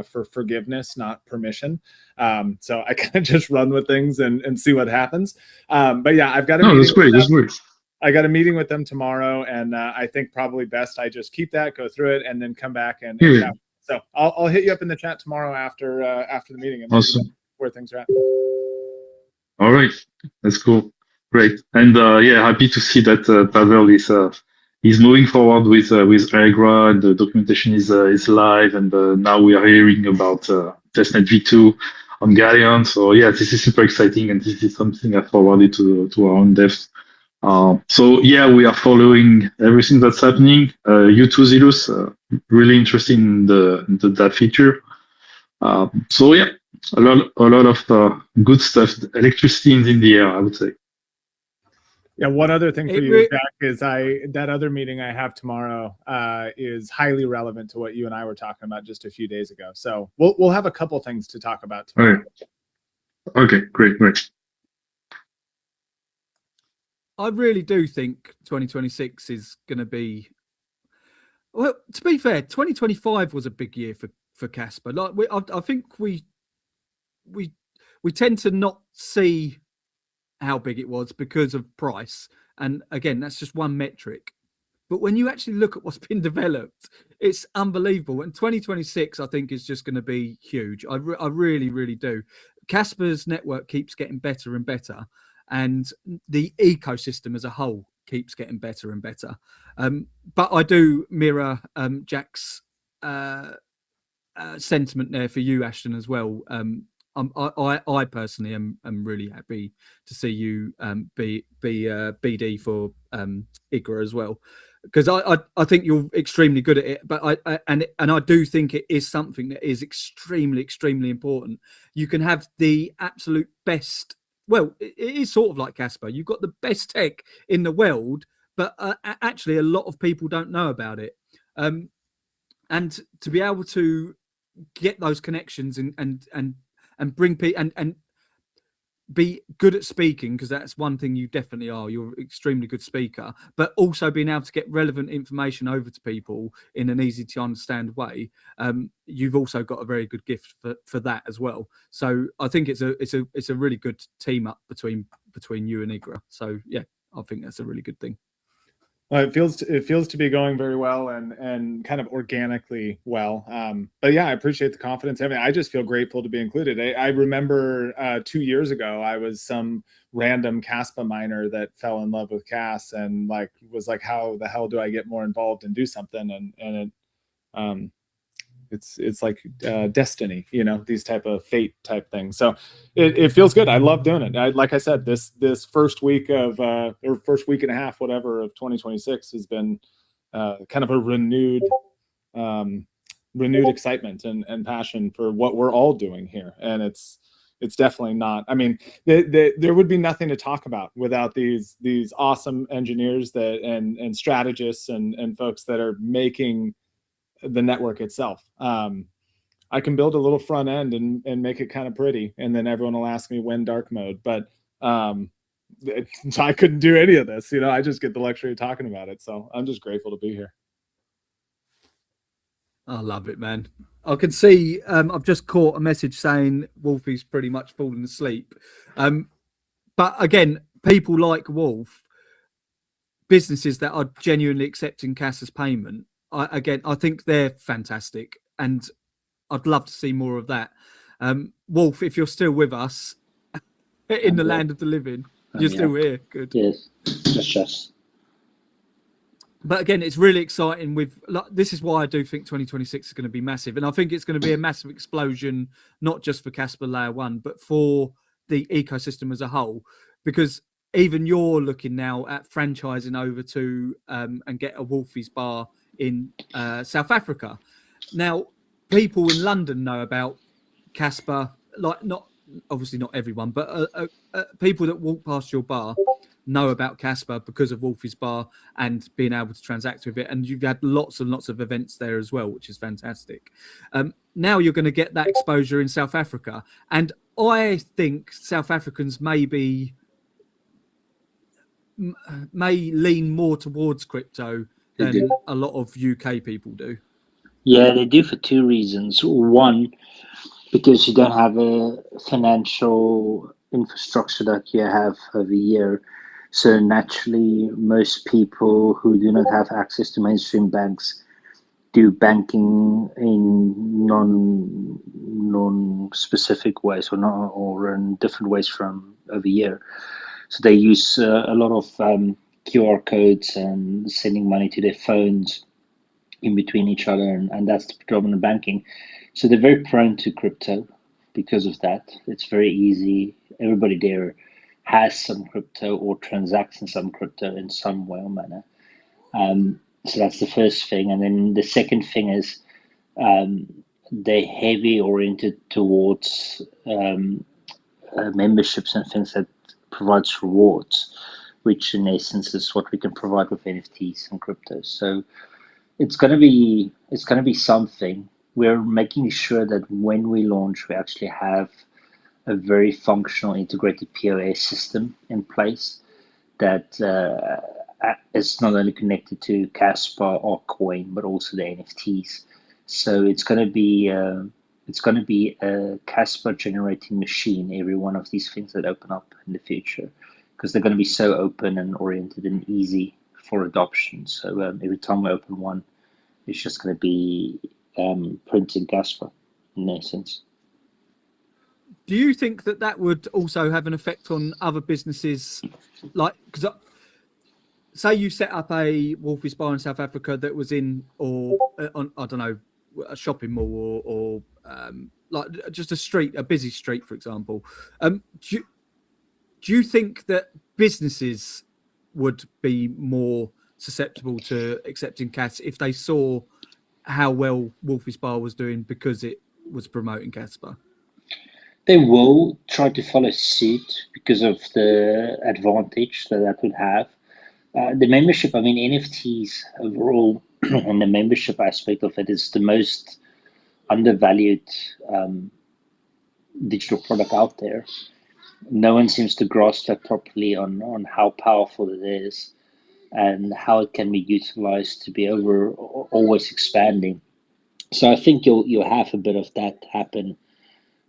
for forgiveness, not permission. So I kind of just run with things and see what happens. But yeah, I've got that's great. That's great. I got a meeting with them tomorrow, and I think probably best I just keep that, go through it, and then come back and chat. So I'll hit you up in the chat tomorrow after the meeting and awesome. where things are at. All right, that's cool. Great, and yeah, happy to see that Pavel is moving forward with Agra, and the documentation is live, and now we are hearing about testnet v2 on Galleon. So yeah, this is super exciting, and this is something I forwarded to our own devs. So yeah, we are following everything that's happening. You too, Zilus, really interested in that feature. So yeah, a lot of good stuff. Electricity is in the air, I would say. Yeah, one other thing for you, Jack, is that other meeting I have tomorrow is highly relevant to what you and I were talking about just a few days ago. So we'll have a couple things to talk about tomorrow. Okay, great. I really do think 2026 is going to be. Well, to be fair, 2025 was a big year for Kaspa. Like I think we tend to not see how big it was because of price, and again, that's just one metric. But when you actually look at what's been developed, it's unbelievable. And 2026, I think, is just going to be huge. I really do. Kaspa's network keeps getting better and better, and the ecosystem as a whole keeps getting better and better. But I do mirror Jack's sentiment there for you, Ashton, as well. I personally am really happy to see you be BD for IGRA as well, because I think you're extremely good at it. But I do think it is something that is extremely important. You can have the absolute best. Well, it is sort of like Kaspa. You've got the best tech in the world, but actually a lot of people don't know about it. And to be able to get those connections and bring people and be good at speaking, because that's one thing you definitely are. You're an extremely good speaker, but also being able to get relevant information over to people in an easy to understand way. You've also got a very good gift for that as well. So I think it's a really good team up between you and IGRA. So yeah, I think that's a really good thing. Well, it feels to be going very well and kind of organically well. But yeah, I appreciate the confidence. I mean, I just feel grateful to be included. I remember 2 years ago, I was some random Kaspa miner that fell in love with Kas and was like, how the hell do I get more involved and do something? And it's like destiny, these type of fate type things. So it feels good. I love doing it. Like I said, this first week of or first week and a half, whatever, of 2026 has been kind of a renewed excitement and passion for what we're all doing here. And it's definitely not. I mean, there would be nothing to talk about without these awesome engineers and strategists and folks that are making the network itself. I can build a little front end and make it kind of pretty, and then everyone will ask me when dark mode, but I couldn't do any of this. I just get the luxury of talking about it. So I'm just grateful to be here. I love it, man. I can see I've just caught a message saying Wolfie's pretty much fallen asleep. But again, people like Wolf, businesses that are genuinely accepting Kas as payment, I think they're fantastic, and I'd love to see more of that. Wolf, if you're still with us in the land of the living, you're still here. Good. Yes, just. But again, it's really exciting. This is why I do think 2026 is going to be massive, and I think it's going to be a massive explosion, not just for Kaspa Layer 1, but for the ecosystem as a whole, because even you're looking now at franchising over to and get a Wolfie's bar in South Africa. Now, people in London know about Kaspa, obviously not everyone, but people that walk past your bar know about Kaspa because of Wolfie's bar and being able to transact with it. And you've had lots and lots of events there as well, which is fantastic. Now you're going to get that exposure in South Africa. And I think South Africans may lean more towards crypto than a lot of UK people do. Yeah, they do for two reasons. One, because you don't have a financial infrastructure that you have over here. So naturally, most people who do not have access to mainstream banks do banking in non-specific ways or in different ways from over here. So they use a lot of QR codes and sending money to their phones in between each other, and that's the predominant banking. So they're very prone to crypto because of that. It's very easy. Everybody there has some crypto or transacts in some crypto in some way or manner. So that's the first thing. And then the second thing is they're heavy oriented towards memberships and things that provides rewards, which in essence is what we can provide with NFTs and cryptos. So it's gonna be something. We're making sure that when we launch, we actually have a very functional integrated POS system in place that is not only connected to Kaspa or Coin, but also the NFTs. So it's going to be a Kaspa generating machine, every one of these things that open up in the future, because they're going to be so open and oriented and easy for adoption. So every time we open one, it's just going to be printing Kaspa in essence. Do you think that that would also have an effect on other businesses? Like, because say you set up a Wolfie's Bar in South Africa that was in, or on, I don't know, a shopping mall or like just a busy street, for example. Do you think that businesses would be more susceptible to accepting CAS if they saw how well Wolfie's Bar was doing because it was promoting Kaspa? They will try to follow suit because of the advantage that would have. The membership, I mean, NFTs overall, and the membership aspect of it is the most undervalued digital product out there. No one seems to grasp that properly on how powerful it is and how it can be utilized to be always expanding. So I think you'll have a bit of that happen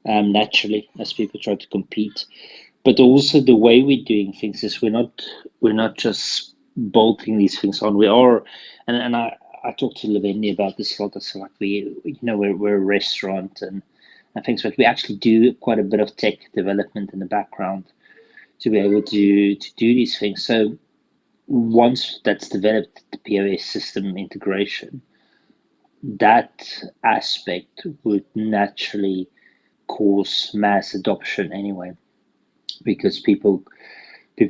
naturally as people try to compete. But also the way we're doing things is we're not just bolting these things on. We are, and I talked to Levendi about this a lot. It's like we're a restaurant and things, but we actually do quite a bit of tech development in the background to be able to do these things. So once that's developed, the POS system integration, that aspect would naturally cause mass adoption anyway, because people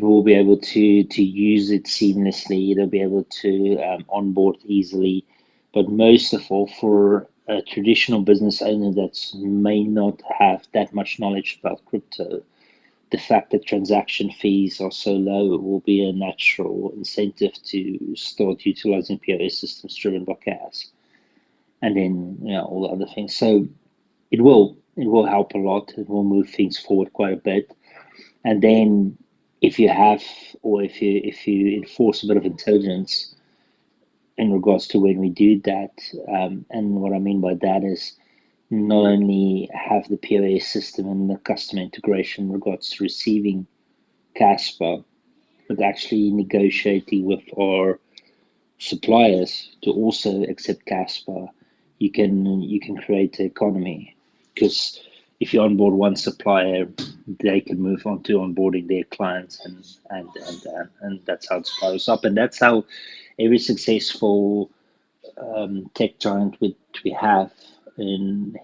will be able to use it seamlessly. They'll be able to onboard easily. But most of all, for a traditional business owner that may not have that much knowledge about crypto, the fact that transaction fees are so low will be a natural incentive to start utilizing POS systems driven by CAS, and then all the other things. So it will help a lot. It will move things forward quite a bit. And then if you enforce a bit of intelligence in regards to when we do that, and what I mean by that is not only have the POS system and the customer integration in regards to receiving Kaspa, but actually negotiating with our suppliers to also accept Kaspa, you can create the economy. Because if you onboard one supplier, they can move on to onboarding their clients, and that's how it goes up. And that's how every successful tech giant we have in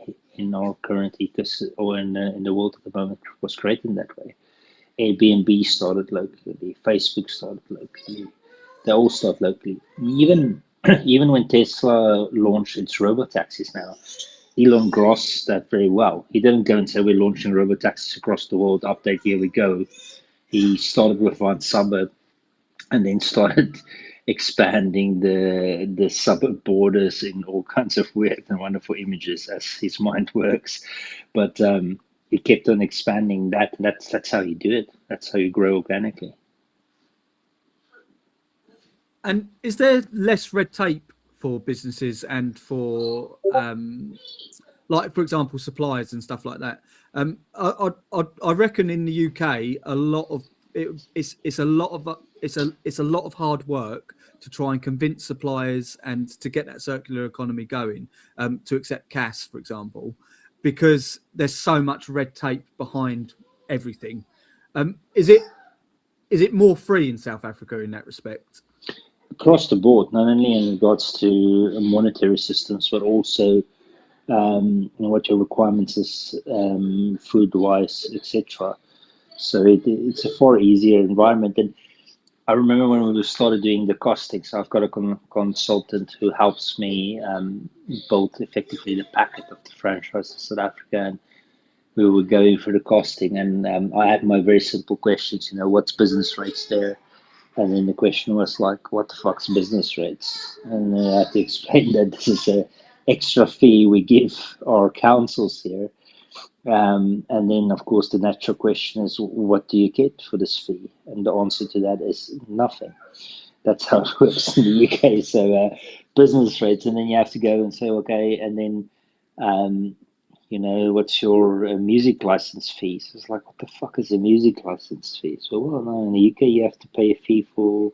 our current ecosystem or in the world at the moment was created that way. Airbnb started locally, Facebook started locally. They all start locally. Even when Tesla launched its robotaxis now, Elon grasped that very well. He didn't go and say we're launching robotaxis across the world, update, here we go. He started with one suburb and then started expanding the suburb borders in all kinds of weird and wonderful images as his mind works. But he kept on expanding that. And that's how you do it. That's how you grow organically. And is there less red tape for businesses and for like, for example, suppliers and stuff like that? I reckon in the UK, a lot of it's a lot of hard work to try and convince suppliers and to get that circular economy going, to accept CAS, for example, because there's so much red tape behind everything. Is it more free in South Africa in that respect? Across the board, not only in regards to monetary assistance, but also what your requirements is, food-wise, etc. So it's a far easier environment. And I remember when we started doing the costing, so I've got a consultant who helps me build effectively the packet of the franchise in South Africa, and we were going for the costing, and I had my very simple questions, what's business rates there? And then the question was like, what the fuck's business rates? And I had to explain that this is an extra fee we give our councils here. And then, of course, the natural question is, what do you get for this fee? And the answer to that is nothing. That's how it works in the UK. So business rates, and then you have to go and say, okay, and then, what's your music license fee? So it's like, what the fuck is a music license fee? So, well, no, in the UK, you have to pay a fee for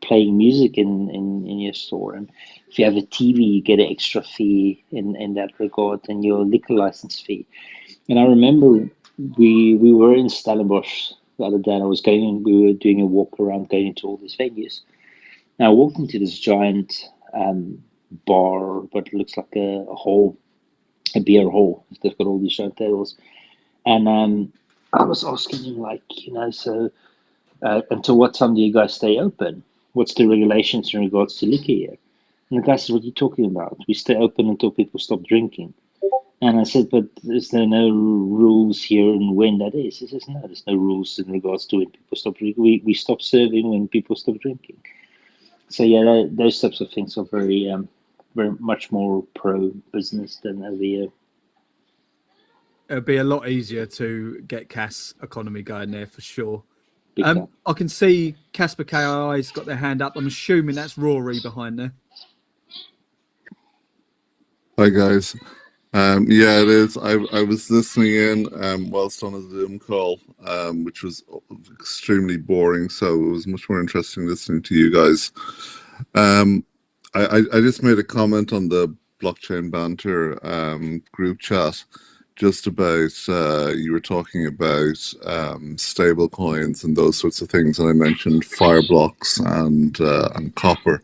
playing music in your store. And if you have a TV, you get an extra fee in that regard, and your liquor license fee. And I remember we were in Stellenbosch the other day, and we were doing a walk around, going to all these venues. Now I walked into this giant bar, but it looks like a beer hall. They've got all these giant tables. And I was asking him, so until what time do you guys stay open? What's the regulations in regards to liquor here? And the guy said, what are you talking about? We stay open until people stop drinking. And I said, but is there no rules here and when that is? He says, no, there's no rules in regards to when people stop drinking. We stop serving when people stop drinking. So yeah, those types of things are very much more pro-business than over here. It'd be a lot easier to get CAS economy going there for sure. I can see Kaspa KI's got their hand up. I'm assuming that's Rory behind there. Hi guys. Yeah, it is. I was listening in whilst on a Zoom call, which was extremely boring. So it was much more interesting listening to you guys. I just made a comment on the blockchain banter group chat, just about you were talking about stable coins and those sorts of things, and I mentioned Fireblocks and Copper,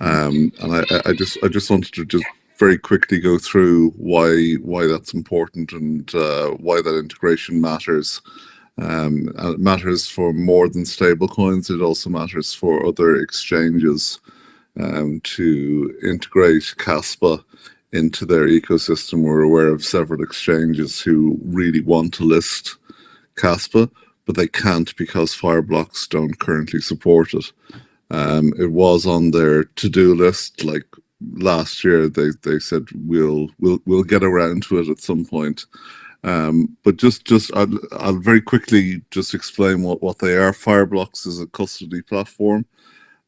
and I just wanted to just very quickly go through why that's important and why that integration matters. And it matters for more than stable coins. It also matters for other exchanges to integrate Kaspa into their ecosystem. We're aware of several exchanges who really want to list Kaspa, but they can't because Fireblocks don't currently support it. It was on their to-do list, like last year. They said we'll get around to it at some point. But I'll very quickly just explain what they are. Fireblocks is a custody platform,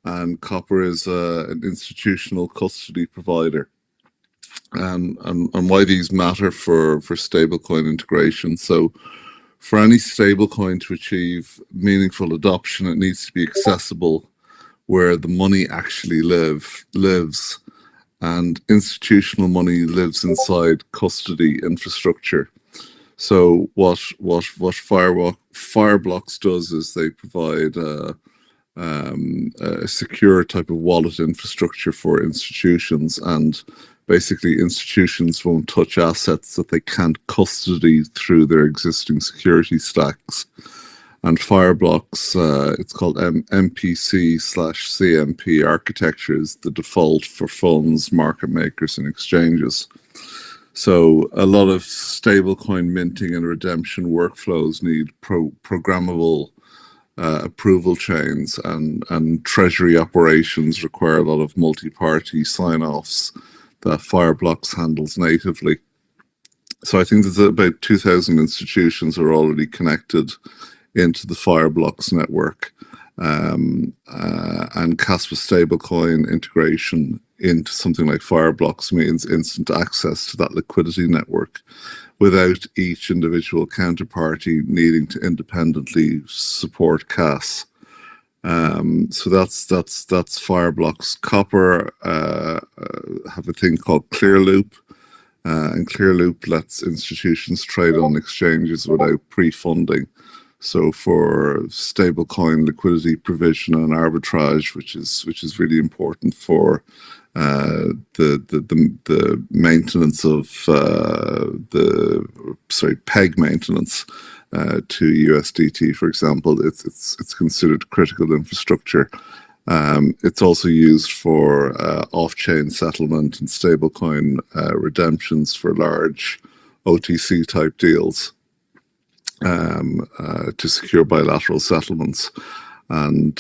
and Copper is an institutional custody provider. And why these matter for stablecoin integration. So for any stablecoin to achieve meaningful adoption, it needs to be accessible where the money actually lives, and institutional money lives inside custody infrastructure. So what Fireblocks does is they provide a secure type of wallet infrastructure for institutions, and basically institutions won't touch assets that they can't custody through their existing security stacks. And Fireblocks, it's called MPC/CMP architecture, is the default for funds, market makers, and exchanges. So a lot of stablecoin minting and redemption workflows need programmable approval chains, and treasury operations require a lot of multi-party sign-offs that Fireblocks handles natively. So I think there's about 2,000 institutions are already connected into the Fireblocks network, and Kaspa stablecoin integration into something like Fireblocks means instant access to that liquidity network without each individual counterparty needing to independently support CAS. So that's Fireblocks. Copper have a thing called Clearloop, and Clearloop lets institutions trade on exchanges without pre-funding. So for stablecoin liquidity provision and arbitrage, which is really important for the maintenance of peg maintenance to USDT, for example, it's considered critical infrastructure. It's also used for off-chain settlement and stablecoin redemptions for large OTC type deals to secure bilateral settlements. And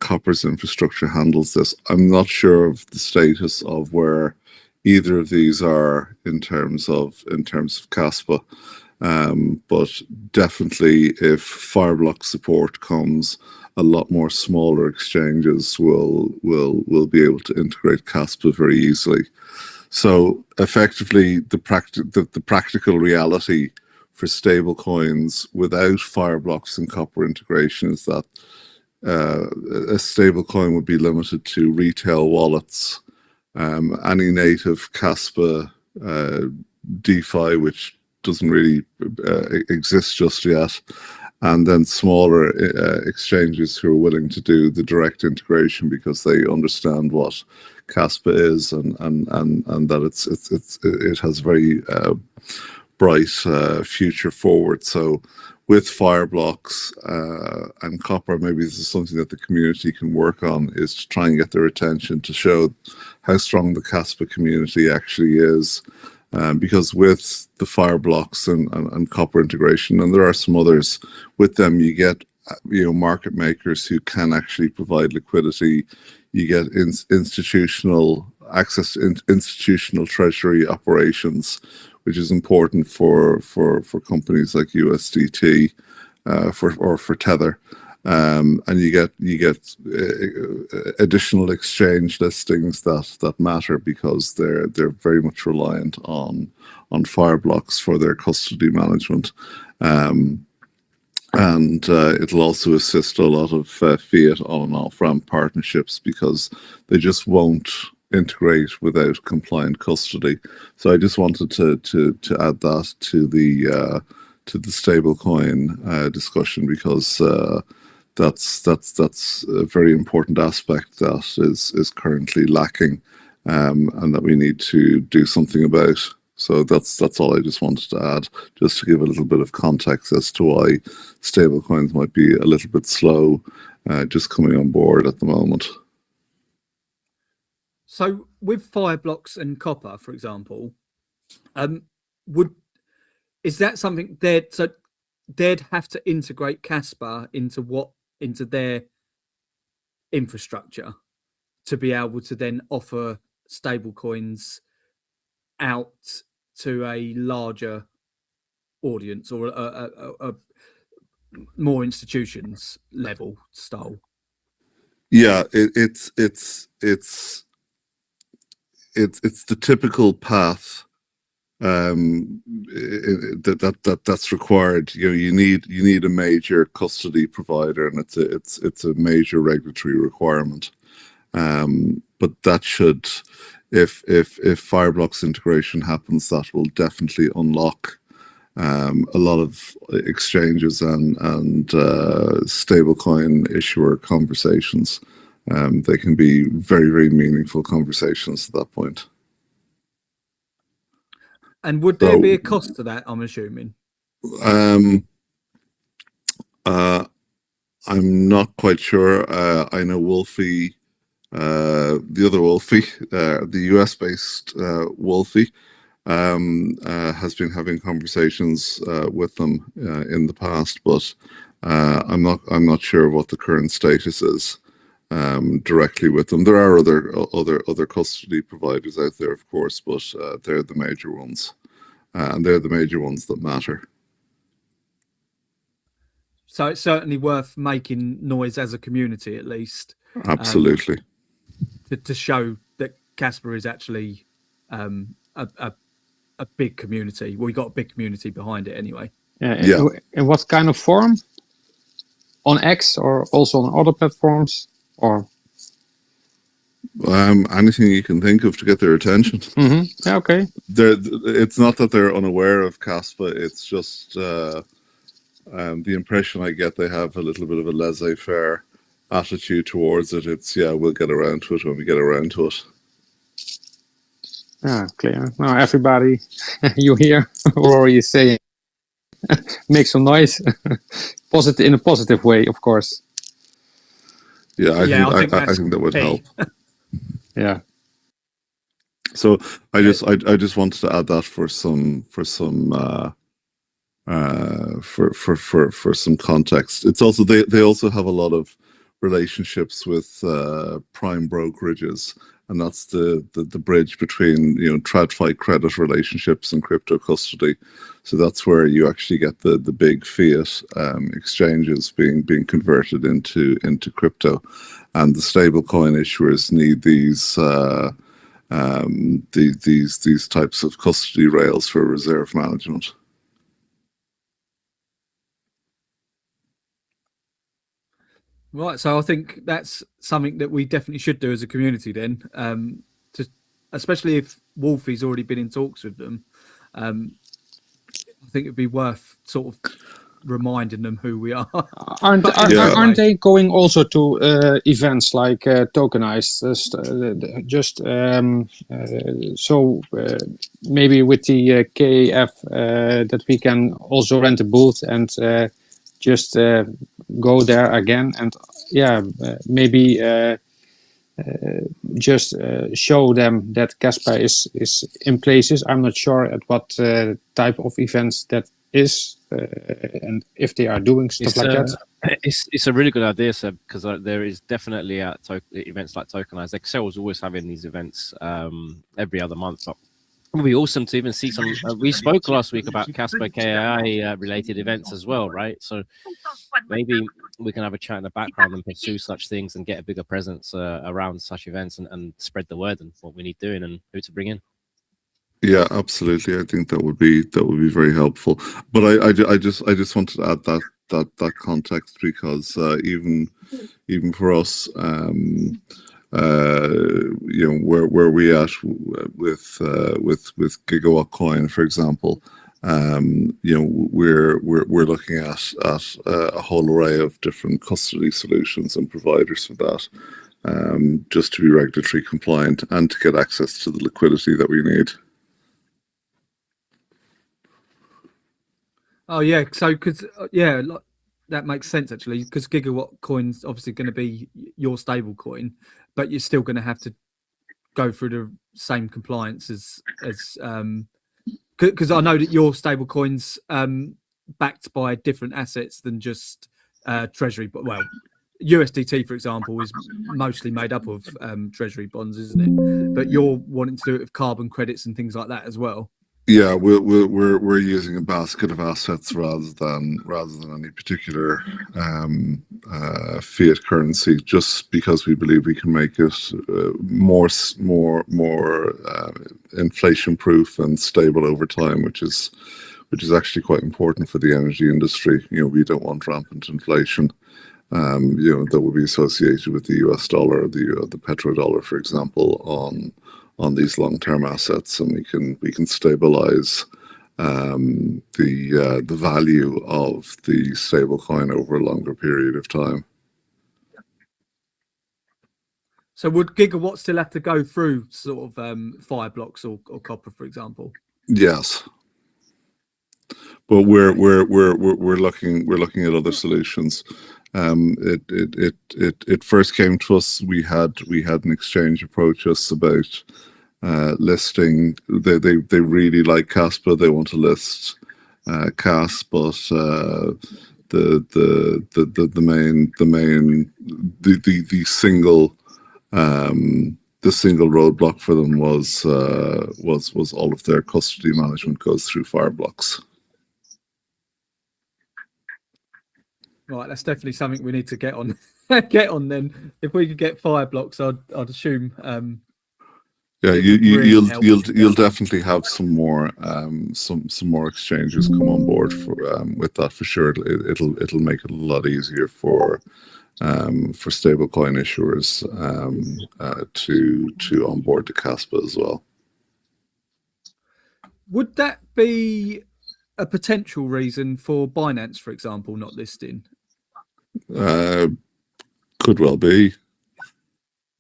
Copper's infrastructure handles this. I'm not sure of the status of where either of these are in terms of Kaspa, but definitely if Fireblocks support comes, a lot more smaller exchanges will be able to integrate Kaspa very easily. So effectively, the practical reality for stable coins without Fireblocks and Copper integration is that a stable coin would be limited to retail wallets, any native Kaspa DeFi, which doesn't really exist just yet, and then smaller exchanges who are willing to do the direct integration because they understand what Kaspa is and that it has very bright future forward. So with Fireblocks and Copper, maybe this is something that the community can work on, is to try and get their attention to show how strong the Kaspa community actually is. Because with the Fireblocks and Copper integration, and there are some others, with them you get market makers who can actually provide liquidity. You get institutional access to institutional treasury operations, which is important for companies like USDT or for Tether, and you get additional exchange listings that matter because they're very much reliant on Fireblocks for their custody management, and it'll also assist a lot of fiat on and off ramp partnerships because they just won't integrate without compliant custody. So I just wanted to add that to the stablecoin discussion because that's a very important aspect that is currently lacking, and that we need to do something about. So that's all I just wanted to add, just to give a little bit of context as to why stablecoins might be a little bit slow, just coming on board at the moment. So with Fireblocks and Copper, for example, is that something they'd have to integrate Kaspa into their infrastructure to be able to then offer stable coins out to a larger audience or a more institutions level style? Yeah, it's the typical path that's required. You need a major custody provider, and it's a major regulatory requirement. But that should, if Fireblocks integration happens, that will definitely unlock a lot of exchanges and stablecoin issuer conversations. They can be very, very meaningful conversations at that point. And would there be a cost to that, I'm assuming? I'm not quite sure. I know Wolfie, the other Wolfie, the US-based Wolfie, has been having conversations with them in the past, but I'm not sure what the current status is directly with them. There are other custody providers out there, of course, but they're the major ones, and they're the major ones that matter. So it's certainly worth making noise as a community, at least. Absolutely. To show that Kaspa is actually a big community. Well, we got a big community behind it anyway. Yeah. In what kind of form? On X or also on other platforms, or anything you can think of to get their attention. Yeah, okay. It's not that they're unaware of Kaspa. It's just the impression I get they have a little bit of a laissez-faire attitude towards it. It's we'll get around to it when we get around to it. Yeah, clear. Now everybody, you hear what are you saying? Make some noise, positive in a positive way, of course. Yeah, I think that would help. Yeah. So I just wanted to add that for some context. It's also they also have a lot of relationships with prime brokerages, and that's the bridge between TradFi credit relationships and crypto custody. So that's where you actually get the big fiat exchanges being converted into crypto, and the stablecoin issuers need these types of custody rails for reserve management. Right, so I think that's something that we definitely should do as a community then, especially if Wolfie's already been in talks with them. I think it'd be worth sort of reminding them who we are. Aren't they going also to events like tokenized? So maybe with the KF that we can also rent a booth and just go there again, and maybe just show them that Kaspa is in places. I'm not sure at what type of events that is, and if they are doing stuff like that. It's a really good idea, Seb, because there is definitely events like Tokenized. Excel is always having these events every other month, but it would be awesome to even see some. We spoke last week about Kaspa KAI related events as well, right? So maybe we can have a chat in the background and pursue such things and get a bigger presence around such events and spread the word and what we need doing and who to bring in. Yeah, absolutely. I think that would be very helpful. But I just wanted to add that context, because even for us, where we at with Gigawatt Coin, for example, we're looking at a whole array of different custody solutions and providers for that, just to be regulatory compliant and to get access to the liquidity that we need. Oh yeah, so that makes sense actually, because Gigawatt Coin's obviously going to be your stable coin, but you're still going to have to go through the same compliance as because I know that your stable coin's backed by different assets than just treasury, but USDT, for example, is mostly made up of treasury bonds, isn't it? But you're wanting to do it with carbon credits and things like that as well. Yeah, we're using a basket of assets rather than any particular fiat currency, just because we believe we can make it more inflation proof and stable over time, which is actually quite important for the energy industry. We don't want rampant inflation, that would be associated with the US dollar or the petrodollar, for example, on these long-term assets, and we can stabilize the value of the stablecoin over a longer period of time. So would Gigawatt still have to go through sort of Fireblocks or Copper, for example? Yes, but we're looking at other solutions. It first came to us. We had an exchange approach us about listing. They really like Kaspa. They want to list Kas, but the single roadblock for them was all of their custody management goes through Fireblocks. Right, that's definitely something we need to get on. Get on then. If we could get Fireblocks, I'd assume Yeah, it you, would you really you'll help. you'll definitely have some more exchanges come on board for with that for sure. It'll make it a lot easier for stablecoin issuers to onboard to Kaspa as well. Would that be a potential reason for Binance, for example, not listing? Could well be.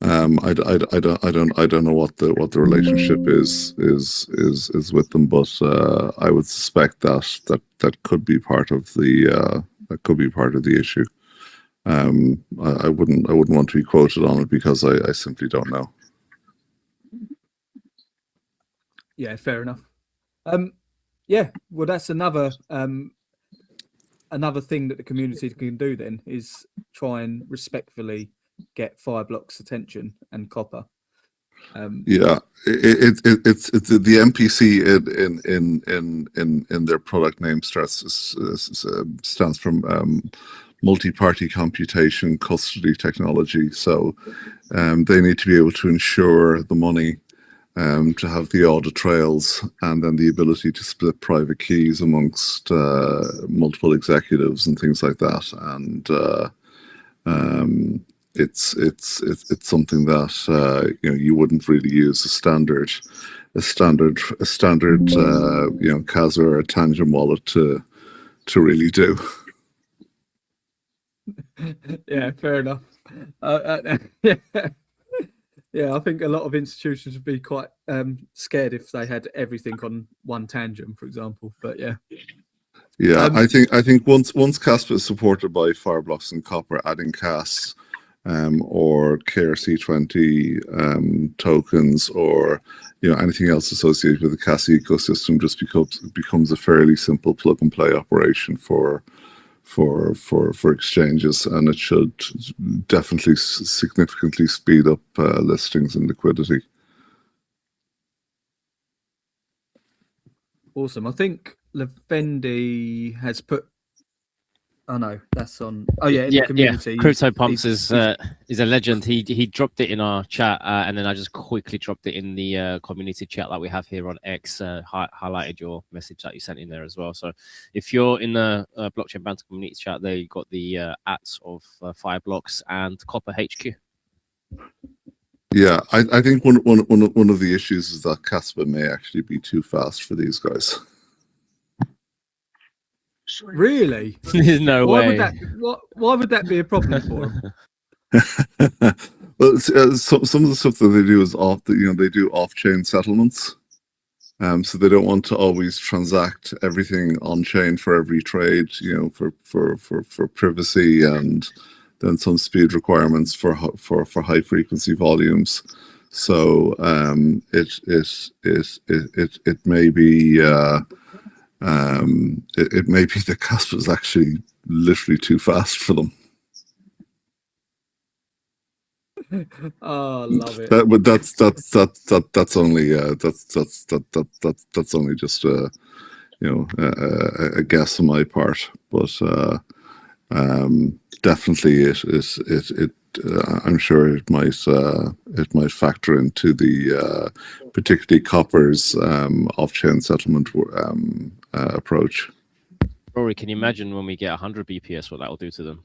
I don't know what the relationship is with them, but I would suspect that could be part of the issue. I wouldn't want to be quoted on it because I simply don't know. Yeah, fair enough. Yeah, well, that's another thing that the community can do then is try and respectfully get Fireblocks' attention and Copper. Yeah, it's the MPC in their product name stands from multi-party computation custody technology. So they need to be able to ensure the money, to have the audit trails, and then the ability to split private keys amongst multiple executives and things like that. And it's something that you wouldn't really use a standard Casa or a Tangent wallet to really do. Yeah, fair enough. Yeah, I think a lot of institutions would be quite scared if they had everything on one Tangent, for example. But yeah. Yeah, I think once Kaspa is supported by Fireblocks and Copper, adding CAS or KRC20 tokens, or anything else associated with the CAS ecosystem, just becomes a fairly simple plug and play operation for exchanges, and it should definitely significantly speed up listings and liquidity. Awesome. I think Levendi has put. Oh no, that's on. Oh yeah, in the community. Yeah. CryptoPumpz is a legend. He dropped it in our chat, and then I just quickly dropped it in the community chat that we have here on X. Highlighted your message that you sent in there as well. So if you're in the Blockchain Banter community chat, there you got the ats of Fireblocks and Copper HQ. Yeah, I think one of the issues is that Kaspa may actually be too fast for these guys. Really? There's no way. Why would that be a problem for them? Well, some of the stuff that they do is they do off-chain settlements, so they don't want to always transact everything on-chain for every trade, for privacy, and then some speed requirements for high-frequency volumes. So it may be. It may be that Kaspa is actually literally too fast for them. Oh, love it. But that's only just a guess on my part. But definitely I'm sure it might factor into the particularly Copper's off-chain settlement approach. Rory, can you imagine when we get 100 BPS what that will do to them?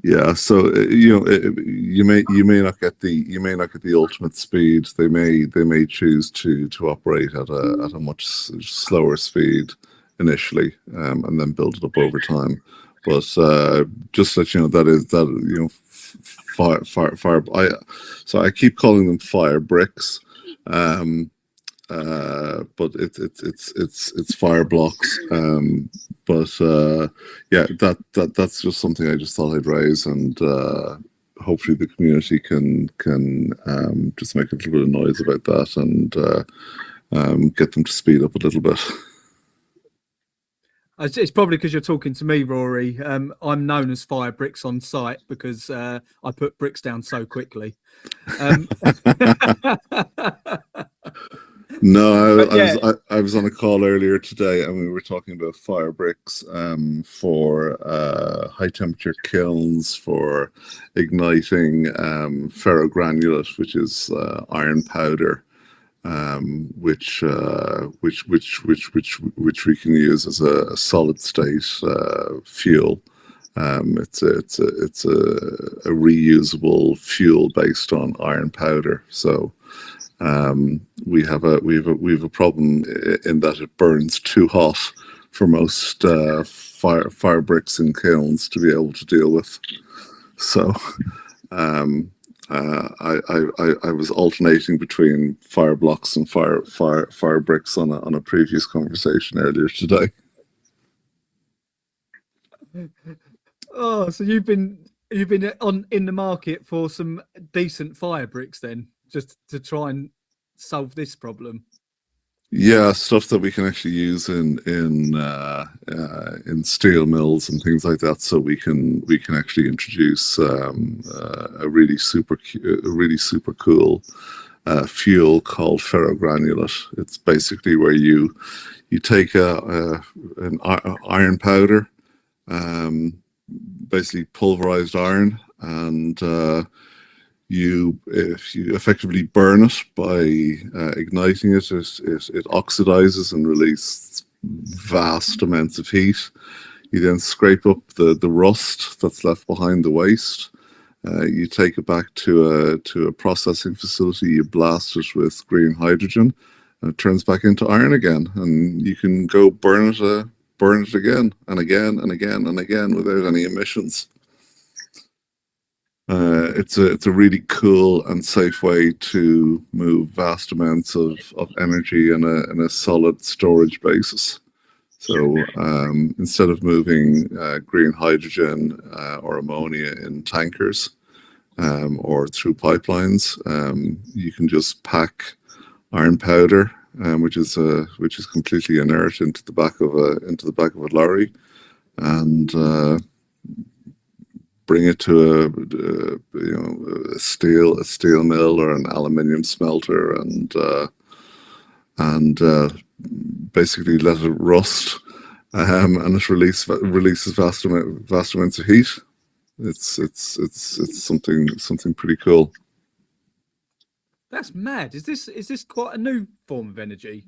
Yeah. So you may not get the ultimate speed. They may choose to operate at a much slower speed initially, and then build it up over time. But just so you know, fire. So I keep calling them fire bricks, but it's Fireblocks. But yeah, that's just something I just thought I'd raise, and hopefully the community can just make a little bit of noise about that, and get them to speed up a little bit. It's probably because you're talking to me, Rory. I'm known as Fire Bricks on site because I put bricks down so quickly. No, I I was on a call earlier today, and we were talking about fire bricks for high temperature kilns for igniting ferrogranulate, which is iron powder, which we can use as a solid state fuel. It's a reusable fuel based on iron powder. So we have a problem in that it burns too hot for most fire bricks and kilns to be able to deal with. So I was alternating between fire blocks and fire bricks on a previous conversation earlier today. Oh, so you've been in the market for some decent fire bricks then, just to try and solve this problem. Yeah, stuff that we can actually use in steel mills and things like that. So we can actually introduce a really super cool fuel called ferrogranulate. It's basically where you take an iron powder, basically pulverized iron, and you effectively burn it by igniting it. It oxidizes and releases vast amounts of heat. You then scrape up the rust that's left behind the waste. You take it back to a processing facility. You blast it with green hydrogen, and it turns back into iron again. And you can go burn it again and again and again and again without any emissions. It's a really cool and safe way to move vast amounts of energy in a solid storage basis. So instead of moving green hydrogen or ammonia in tankers or through pipelines, you can just pack iron powder, which is completely inert, into the back of a lorry, and bring it to a steel mill or an aluminium smelter, and basically let it rust, and it releases vast amounts of heat. It's something pretty cool. That's mad. Is this quite a new form of energy?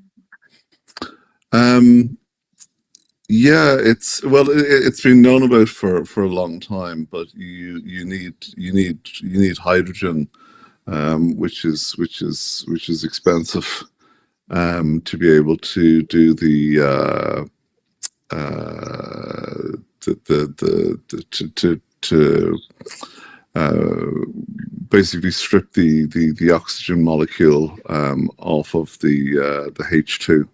Yeah, it's been known about for a long time, but you need hydrogen, which is expensive, to be able to do to basically strip the oxygen molecule off of the H2.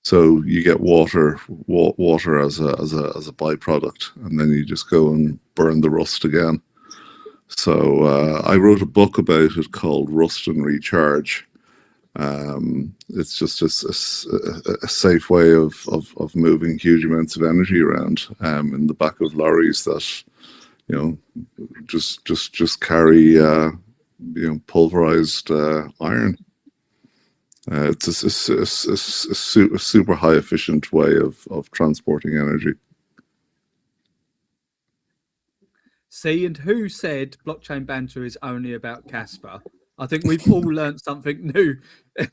So you get water as a byproduct, and then you just go and burn the rust again. So I wrote a book about it called Rust and Recharge. It's just a safe way of moving huge amounts of energy around in the back of lorries that just carry pulverized iron. It's a super high efficient way of transporting energy. See, and who said blockchain banter is only about Kaspa? I think we've all learned something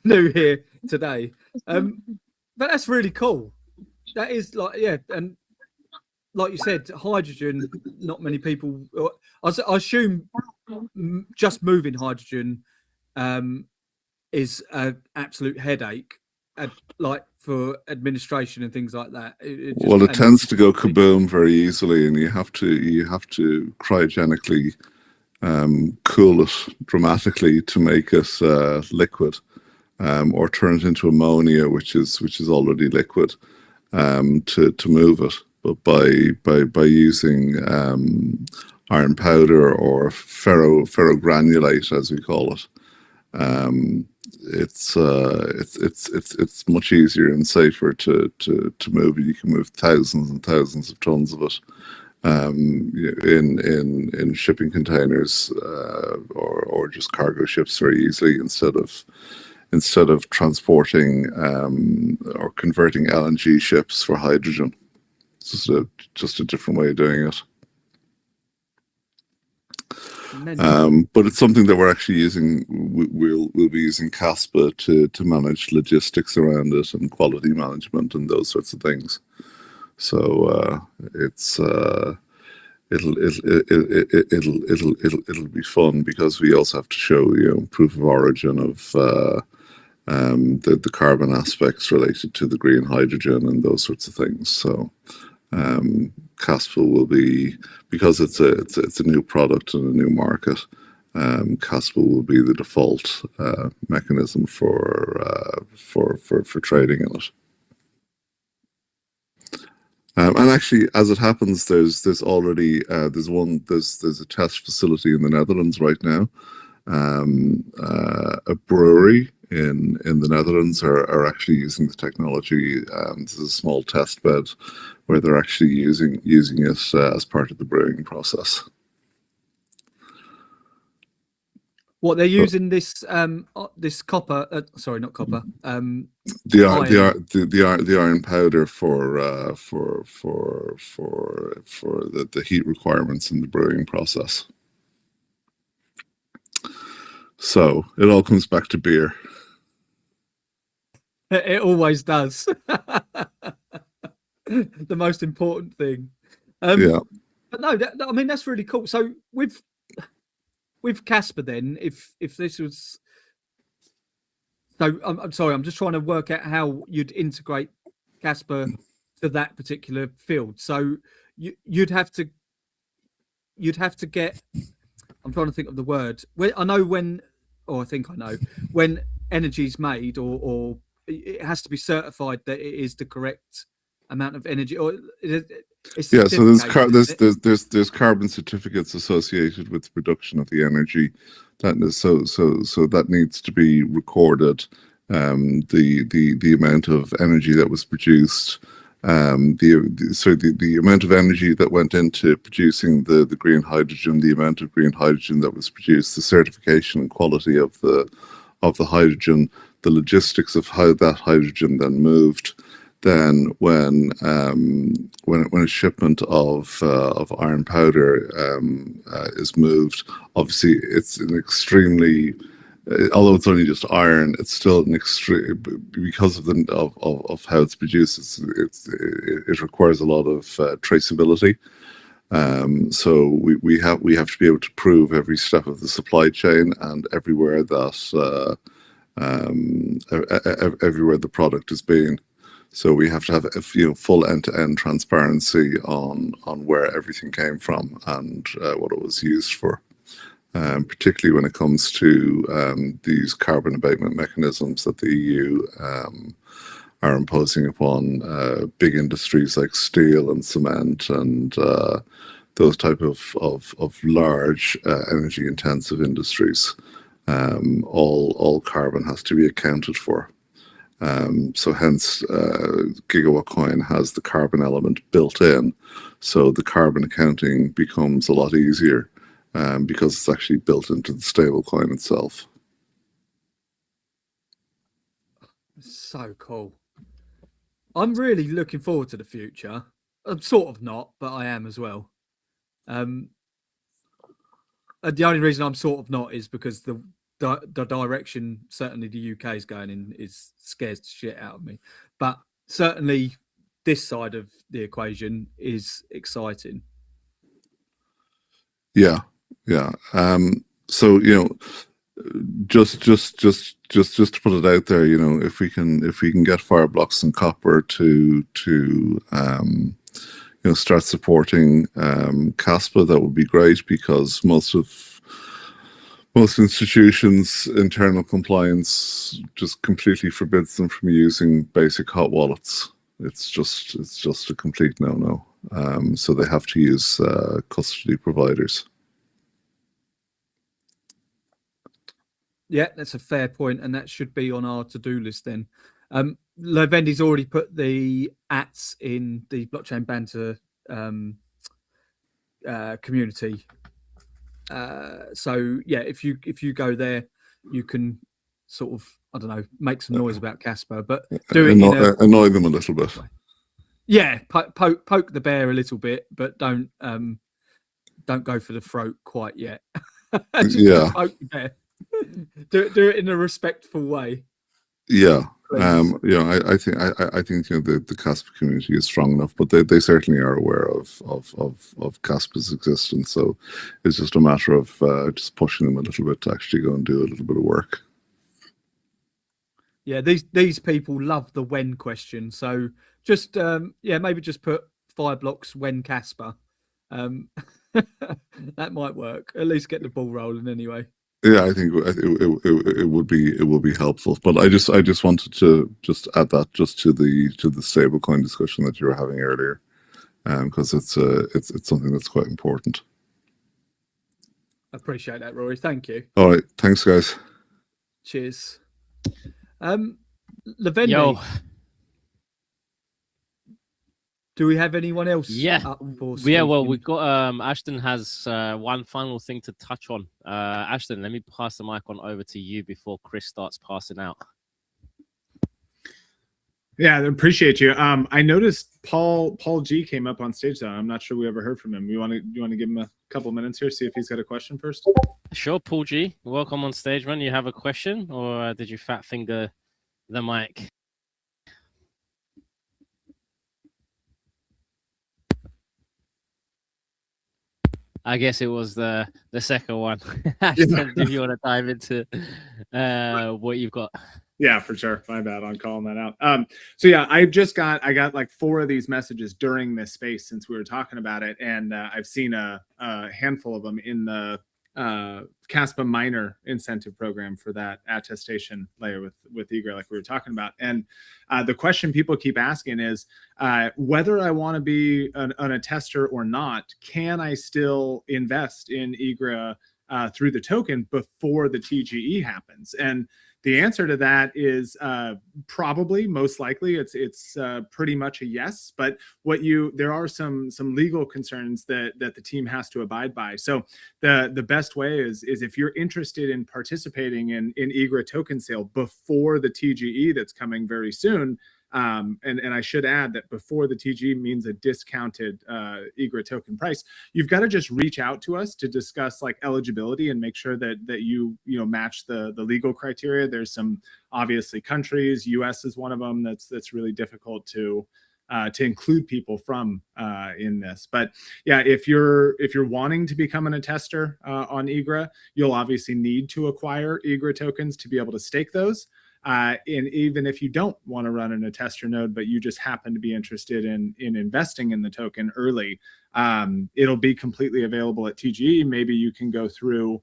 new here today. But that's really cool. That is and like you said, hydrogen. Not many people. I assume just moving hydrogen is an absolute headache, like for administration and things like that. It tends to go kaboom very easily, and you have to cryogenically cool it dramatically to make it liquid, or turn it into ammonia, which is already liquid, to move it. But by using iron powder or ferrogranulate, as we call it, it's much easier and safer to move it. You can move thousands and thousands of tons of it in shipping containers or just cargo ships very easily, instead of instead of transporting or converting LNG ships for hydrogen. It's just a different way of doing it. But it's something that we're actually using. We'll be using Kaspa to manage logistics around it and quality management and those sorts of things. So it'll be fun, because we also have to show proof of origin of the carbon aspects related to the green hydrogen and those sorts of things. So Kaspa will be, because it's a new product and a new market, Kaspa will be the default mechanism for trading in it. And actually, as it happens, there's already there's a test facility in the Netherlands right now. A brewery in the Netherlands are actually using the technology. This is a small test bed where they're actually using it as part of the brewing process. What they're using this this copper? Sorry, not copper. The iron powder for the heat requirements in the brewing process. So it all comes back to beer. It always does. The most important thing. Yeah. But no, I mean, that's really cool. So with Kaspa, then, if this was, so I'm sorry, I'm just trying to work out how you'd integrate Kaspa to that particular field. So you'd have to get. I'm trying to think of the word. I know when, or I think I know when energy's made, or it has to be certified that it is the correct amount of energy, or yeah. So there's carbon certificates associated with the production of the energy. That is, so that needs to be recorded. The amount of energy that was produced. The amount of energy that went into producing the green hydrogen, the amount of green hydrogen that was produced, the certification and quality of the hydrogen, the logistics of how that hydrogen then moved. Then when a shipment of iron powder is moved, obviously it's an extremely, although it's only just iron, it's still an extreme, because of how it's produced. It requires a lot of traceability. So we have to be able to prove every step of the supply chain and everywhere that everywhere the product is being. So we have to have full end-to-end transparency on where everything came from and what it was used for. Particularly when it comes to these carbon abatement mechanisms that the EU are imposing upon big industries like steel and cement and those type of large energy-intensive industries. All carbon has to be accounted for. So hence, Gigawatt Coin has the carbon element built in, so the carbon accounting becomes a lot easier. Because it's actually built into the stablecoin itself. So cool. I'm really looking forward to the future. I'm sort of not, but I am as well. The only reason I'm sort of not is because the direction certainly the UK is going in scares the shit out of me. But certainly this side of the equation is exciting. Yeah. Yeah. So just to put it out there, if we can get Fireblocks and Copper to start supporting Kaspa, that would be great, because most institutions' internal compliance just completely forbids them from using basic hot wallets. It's just a complete no-no. So they have to use custody providers. Yeah, that's a fair point, and that should be on our to-do list then. Levendi's already put the ats in the Blockchain Banter community. So yeah, if you go there, you can sort of, I don't know, make some noise about Kaspa, but do it annoy them a little bit. Yeah, poke the bear a little bit, but don't go for the throat quite yet. Just poke the bear. do it in a respectful way. Yeah, I think the Kaspa community is strong enough, but they certainly are aware of Kaspa's existence. So it's just a matter of just pushing them a little bit to actually go and do a little bit of work. Yeah, these people love the when question. So just maybe just put Fireblocks when Kaspa. That might work. At least get the ball rolling anyway. Yeah, I think it would be helpful. But I just wanted to just add that just to the stablecoin discussion that you were having earlier, because it's something that's quite important. I appreciate that, Rory. Thank you. All right, thanks, guys. Cheers. Levendi. Yo. Do we have anyone else? Yeah. Well, we've got Ashton has one final thing to touch on. Ashton, let me pass the mic on over to you before Chris starts passing out. Yeah, I appreciate you. I noticed Paul G came up on stage though. I'm not sure we ever heard from him. You want to give him a couple minutes here, see if he's got a question first? Sure, Paul G. Welcome on stage, man. You have a question, or did you fat finger the mic? I guess it was the second one. If you want to dive into what you've got. Yeah, for sure. My bad on calling that out. So yeah, I got like 4 of these messages during this space since we were talking about it, and I've seen a handful of them in the Kaspa Miner incentive program for that attestation layer with Eager, like we were talking about. And the question people keep asking is whether I want to be an attester or not, can I still invest in Eager through the token before the TGE happens? And the answer to that is probably, most likely, it's pretty much a yes. But there are some legal concerns that the team has to abide by. So the best way is if you're interested in participating in Eager token sale before the TGE that's coming very soon. And I should add that before the TGE means a discounted Eager token price. You've got to just reach out to us to discuss like eligibility and make sure that you match the legal criteria. There's some obviously countries. US is one of them that's really difficult to include people from in this. But yeah, if you're wanting to become an attester on Eager, you'll obviously need to acquire Eager tokens to be able to stake those. And even if you don't want to run an attester node, but you just happen to be interested in investing in the token early, it'll be completely available at TGE. Maybe you can go through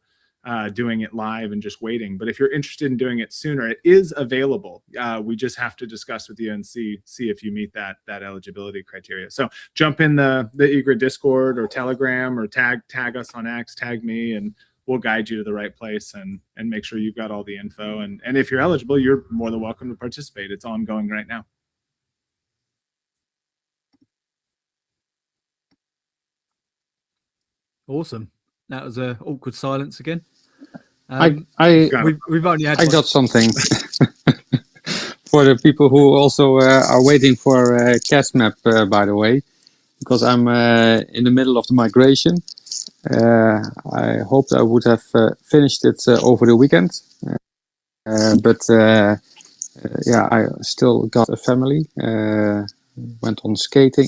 doing it live and just waiting. But if you're interested in doing it sooner, it is available. We just have to discuss with you and see if you meet that eligibility criteria. So jump in the Eager Discord or Telegram, or tag us on X, tag me, and we'll guide you to the right place and make sure you've got all the info. And if you're eligible, you're more than welcome to participate. It's ongoing right now. Awesome. That was an awkward silence again. We've only had. I got something for the people who also are waiting for CashMap, by the way, because I'm in the middle of the migration. I hoped I would have finished it over the weekend, but I still got a family. Went on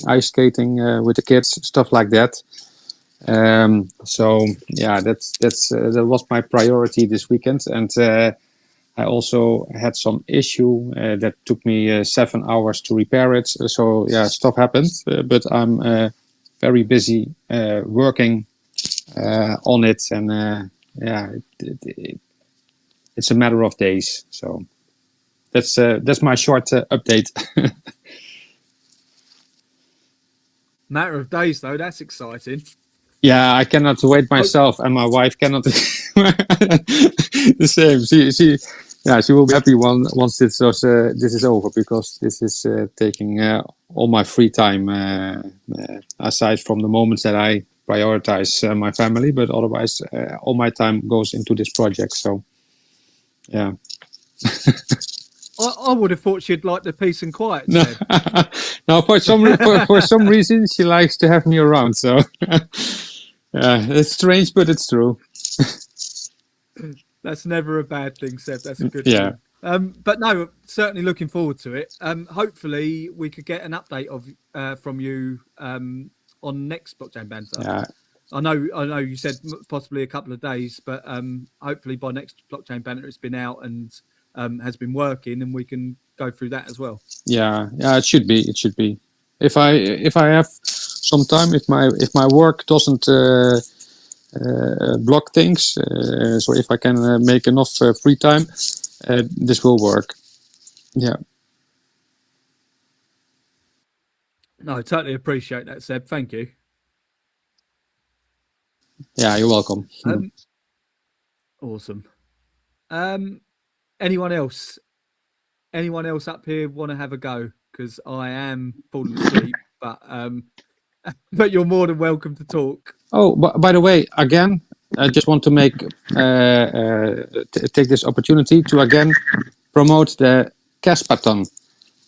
ice skating with the kids, stuff like that. So yeah, that was my priority this weekend, and I also had some issue that took me 7 hours to repair it. So yeah, stuff happened, but I'm very busy working on it, and it's a matter of days. So that's my short update. Matter of days, though. That's exciting. Yeah, I cannot wait myself, and my wife cannot. The same. She will be happy once this is over, because this is taking all my free time, aside from the moments that I prioritize my family, but otherwise all my time goes into this project. So yeah, I would have thought she'd like the peace and quiet. No, no. For some reason, she likes to have me around. So it's strange, but it's true. That's never a bad thing, Seb. That's a good Yeah. thing. But no, certainly looking forward to it. Hopefully, we could get an update of from you on next Blockchain Banter. Yeah. I know you said possibly a couple of days, but hopefully by next Blockchain Banter it's been out and has been working, and we can go through that as well. Yeah, it should be. It should be. If I have some time, if my work doesn't block things, so if I can make enough free time, this will work. Yeah. No, I totally appreciate that, Seb. Thank you. Yeah, you're welcome. Awesome. Anyone else up here want to have a go? Because I am falling asleep, but you're more than welcome to talk. Oh, by the way, again, I just want to make take this opportunity to again promote the Kaspa.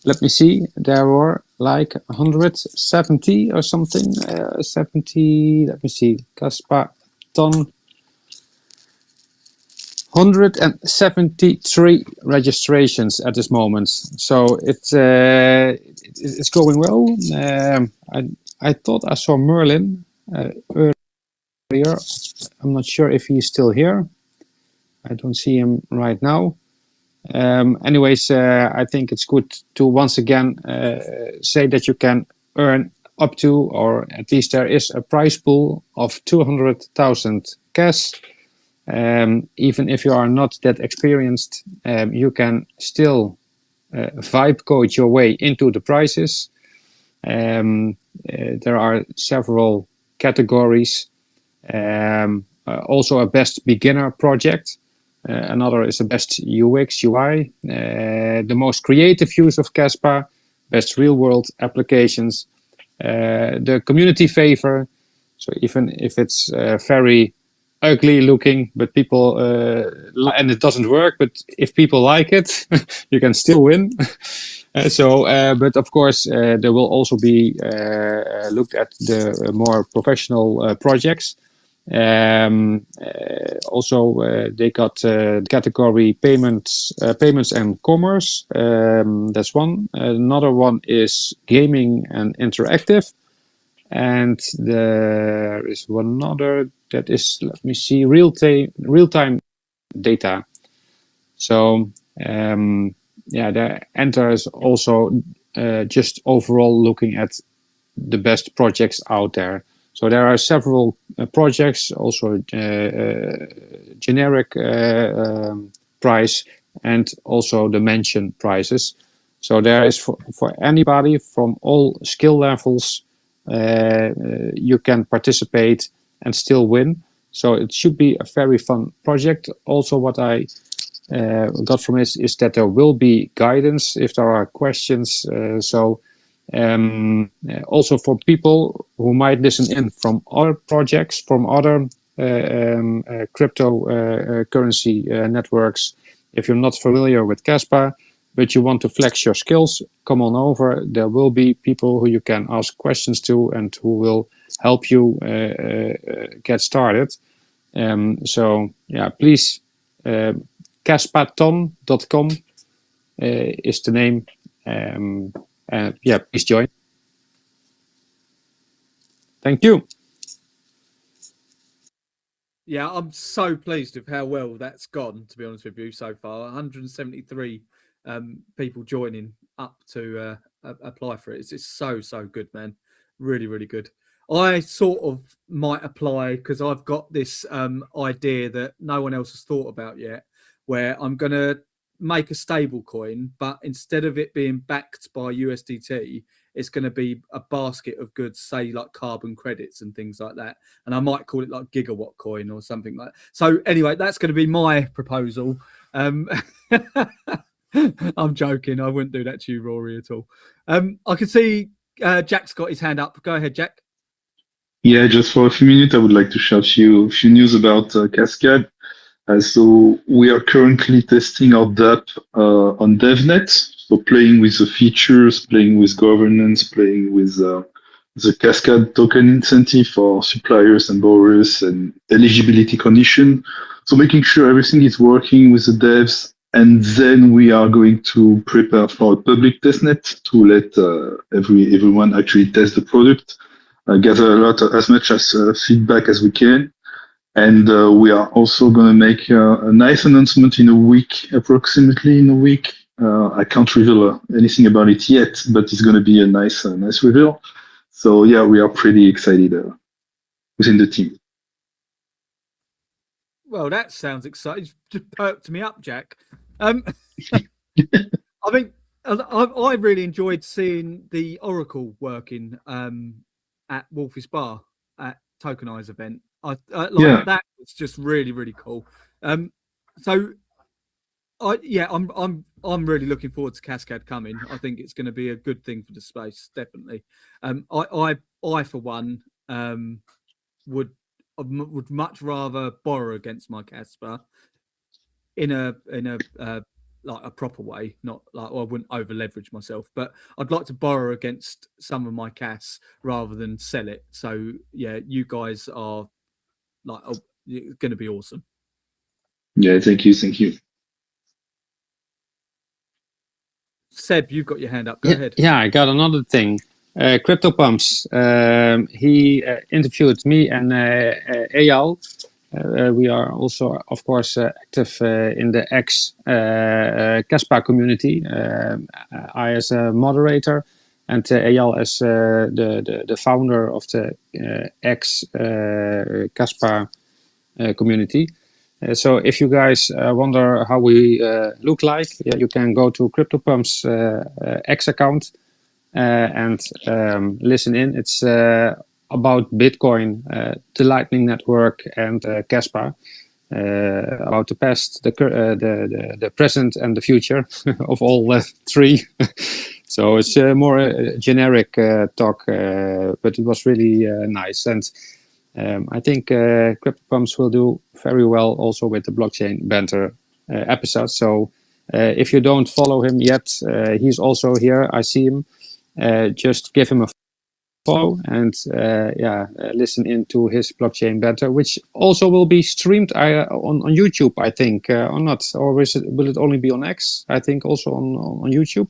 Let me see. There were like 170 or something. 70. Let me see. Kaspa 173 registrations at this moment. So it's going well. I thought I saw Merlin earlier. I'm not sure if he's still here. I don't see him right now. Anyways, I think it's good to once again say that you can earn up to, or at least there is a prize pool of 200,000 cash. Even if you are not that experienced, you can still vibe code your way into the prizes. There are several categories. Also a best beginner project. Another is the best UX UI. The most creative use of Kaspa. Best real world applications. The community favor. So even if it's very ugly looking, but people and it doesn't work, but if people like it, you can still win. But of course, there will also be looked at the more professional projects. Also, they got the category payments and commerce. That's one. Another one is gaming and interactive. And there is one other that is, let me see, real-time data. So the Enter is also just overall looking at the best projects out there. So there are several projects, also generic price, and also the mention prices. So there is for anybody from all skill levels. You can participate and still win. So it should be a very fun project. Also, what I got from it is that there will be guidance if there are questions. Also for people who might listen in from other projects, from other cryptocurrency networks. If you're not familiar with Kaspa, but you want to flex your skills, come on over. There will be people who you can ask questions to and who will help you get started. Please, Kaspa.com is the name. Please join. Thank you. Yeah, I'm so pleased with how well that's gone, to be honest with you, so far. 173 people joining up to apply for it. It's just so good, man. Really, really good. I sort of might apply because I've got this idea that no one else has thought about yet, where I'm going to make a stable coin, but instead of it being backed by USDT, it's going to be a basket of goods, say like carbon credits and things like that. And I might call it like gigawatt coin or something like that. So anyway, that's going to be my proposal. I'm joking. I wouldn't do that to you, Rory, at all. I can see Jack's got his hand up. Go ahead, Jack. Yeah, just for a few minutes, I would like to share a few news about Cascade. So we are currently testing our DApp on DevNet, so playing with the features, playing with governance, playing with the Cascade token incentive for suppliers and borrowers and eligibility condition. So making sure everything is working with the devs, and then we are going to prepare for a public testnet to let everyone actually test the product, gather as much as feedback as we can. And we are also going to make a nice announcement in a week, approximately in a week. I can't reveal anything about it yet, but it's going to be a nice reveal. So yeah, we are pretty excited within the team. Well, that sounds exciting. Just perked me up, Jack. I mean, I really enjoyed seeing the Oracle working at Wolfie's Bar at Tokenize event. That was just really, really cool. I'm really looking forward to Cascade coming. I think it's going to be a good thing for the space, definitely. I for one would much rather borrow against my Kaspa in a like a proper way, not like, well, I wouldn't over leverage myself, but I'd like to borrow against some of my CAS rather than sell it. So yeah, you guys are like going to be awesome. Yeah, thank you. Seb, you've got your hand up. Go ahead. Yeah, I got another thing. Cryptopumpz. He interviewed me and Eyal. We are also, of course, active in the Kaspa community. I as a moderator, and Eyal as the founder of the Kaspa community. So if you guys wonder how we look like, you can go to Cryptopumpz X account and listen in. It's about Bitcoin, the Lightning Network, and Kaspa, about the past, the present, and the future of all three. So it's more a generic talk, but it was really nice. And I think Cryptopumpz will do very well also with the blockchain banter episode. So if you don't follow him yet, he's also here. I see him. Just give him a follow and listen into his blockchain banter, which also will be streamed on YouTube, I think, or not, or will it only be on X? I think also on YouTube.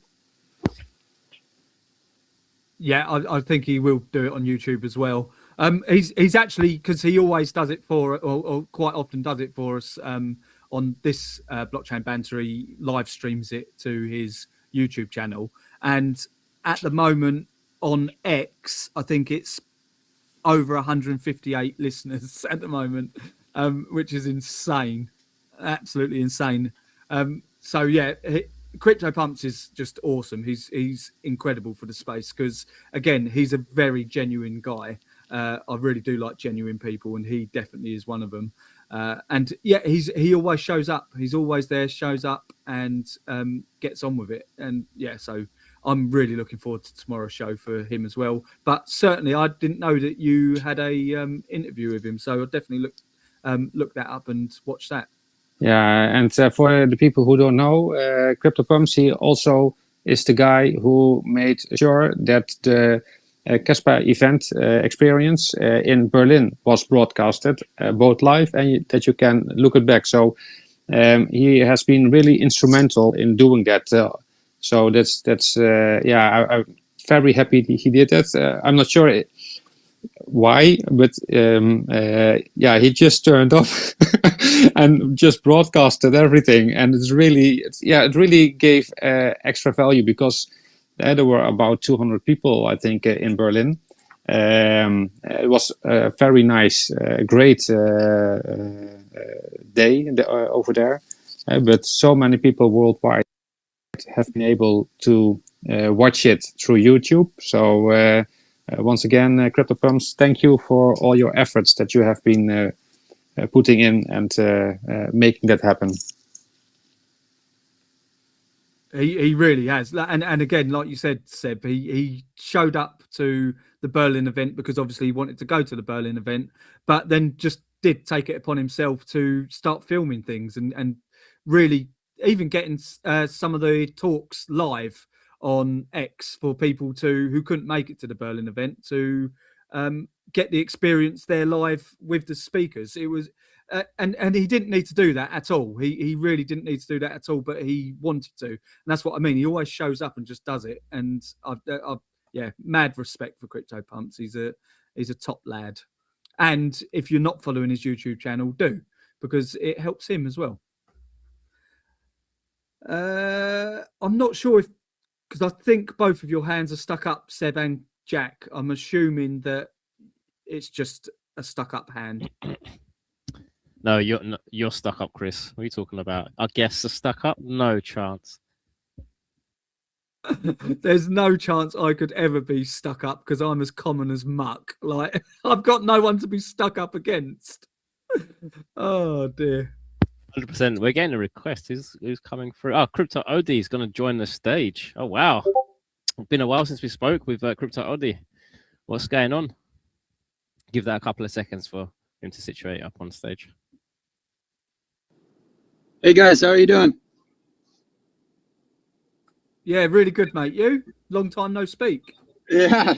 Yeah, I think he will do it on YouTube as well. He's actually, because he always does it for, or quite often does it for us on this blockchain banter. He live streams it to his YouTube channel, and at the moment on X, I think it's over 158 listeners at the moment, which is insane, absolutely insane. So yeah, Cryptopumpz is just awesome. He's incredible for the space because, again, he's a very genuine guy. I really do like genuine people, and he definitely is one of them. And yeah, he always shows up. He's always there, shows up, and gets on with it. And yeah, so I'm really looking forward to tomorrow's show for him as well. But certainly, I didn't know that you had a interview with him, so I'll definitely look that up and watch that. Yeah, and for the people who don't know, Cryptopumpz, he also is the guy who made sure that the Kaspa event experience in Berlin was broadcasted, both live and that you can look it back. So he has been really instrumental in doing that. So that's I'm very happy he did that. I'm not sure why, but he just turned up and just broadcasted everything, and it really gave extra value because there were about 200 people, I think, in Berlin. It was a very nice, great day over there, but so many people worldwide have been able to watch it through YouTube. So once again, Cryptopumpz, thank you for all your efforts that you have been putting in and making that happen. He really has, and again, like you said, Seb, he showed up to the Berlin event because obviously he wanted to go to the Berlin event, but then just did take it upon himself to start filming things and really even getting some of the talks live on X for people who couldn't make it to the Berlin event to get the experience there live with the speakers. It was and he didn't need to do that at all. He really didn't need to do that at all, but he wanted to, and that's what I mean. He always shows up and just does it. And I've yeah, mad respect for CryptoPumpz. He's a top lad. And if you're not following his YouTube channel, do, because it helps him as well. I'm not sure if, because I think both of your hands are stuck up, Seb and Jack. I'm assuming that it's just a stuck up hand. No, you're stuck up, Chris. What are you talking about? I guess the stuck up? No chance. There's no chance I could ever be stuck up because I'm as common as muck. Like, I've got no one to be stuck up against. Oh dear. 100%. We're getting a request. Who's coming through? Oh, Crypto Odi is going to join the stage. Oh wow, it's been a while since we spoke with Crypto Odi. What's going on? Give that a couple of seconds for him to situate up on stage. Hey guys, how are you doing? Yeah, really good, mate. You? Long time no speak. Yeah,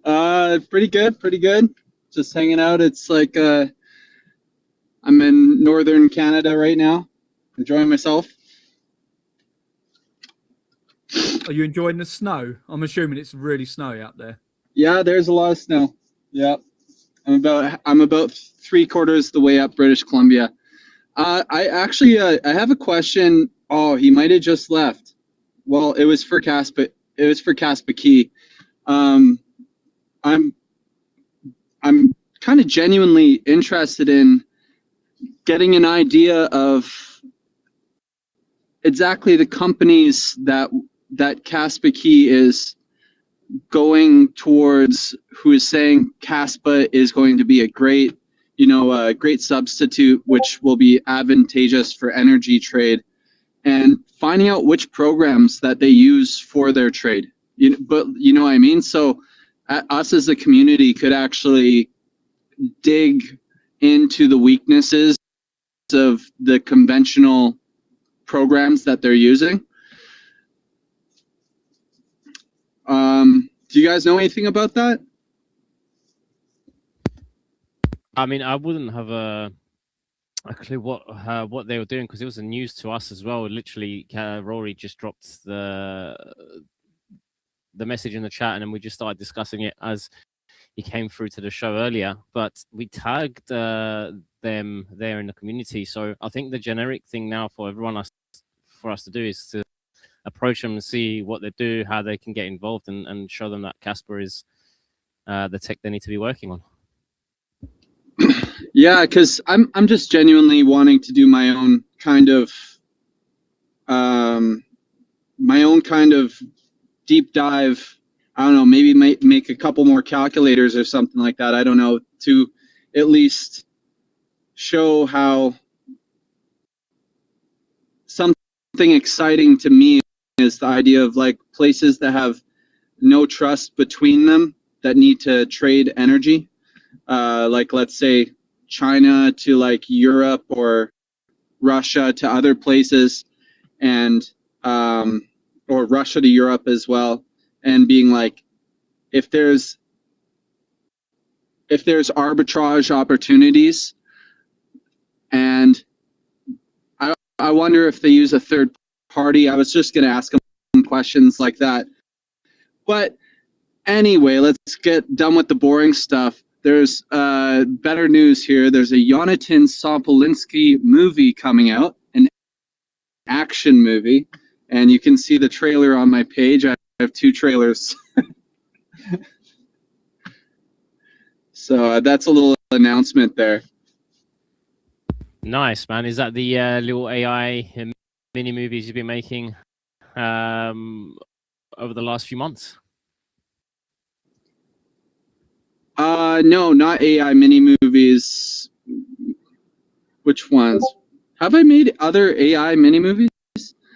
pretty good, pretty good. Just hanging out. It's like I'm in northern Canada right now, enjoying myself. Are you enjoying the snow? I'm assuming it's really snowy out there. Yeah, there's a lot of snow. Yeah, I'm about 3/4 the way up British Columbia. I actually I have a question. Oh, he might have just left. Well, it was for Kaspa. It was for Kaspa Key. I'm kind of genuinely interested in getting an idea of exactly the companies that Kaspa Key is going towards, who is saying Kaspa is going to be a great, a great substitute, which will be advantageous for energy trade, and finding out which programs that they use for their trade. But you know what I mean? So us as a community could actually dig into the weaknesses of the conventional programs that they're using. Do you guys know anything about that? I mean, I wouldn't have a clue what they were doing, because it was the news to us as well. Literally, Rory just dropped the message in the chat, and then we just started discussing it as he came through to the show earlier. But we tagged them there in the community. So I think the generic thing now for for us to do is to approach them and see what they do, how they can get involved, and show them that Kaspa is the tech they need to be working on. Yeah, because I'm just genuinely wanting to do my own kind of deep dive. I don't know, maybe make a couple more calculators or something like that. I don't know, to at least show how something exciting to me is the idea of like places that have no trust between them that need to trade energy. Like, let's say China to like Europe, or Russia to other places, and or Russia to Europe as well, and being like, if there's arbitrage opportunities, and I wonder if they use a third party. I was just going to ask them questions like that. But anyway, let's get done with the boring stuff. There's better news here. There's a Jonathan Sopolinsky movie coming out, an action movie, and you can see the trailer on my page. I have 2 trailers. So that's a little announcement there. Nice, man. Is that the little AI mini movies you've been making over the last few months? No, not AI mini movies. Which ones? Have I made other AI mini movies?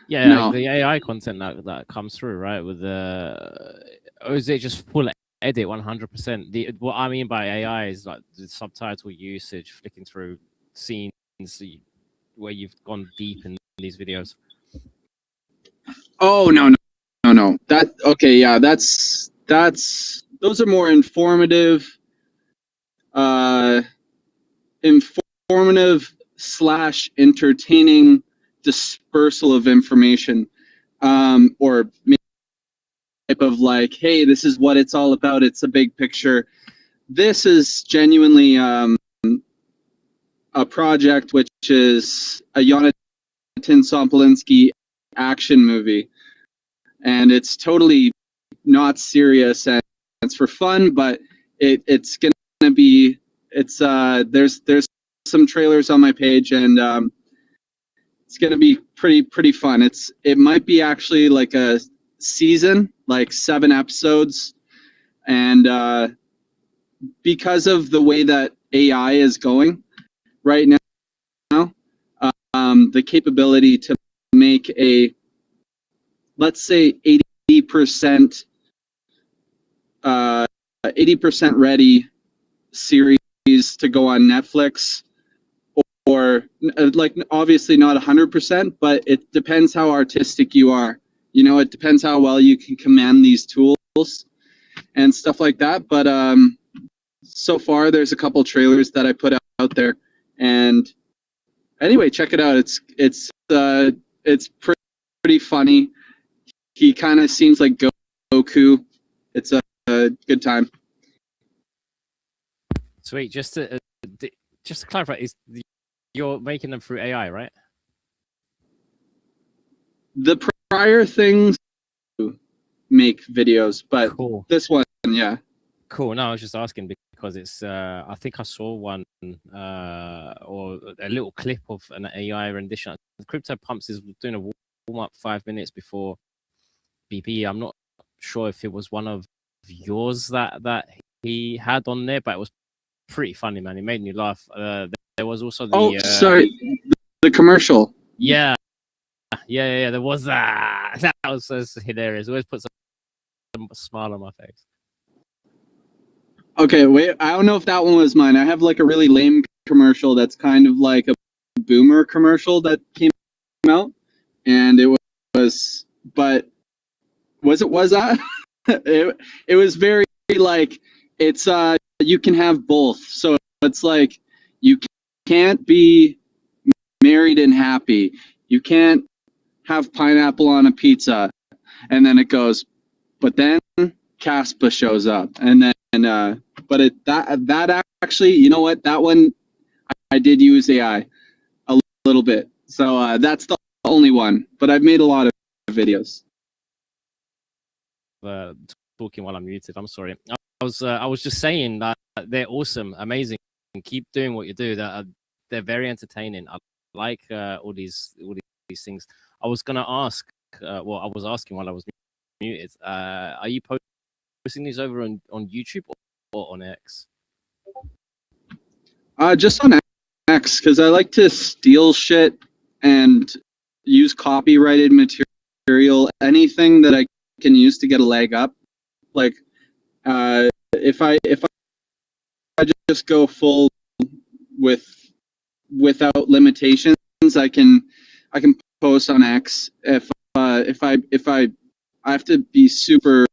Yeah, no. like the AI content that comes through, right? With or is it just full edit 100%. What I mean by AI is like the subtitle usage, flicking through scenes where you've gone deep in these videos. Oh no. That okay, yeah, that's those are more informative / entertaining dispersal of information, or type of like, hey, this is what it's all about, it's a big picture. This is genuinely a project which is a Jonathan Sopolinsky action movie, and it's totally not serious and it's for fun, but it's gonna be, it's there's some trailers on my page, and it's gonna be pretty fun. It might be actually like a season, like 7 episodes, and because of the way that AI is going right now, the capability to make a, let's say 80% ready series to go on Netflix, or like obviously not 100%, but it depends how artistic you are. You know, it depends how well you can command these tools and stuff like that. But so far there's a couple trailers that I put out there, and anyway, check it out. It's pretty funny. He kind of seems like Goku. It's a good time. Sweet. Just to clarify, you're making them through AI, right? The prior things make videos, but cool. This one, yeah. Cool. No, I was just asking because it's I think I saw one or a little clip of an AI rendition. CryptoPumpz is doing a warm up 5 minutes before BP. I'm not sure if it was one of yours that he had on there, but it was pretty funny, man. It made me laugh. There was also the sorry, the commercial. Yeah. There was that. That was so hilarious. It always puts a smile on my face. Okay, wait. I don't know if that one was mine. I have like a really lame commercial that's kind of like a boomer commercial that came out, and it was, but was that? it was very like, it's you can have both. So it's like, you can't be married and happy. You can't have pineapple on a pizza. And then it goes, but then Kaspa shows up, and then but that actually, you know what, that one I did use AI a little bit. So that's the only one, but I've made a lot of videos. Talking while I'm muted. I'm sorry. I was just saying that they're awesome, amazing. Keep doing what you do. They're very entertaining. I like all these things. I was gonna ask. I was asking while I was muted. Are you posting these over on YouTube or on X? Just on X, because I like to steal shit and use copyrighted material. Anything that I can use to get a leg up. Like if I just go full without limitations, I can post on X. If I have to be super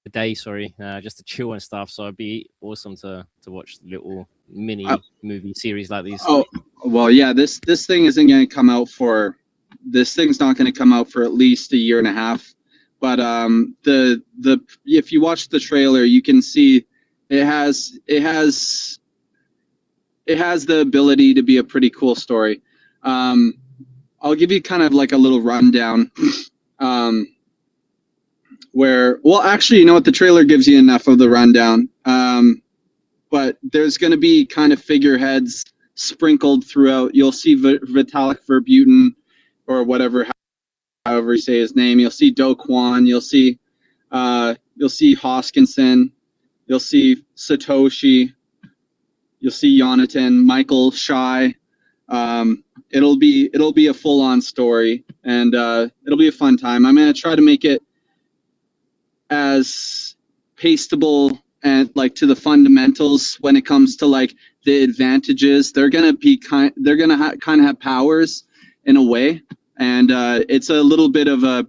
A day, sorry, just to chill and stuff. So it'd be awesome to watch little mini movie series like these. Oh well, yeah. This thing isn't going to come out for this thing's not going to come out for at least a year and a half. But if you watch the trailer, you can see it has the ability to be a pretty cool story. I'll give you kind of like a little rundown. Actually, you know what? The trailer gives you enough of the rundown. But there's going to be kind of figureheads sprinkled throughout. You'll see Vitalik Verbutin, or whatever, however you say his name. You'll see Do Kwon. You'll see Hoskinson. You'll see Satoshi. You'll see Jonathan, Michael, Shai. It'll be a full-on story, and it'll be a fun time. I'm gonna try to make it as pasteable and like to the fundamentals when it comes to like the advantages. They're gonna kind of have powers in a way, and it's a little bit of a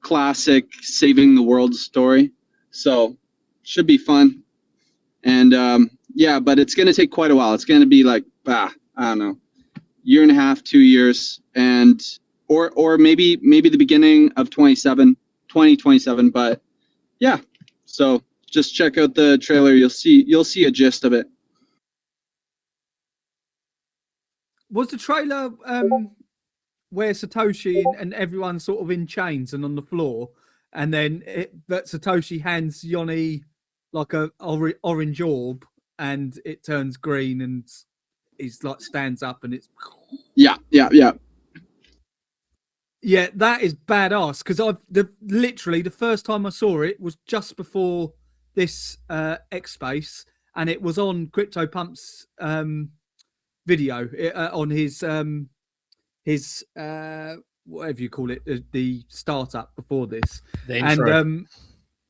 classic saving the world story. So should be fun, and yeah, but it's gonna take quite a while. It's gonna be like I don't know, year and a half, 2 years, and or maybe the beginning of 2027. But yeah, so just check out the trailer. You'll see a gist of it. Was the trailer where Satoshi and everyone's sort of in chains and on the floor, and then that Satoshi hands Yoni like a orange orb, and it turns green, and he's like stands up, and it's yeah. That is badass, because literally the first time I saw it was just before this X Space, and it was on CryptoPumpz video on his whatever you call it, the startup before this. The intro. And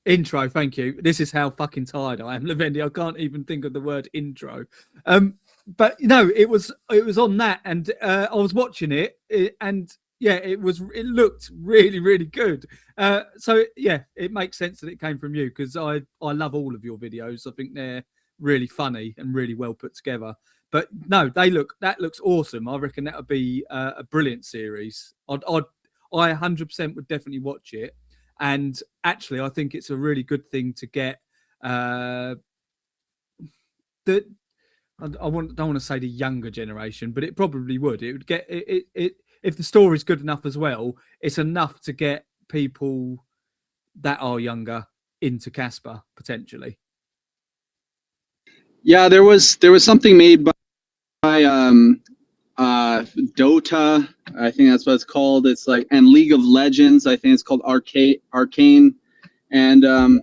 intro, thank you. This is how fucking tired I am, Levendi. I can't even think of the word intro. But no, it was on that, and I was watching it, and yeah, it looked really, really good. So yeah, it makes sense that it came from you, because I love all of your videos. I think they're really funny and really well put together. But no, that looks awesome. I reckon that would be a brilliant series. I 100% would definitely watch it. And actually, I think it's a really good thing to get I don't want to say the younger generation, but it probably would. It would get it if the story's good enough as well. It's enough to get people that are younger into Kaspa potentially. Yeah, there was something made by Dota, I think that's what it's called. It's like, and League of Legends, I think it's called Arcane, and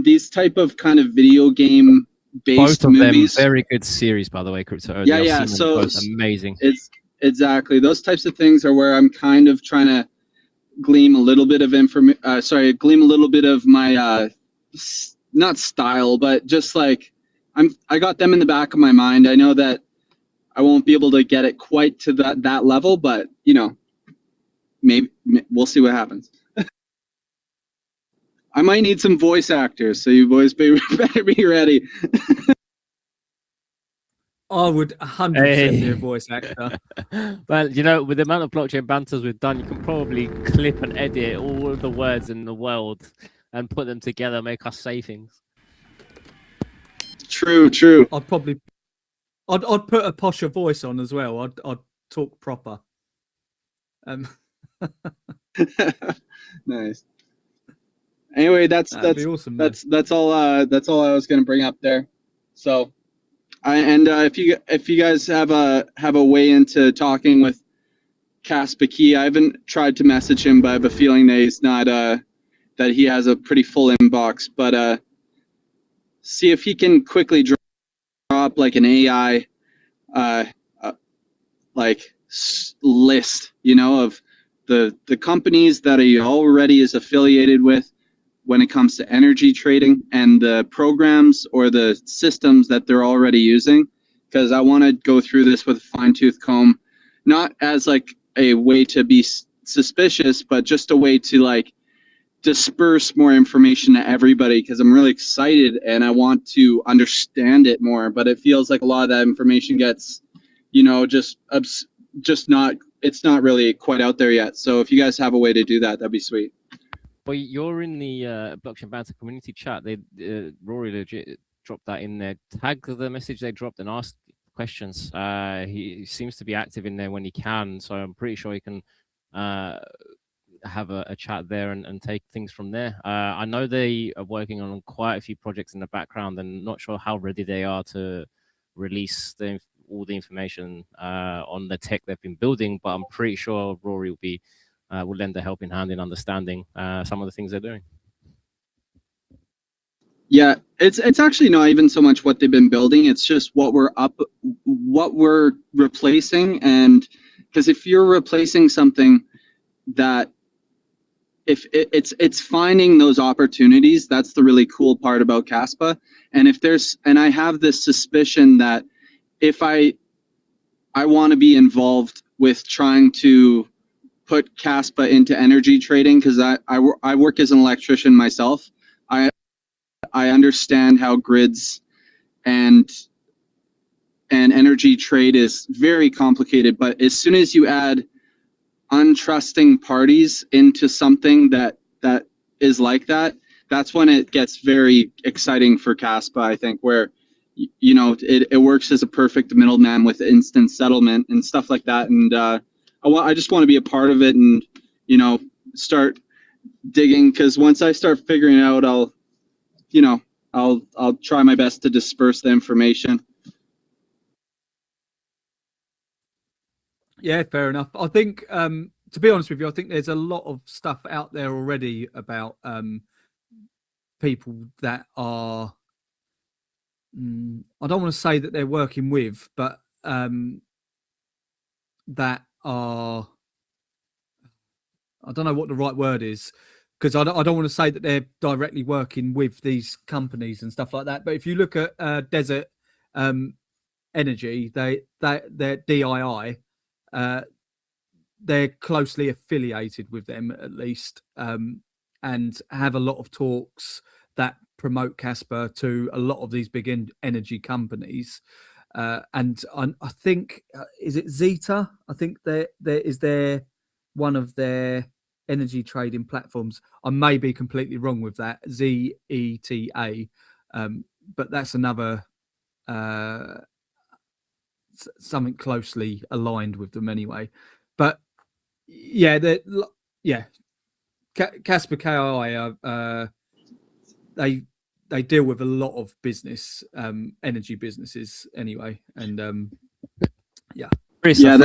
these type of kind of video game based both of movies. them very good series, by the way, Crypto. Yeah. So both amazing. It's exactly those types of things are where I'm kind of trying to glean a little bit of glean a little bit of my not style, but just like I got them in the back of my mind. I know that I won't be able to get it quite to that level, but you know, maybe we'll see what happens. I might need some voice actors, so you boys better be ready. I would 100% be a voice actor. Well, you know, with the amount of blockchain banters we've done, you can probably clip and edit all of the words in the world and put them together, make us say things. True. I'd put a posher voice on as well. I'd talk proper. Nice. Anyway, that's awesome. That's all I was gonna bring up there. So, if you guys have a way into talking with Kaspa Key, I haven't tried to message him, but I have a feeling that he's not that he has a pretty full inbox. But see if he can quickly drop like an AI list, you know, of the companies that he already is affiliated with when it comes to energy trading, and the programs or the systems that they're already using, because I want to go through this with a fine-tooth comb, not as like a way to be suspicious, but just a way to like disperse more information to everybody, because I'm really excited and I want to understand it more. But it feels like a lot of that information gets, you know, just not it's not really quite out there yet. So if you guys have a way to do that, that'd be sweet. Well, you're in the Blockchain Banter community chat. They Rory legit dropped that in there. Tag the message they dropped and ask questions. He seems to be active in there when he can, so I'm pretty sure he can have a chat there and take things from there. I know they are working on quite a few projects in the background, and not sure how ready they are to release all the information on the tech they've been building, but I'm pretty sure Rory will lend a helping hand in understanding some of the things they're doing. Yeah, it's actually not even so much what they've been building. It's just what we're replacing. And because if you're replacing something that, if it's finding those opportunities, that's the really cool part about Kaspa. And I have this suspicion that if I want to be involved with trying to put Kaspa into energy trading, because I work as an electrician myself. I understand how grids and energy trade is very complicated, but as soon as you add untrusting parties into something that is like that, that's when it gets very exciting for Kaspa, I think, where it works as a perfect middleman with instant settlement and stuff like that. And I just want to be a part of it and start digging, because once I start figuring out, I'll try my best to disperse the information. Yeah, fair enough. I think, to be honest with you, I think there's a lot of stuff out there already about people that are, I don't want to say that they're working with, but that are, I don't know what the right word is, because I don't want to say that they're directly working with these companies and stuff like that. But if you look at Desert Energy, they're DII, they're closely affiliated with them at least, and have a lot of talks that promote Kaspa to a lot of these big energy companies. And I think, is it Zeta? I think there is one of their energy trading platforms. I may be completely wrong with that, ZETA, but that's another something closely aligned with them anyway. But yeah, Kaspa KI, they deal with a lot of business, energy businesses anyway, and yeah. Chris, yeah,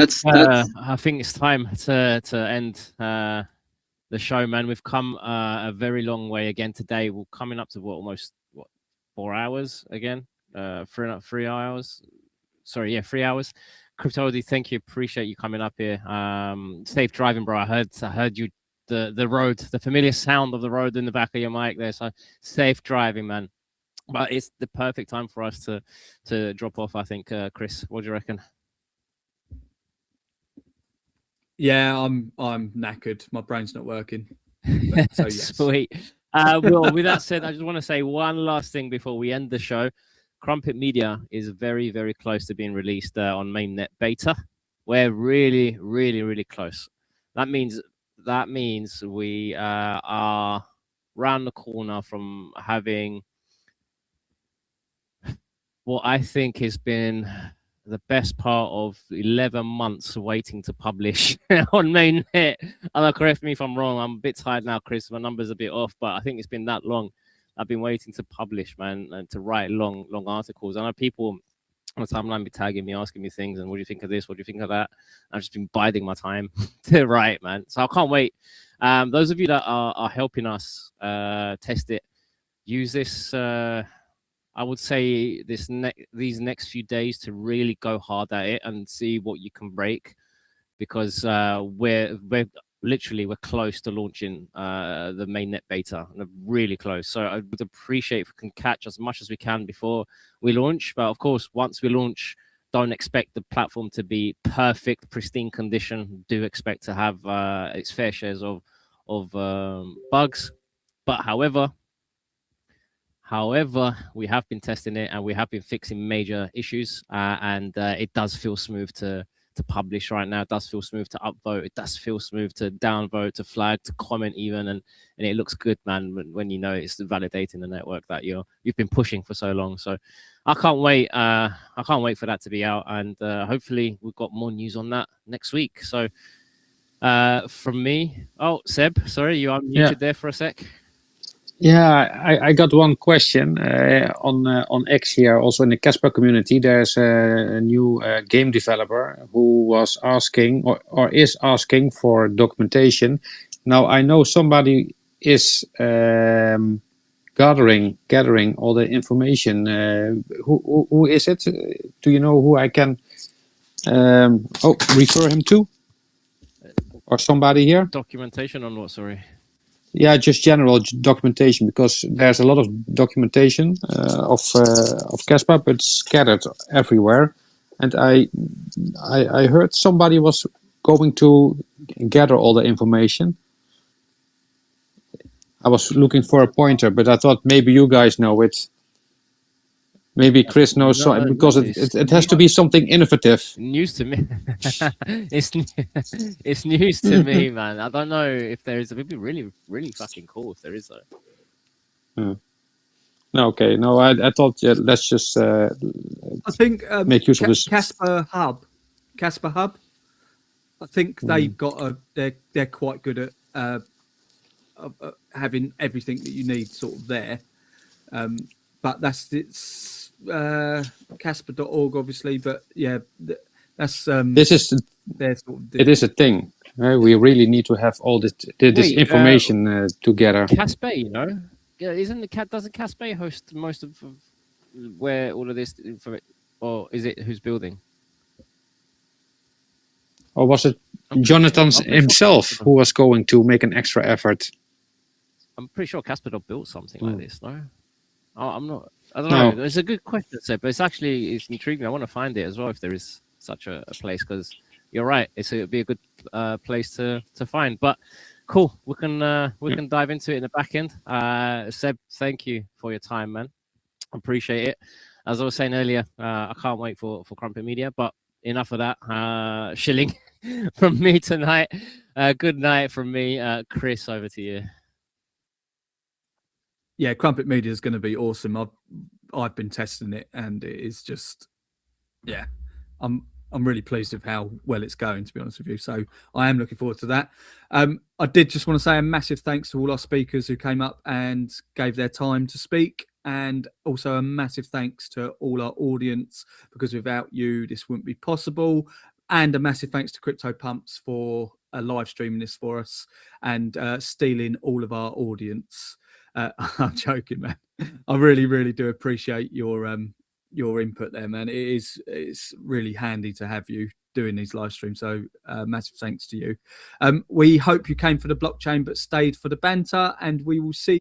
I think it's time to end the show, man. We've come a very long way again today. We're coming up to almost 4 hours again, 3 hours. Sorry, yeah, 3 hours. Cryptoldy, thank you. Appreciate you coming up here. Safe driving, bro. I heard you, the road, the familiar sound of the road in the back of your mic there. So safe driving, man. But it's the perfect time for us to drop off, I think. Chris, what do you reckon? Yeah, I'm knackered. My brain's not working. But, so yes. Sweet. Well, with that said, I just want to say one last thing before we end the show. Crumpet Media is very, very close to being released on mainnet beta. We're really, really, really close. That means we are round the corner from having what I think has been the best part of 11 months waiting to publish on mainnet. Correct me if I'm wrong. I'm a bit tired now, Chris. My number's a bit off, but I think it's been that long. I've been waiting to publish, man, and to write long articles. I know people on the timeline be tagging me, asking me things, and what do you think of this? What do you think of that? I've just been biding my time to write, man. So I can't wait. Those of you that are helping us test it, use this. I would say these next few days to really go hard at it and see what you can break, because we're close to launching the mainnet beta. We're really close. So I would appreciate if we can catch as much as we can before we launch. But of course, once we launch, don't expect the platform to be perfect, pristine condition. Do expect to have its fair shares of bugs. But however, we have been testing it and we have been fixing major issues, and it does feel smooth to to publish right now. It does feel smooth to upvote. It does feel smooth to downvote, to flag, to comment even, and it looks good, man. When you know it's validating the network that you've been pushing for so long. So I can't wait. I can't wait for that to be out, and hopefully we've got more news on that next week. So from me, Seb, sorry, you unmuted there for a sec. Yeah, I got one question on X here. Also in the Kaspa community, there's a new game developer who was asking or is asking for documentation. Now I know somebody is gathering all the information. Who is it? Do you know who I can refer him to? Or somebody here? Documentation on what? Sorry. Yeah, just general documentation, because there's a lot of documentation of Kaspa, but scattered everywhere. And I heard somebody was going to gather all the information. I was looking for a pointer, but I thought maybe you guys know it. Maybe Chris knows something, because it has to be something innovative. News to me. It's news to me, man. I don't know if there is. It would be really, really fucking cool if there is though. No, okay. No, I thought let's just. I think make use of this. Kaspa Hub. I think they've got they're quite good at having everything that you need sort of there. But it's Kaspa.org obviously, but yeah, that's this is their sort of it is a thing. We really need to have all this information together. Kaspa, you know, doesn't Kaspa host most of where all of this information, or is it who's building? Or was it Jonathan himself who was going to make an extra effort? I'm pretty sure Kaspa built something like this, no? I'm not. I don't know. It's a good question, Seb, but it's intriguing. I want to find it as well if there is such a place, because you're right. It'd be a good place to find. But cool, we can dive into it in the back end. Seb, thank you for your time, man. Appreciate it. As I was saying earlier, I can't wait for Crumpet Media. But enough of that shilling from me tonight. Good night from me, Chris. Over to you. Yeah, Crumpet Media is going to be awesome. I've been testing it, and it is just, yeah, I'm really pleased with how well it's going, to be honest with you. So I am looking forward to that. I did just want to say a massive thanks to all our speakers who came up and gave their time to speak, and also a massive thanks to all our audience, because without you, this wouldn't be possible. And a massive thanks to CryptoPumpz for live streaming this for us and stealing all of our audience. I'm joking, man. I really, really do appreciate your input there, man. It's really handy to have you doing these live streams. So massive thanks to you. We hope you came for the blockchain but stayed for the banter, and we will see